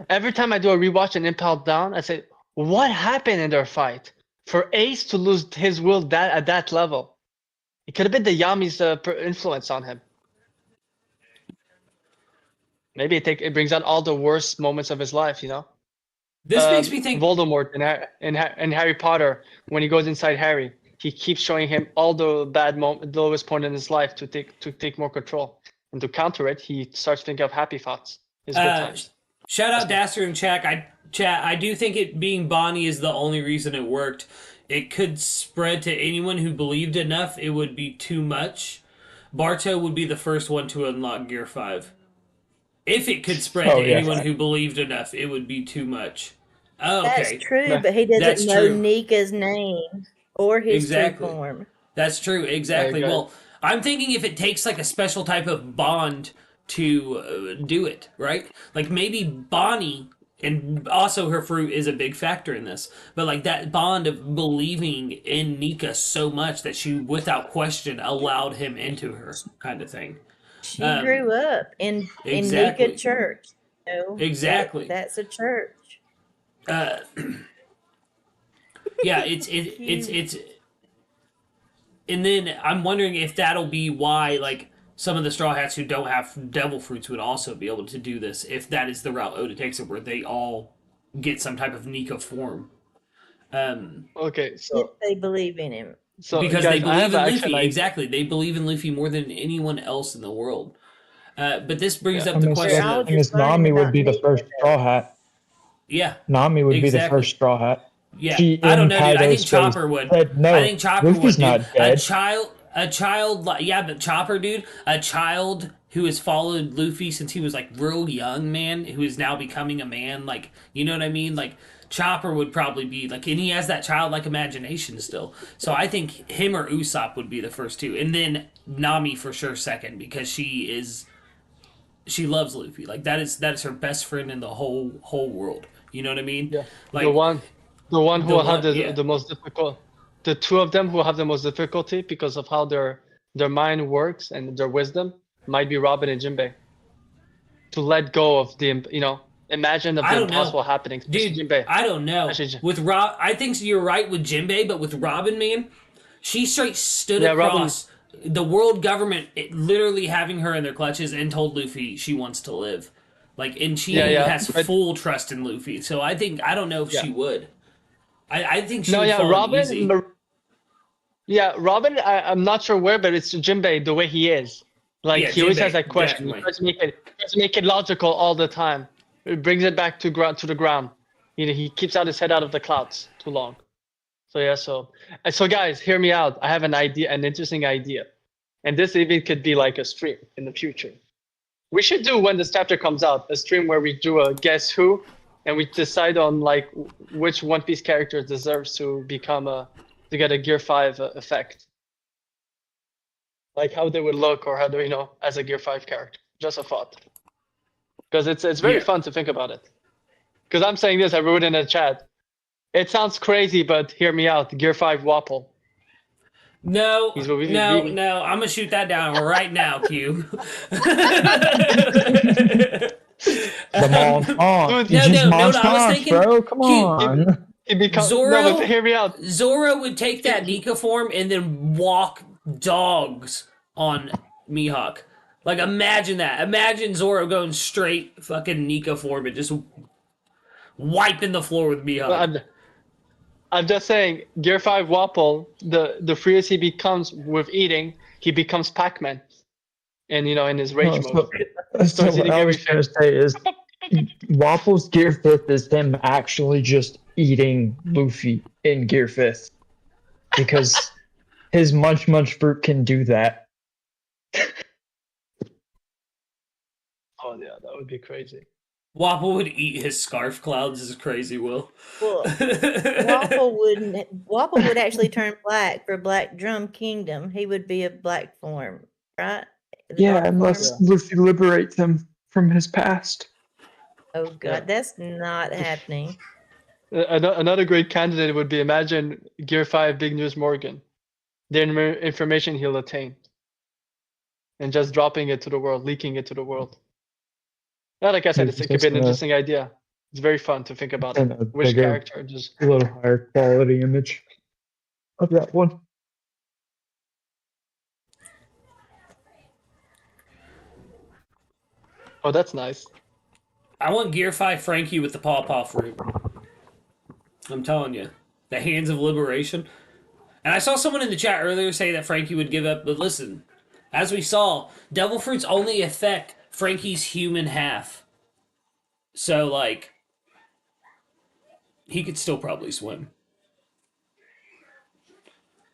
every time I do a rewatch and Impel Down, I say, what happened in their fight for Ace to lose his will at that level? It could have been the Yami's influence on him. Maybe it brings out all the worst moments of his life, you know? This makes me think... Voldemort in Harry Potter, when he goes inside Harry. he keeps showing him all the the lowest point in his life to take more control. And to counter it, he starts thinking of happy thoughts, his good times. Shout out Daster and Chat. I do think it being Bonnie is the only reason it worked. It could spread to anyone who believed enough. It would be too much. Barto would be the first one to unlock Gear 5. If it could spread to anyone who believed enough, it would be too much. Oh, okay. That's true, but he doesn't know Nika's name or his true form. That's true, exactly. Well, I'm thinking if it takes like a special type of bond to do it, right? Like maybe Bonnie, and also her fruit is a big factor in this, but like that bond of believing in Nika so much that she, without question, allowed him into her, kind of thing. She grew up in Nika Church. Exactly. That's a church. Yeah, it's and then I'm wondering if that'll be why like some of the Straw Hats who don't have devil fruits would also be able to do this, if that is the route Oda takes it, where they all get some type of Nika form. Okay, so if they believe in him. So because guys, they believe in Luffy, exactly. They believe in Luffy more than anyone else in the world. But this brings up the question. I think Nami would be the first Straw Hat. Yeah, Nami would be the first Straw Hat. Yeah, I don't know, dude. I think Chopper would. No, I think Chopper Luffy's would. Not dead. A child, yeah, but Chopper, dude, a child who has followed Luffy since he was like real young, man, who is now becoming a man, like, you know what I mean? Like, Chopper would probably be like, and he has that childlike imagination still. So I think him or Usopp would be the first two, and then Nami for sure second, because she loves Luffy. Like that is her best friend in the whole world. You know what I mean? Yeah. Like the one who will have the most difficult. The two of them who have the most difficulty because of how their mind works and their wisdom might be Robin and Jinbei. To let go of the imagine of the impossible happening. Dude, Jinbei. I don't know. With I think you're right with Jinbei, but with Robin, man, she straight stood across the world government, literally having her in their clutches, and told Luffy she wants to live. Like, and she has full trust in Luffy. So I don't know if she would. I think she would fall Robin. Easy. Robin. I'm not sure where, but it's Jinbei the way he is. Like he always has that question. He tries to make it logical all the time. It brings it back to the ground. He keeps his head out of the clouds too long. So guys, hear me out. I have an interesting idea, and this even could be like a stream in the future. We should do, when this chapter comes out, a stream where we do a guess who, and we decide on like which One Piece character deserves to get a Gear 5 effect. Like how they would look, or how do we know as a Gear 5 character? Just a thought. Because it's very fun to think about it. Because I'm saying this, I wrote in the chat. It sounds crazy, but hear me out. Gear 5 Wapol. No, I'm gonna shoot that down right now, Q. The I was thinking, bro, come on. Hear me out. Zoro would take that Nika form and then walk dogs on Mihawk. Like, imagine that. Imagine Zoro going straight fucking Nika form and just wiping the floor with Mihawk. I'm just saying, Gear 5 Wapol, the freest he becomes with eating, he becomes Pac-Man. And, in his rage mode. So what I was going to say is, Wapol's Gear 5th is him actually just eating Luffy in Gear 5th. Because his Munch fruit can do that. Oh, yeah, that would be crazy. Wapol would eat his scarf clouds. Is crazy, Will. Well, Wapol would actually turn black for Black Drum Kingdom. He would be a black form, right? Unless Luffy liberates him from his past. Oh god, that's not happening. Another great candidate would be, imagine Gear 5 Big News Morgan. The information he'll attain. And just dropping it to the world, leaking it to the world. Yeah, like I said, it could be an interesting idea. It's very fun to think about it. Which character just a little higher quality image of that one. Oh, that's nice. I want Gear 5 Frankie with the paw fruit. I'm telling you. The Hands of Liberation. And I saw someone in the chat earlier say that Frankie would give up, but listen, as we saw, devil fruits only affect Frankie's human half. So, like, he could still probably swim.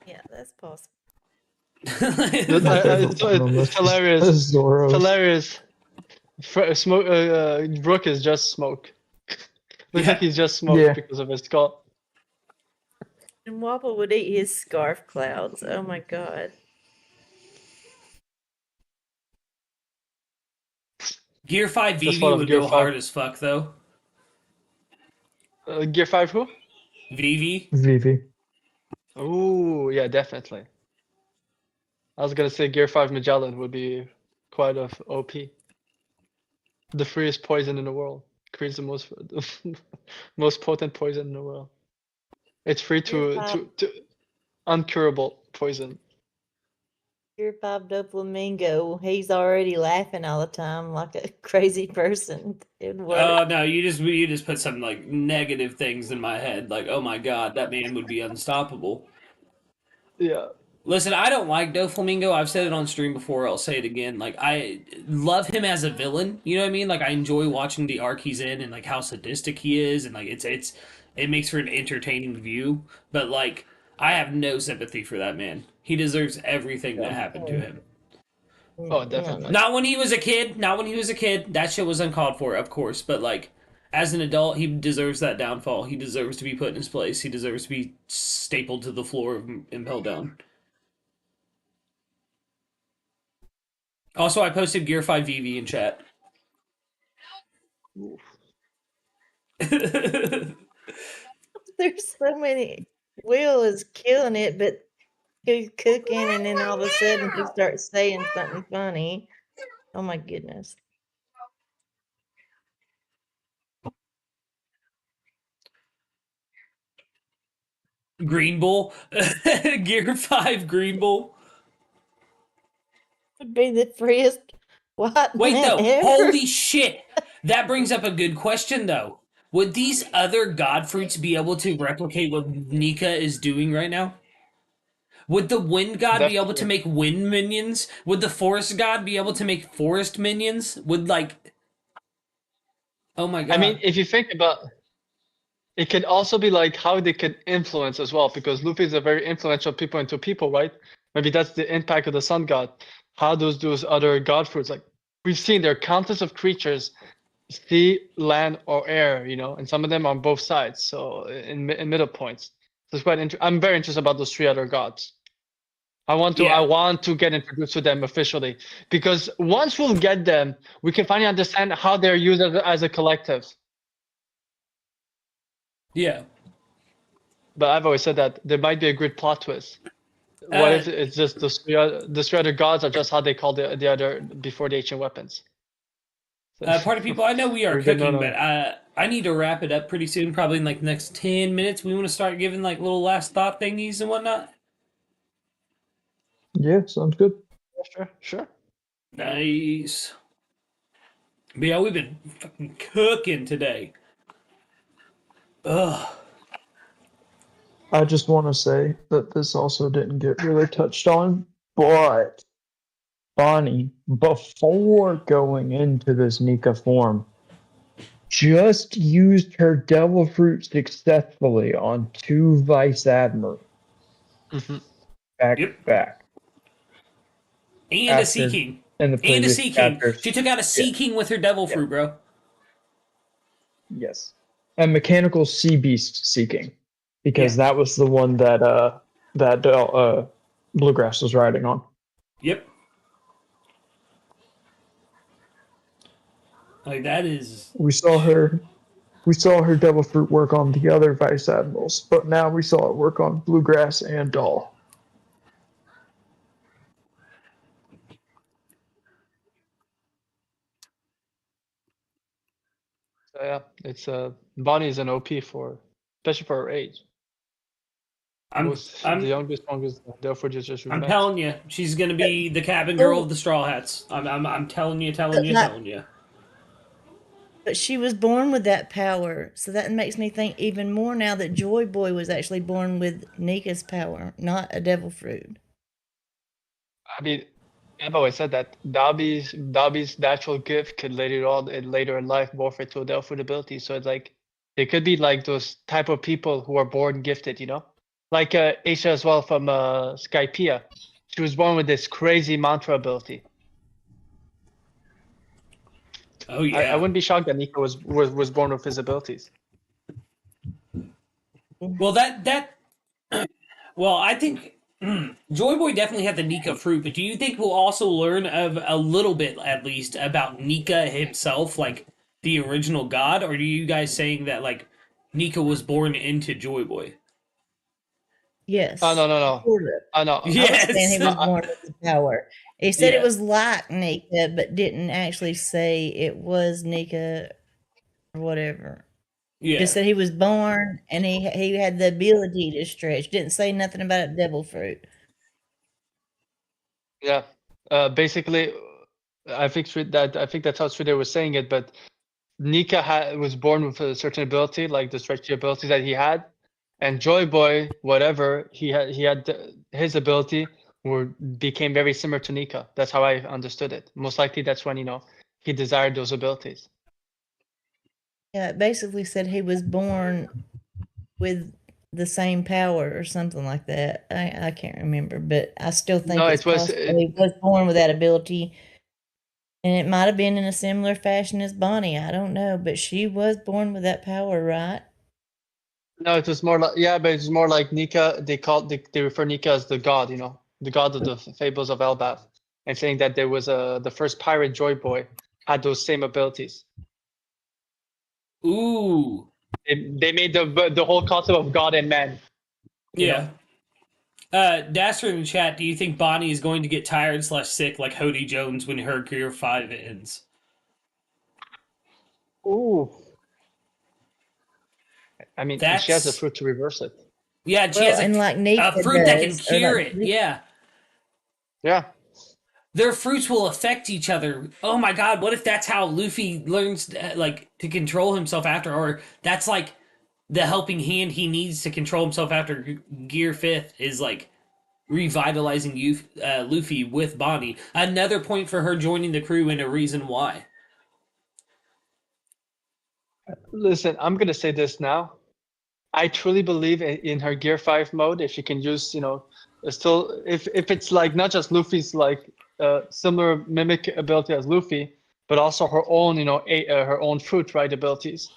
Yeah, that's possible. It's hilarious. It's Zoros. hilarious. Brooke is just smoke. Looks like he's just smoke because of his skull. And Wobble would eat his scarf clouds. Oh my god. Gear 5 Just Vivi one of would Gear go 5. hard as fuck, though. Gear 5 who? Vivi. Vivi. Ooh, yeah, definitely. I was gonna say Gear 5 Magellan would be quite of OP. The freest poison in the world. Creates the most potent poison in the world. It's free to uncurable poison. Gear 5 Doflamingo. He's already laughing all the time like a crazy person. It would work. Oh no, you just put some like negative things in my head. Like, oh my god, that man would be unstoppable. Yeah. Listen, I don't like Doflamingo. I've said it on stream before. I'll say it again. Like, I love him as a villain. You know what I mean? Like, I enjoy watching the arc he's in and like how sadistic he is, and like it makes for an entertaining view. But like, I have no sympathy for that man. He deserves everything that happened to him. Oh, definitely. Not when he was a kid. Not when he was a kid. That shit was uncalled for, of course. But like, as an adult, he deserves that downfall. He deserves to be put in his place. He deserves to be stapled to the floor and held down. Also, I posted Gear 5 VV in chat. There's so many. Will is killing it, but he's cooking, and then all of a sudden he starts saying something funny. Oh my goodness. Green Bull. Gear 5 Green Bull. Would be the freest white Wait, man though. ever. Holy shit. That brings up a good question, though. Would these other god fruits be able to replicate what Nika is doing right now? Would the wind god be able to make wind minions? Would the forest god be able to make forest minions? Would, like... Oh my god. I mean, if you think about it, could also be like how they could influence as well, because Luffy is a very influential people into people, right? Maybe that's the impact of the sun god. How those other god fruits, like we've seen, there are countless of creatures, sea, land, or air, you know, and some of them on both sides. So in middle points, so it's quite I'm very interested about those 3 other gods. I want to get introduced to them officially, because once we'll get them, we can finally understand how they're used as a collective. Yeah. But I've always said that there might be a good plot twist. What if it's just the 3 other gods are just how they call the other before the ancient weapons? So, Party people, I know we are cooking, but I need to wrap it up pretty soon, probably in like the next 10 minutes. We want to start giving like little last thought thingies and whatnot. Yeah, sounds good. Sure. Nice. But yeah, we've been fucking cooking today. Ugh. I just want to say that this also didn't get really touched on, but Bonnie, before going into this Nika form, just used her devil fruit successfully on 2 vice admirals. Mm-hmm. Back to back. And a Sea King. And a Sea King. She took out a Sea King with her devil fruit, bro. Yes. And mechanical sea beast seeking. Because that was the one that Bluegrass was riding on. Yep. Like that is. We saw her devil fruit work on the other vice admirals, but now we saw it work on Bluegrass and Doll. So yeah, it's Bonnie is an OP especially for her age. The youngest, strongest, therefore just I'm telling you, she's gonna be the cabin girl of the Straw Hats. I'm telling you. But she was born with that power, so that makes me think even more now that Joy Boy was actually born with Nika's power, not a devil fruit. I mean, I've always said that Dobby's natural gift could later in life morph into a devil fruit ability. So it's like they could be like those type of people who are born gifted, you know, like Aisha as well from Skypiea. She was born with this crazy mantra ability. Oh yeah. I wouldn't be shocked that Nika was born with his abilities. Well, well, I think Joy Boy definitely had the Nika fruit, but do you think we'll also learn of a little bit, at least, about Nika himself, like the original god, or are you guys saying that like Nika was born into Joy Boy? Yes. Oh no. Oh no. Yes. I was saying he was born with the power. He said Yeah. it was like Nika, but didn't actually say it was Nika or whatever. Yeah. Just said he was born and he had the ability to stretch. Didn't say nothing about a devil fruit. Yeah. Basically, I think that's how Sridhar was saying it. But Nika was born with a certain ability, like the stretchy ability that he had, and Joy Boy, whatever he had his ability became very similar to Nika. That's how I understood it. Most likely, that's when he desired those abilities. Yeah, it basically said he was born with the same power or something like that. I can't remember, but I still think No, it's possible he was born with that ability. And it might have been in a similar fashion as Bonnie. I don't know, but she was born with that power, right? No, it was more like but it's more like Nika. They refer Nika as the god, you know, the god of the fables of Elbaf, and saying that there was the first pirate Joy Boy had those same abilities. Ooh. They made the whole concept of God and man. Yeah. Dasser in the chat, do you think Bonnie is going to get tired / sick like Hody Jones when her Gear 5 ends? Ooh. I mean, she has the fruit to reverse it. Yeah, and she has a fruit that can cure it. Yeah. Yeah. Their fruits will affect each other. Oh my god, what if that's how Luffy learns to control himself after, or that's like the helping hand he needs to control himself after Gear 5th is like revitalizing Luffy with Bonnie. Another point for her joining the crew and a reason why. Listen, I'm gonna say this now. I truly believe in her Gear 5 mode. If she can use, still if it's like not just Luffy's like similar mimic ability as Luffy, but also her own, her own fruit right abilities.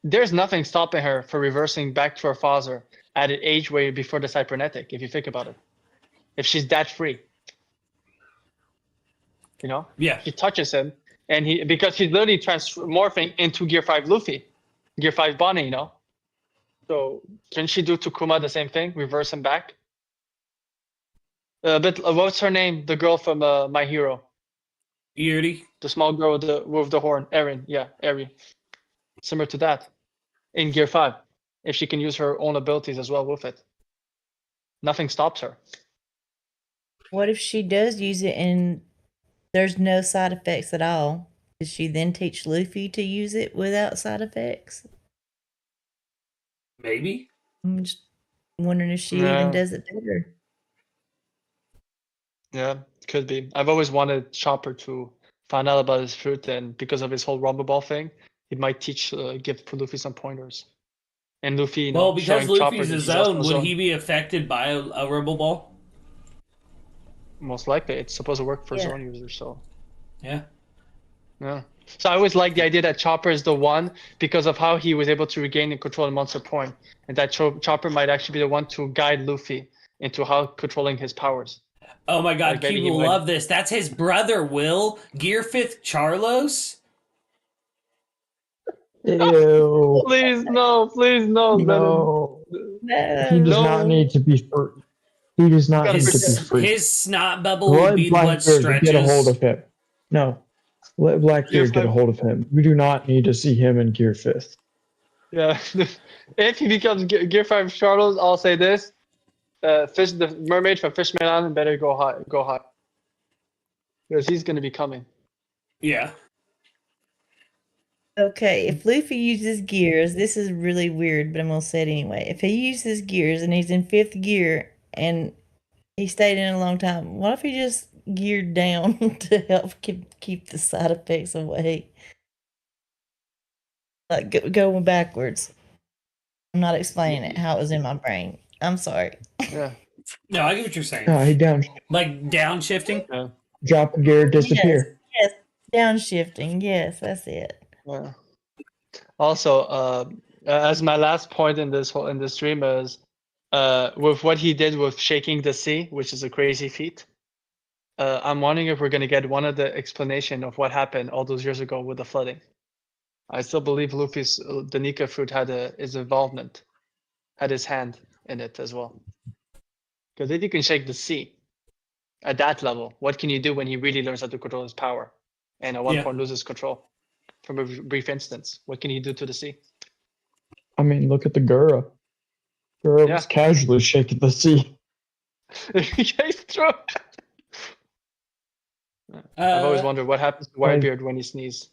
There's nothing stopping her from reversing back to her father at an age way before the cybernetic, if you think about it. If she's that free. Yeah. She touches him, and because he's literally morphing into Gear 5 Luffy, Gear 5 Bonnie, So can she do to Kuma the same thing? Reverse him back? But what's her name? The girl from My Hero. Eri. The small girl with the horn. Erin. Yeah, Eri. Similar to that. In Gear 5. If she can use her own abilities as well with it. Nothing stops her. What if she does use it and there's no side effects at all? Does she then teach Luffy to use it without side effects? Maybe. I'm just wondering if she even does it better. Yeah, could be. I've always wanted Chopper to find out about his fruit, and because of his whole Rumble Ball thing, he might give Luffy some pointers. And Luffy, well, because Luffy's his own, would he be affected by a Rumble Ball? Most likely, it's supposed to work for zone users. So. Yeah. Yeah. So I always like the idea that Chopper is the one because of how he was able to regain and control the monster point, and that Chopper might actually be the one to guide Luffy into how controlling his powers. Oh my god, Kube will love this. That's his brother, Will. Gear 5th Charlos? Ew. Please no. No. He does not need to be free. He does not need to be free. His snot bubble will be what stretches. Get a hold of him. No. Let Blackbeard get a hold of him. We do not need to see him in Gear 5th. Yeah. If he becomes Gear 5 Charlos, I'll say this. The mermaid from Fishman Island better go high. Because he's going to be coming. Yeah. Okay, if Luffy uses gears, this is really weird, but I'm gonna say it anyway. If he uses gears and he's in 5th gear and he stayed in a long time, what if he just geared down to help keep the side effects away? Like going backwards. I'm not explaining it how it was in my brain. I'm sorry. Yeah. No, I get what you're saying. No, he Like downshifting. Yeah. drop a gear, disappear. Yes, downshifting. Yes, that's it. Yeah. Also, as my last point in this stream is, with what he did with shaking the sea, which is a crazy feat. I'm wondering if we're gonna get one of the explanation of what happened all those years ago with the flooding. I still believe Luffy's the Nika fruit had his involvement, had his hand in it as well. Because if you can shake the sea at that level, what can you do when he really learns how to control his power, and at one point loses control from a brief instance? What can he do to the sea? I mean, look at the Gura. Gura was casually shaking the sea. It's true. I've always wondered what happens to Whitebeard when he sneezes.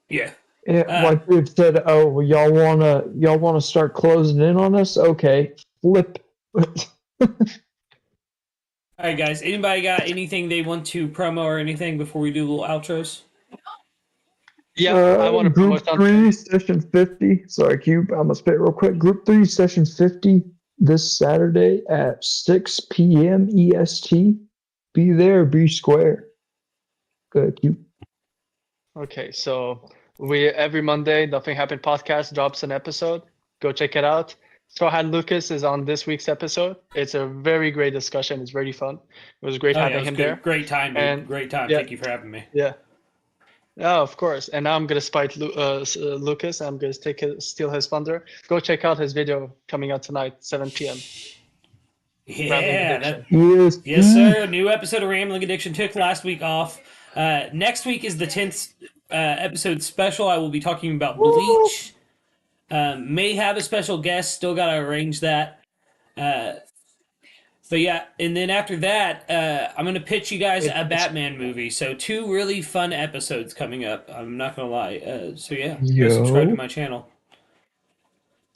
Yeah. Whitebeard said, "Oh, well, y'all wanna start closing in on us? Okay, flip." All right, guys. Anybody got anything they want to promo or anything before we do little outros? Yeah, I want to Group 3, session 50. Sorry, Cube. I'm gonna spit real quick. Group 3, session 50 this Saturday at 6 p.m. EST. Be there, be square. Good, Cube. Okay, so every Monday, Nothing Happened podcast drops an episode. Go check it out. Straw Hat Lucas is on this week's episode. It's a very great discussion. It's very fun. It was great having him there. Great time, dude. And, great time. Thank you for having me. Yeah. Yeah, of course. And now I'm gonna spite Lucas. I'm gonna steal his thunder. Go check out his video coming out tonight, 7 p.m. Yeah. Yes, sir. New episode of Rambling Addiction. Took last week off. Next week is the 10th episode special. I will be talking about Bleach. May have a special guest. Still got to arrange that. So yeah, and then after that, I'm going to pitch you guys a Batman movie. So 2 really fun episodes coming up. I'm not going to lie. So yeah, go subscribe to my channel.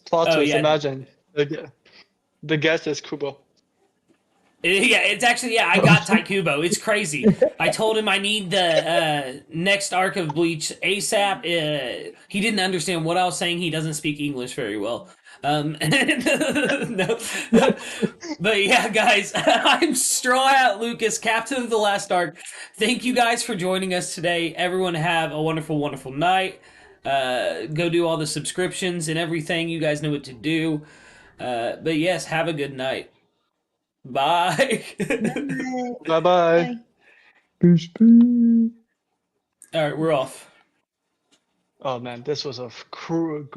Plot twist, imagine. The guest is Kubo. Yeah, it's actually, I got Taikubo. It's crazy. I told him I need the next arc of Bleach ASAP. He didn't understand what I was saying. He doesn't speak English very well. No. But yeah, guys, I'm Straw Hat Lucas, captain of the last arc. Thank you guys for joining us today. Everyone have a wonderful, wonderful night. Go do all the subscriptions and everything. You guys know what to do. But yes, have a good night. Bye. Bye-bye. Peace. All right, we're off. Oh man, this was a great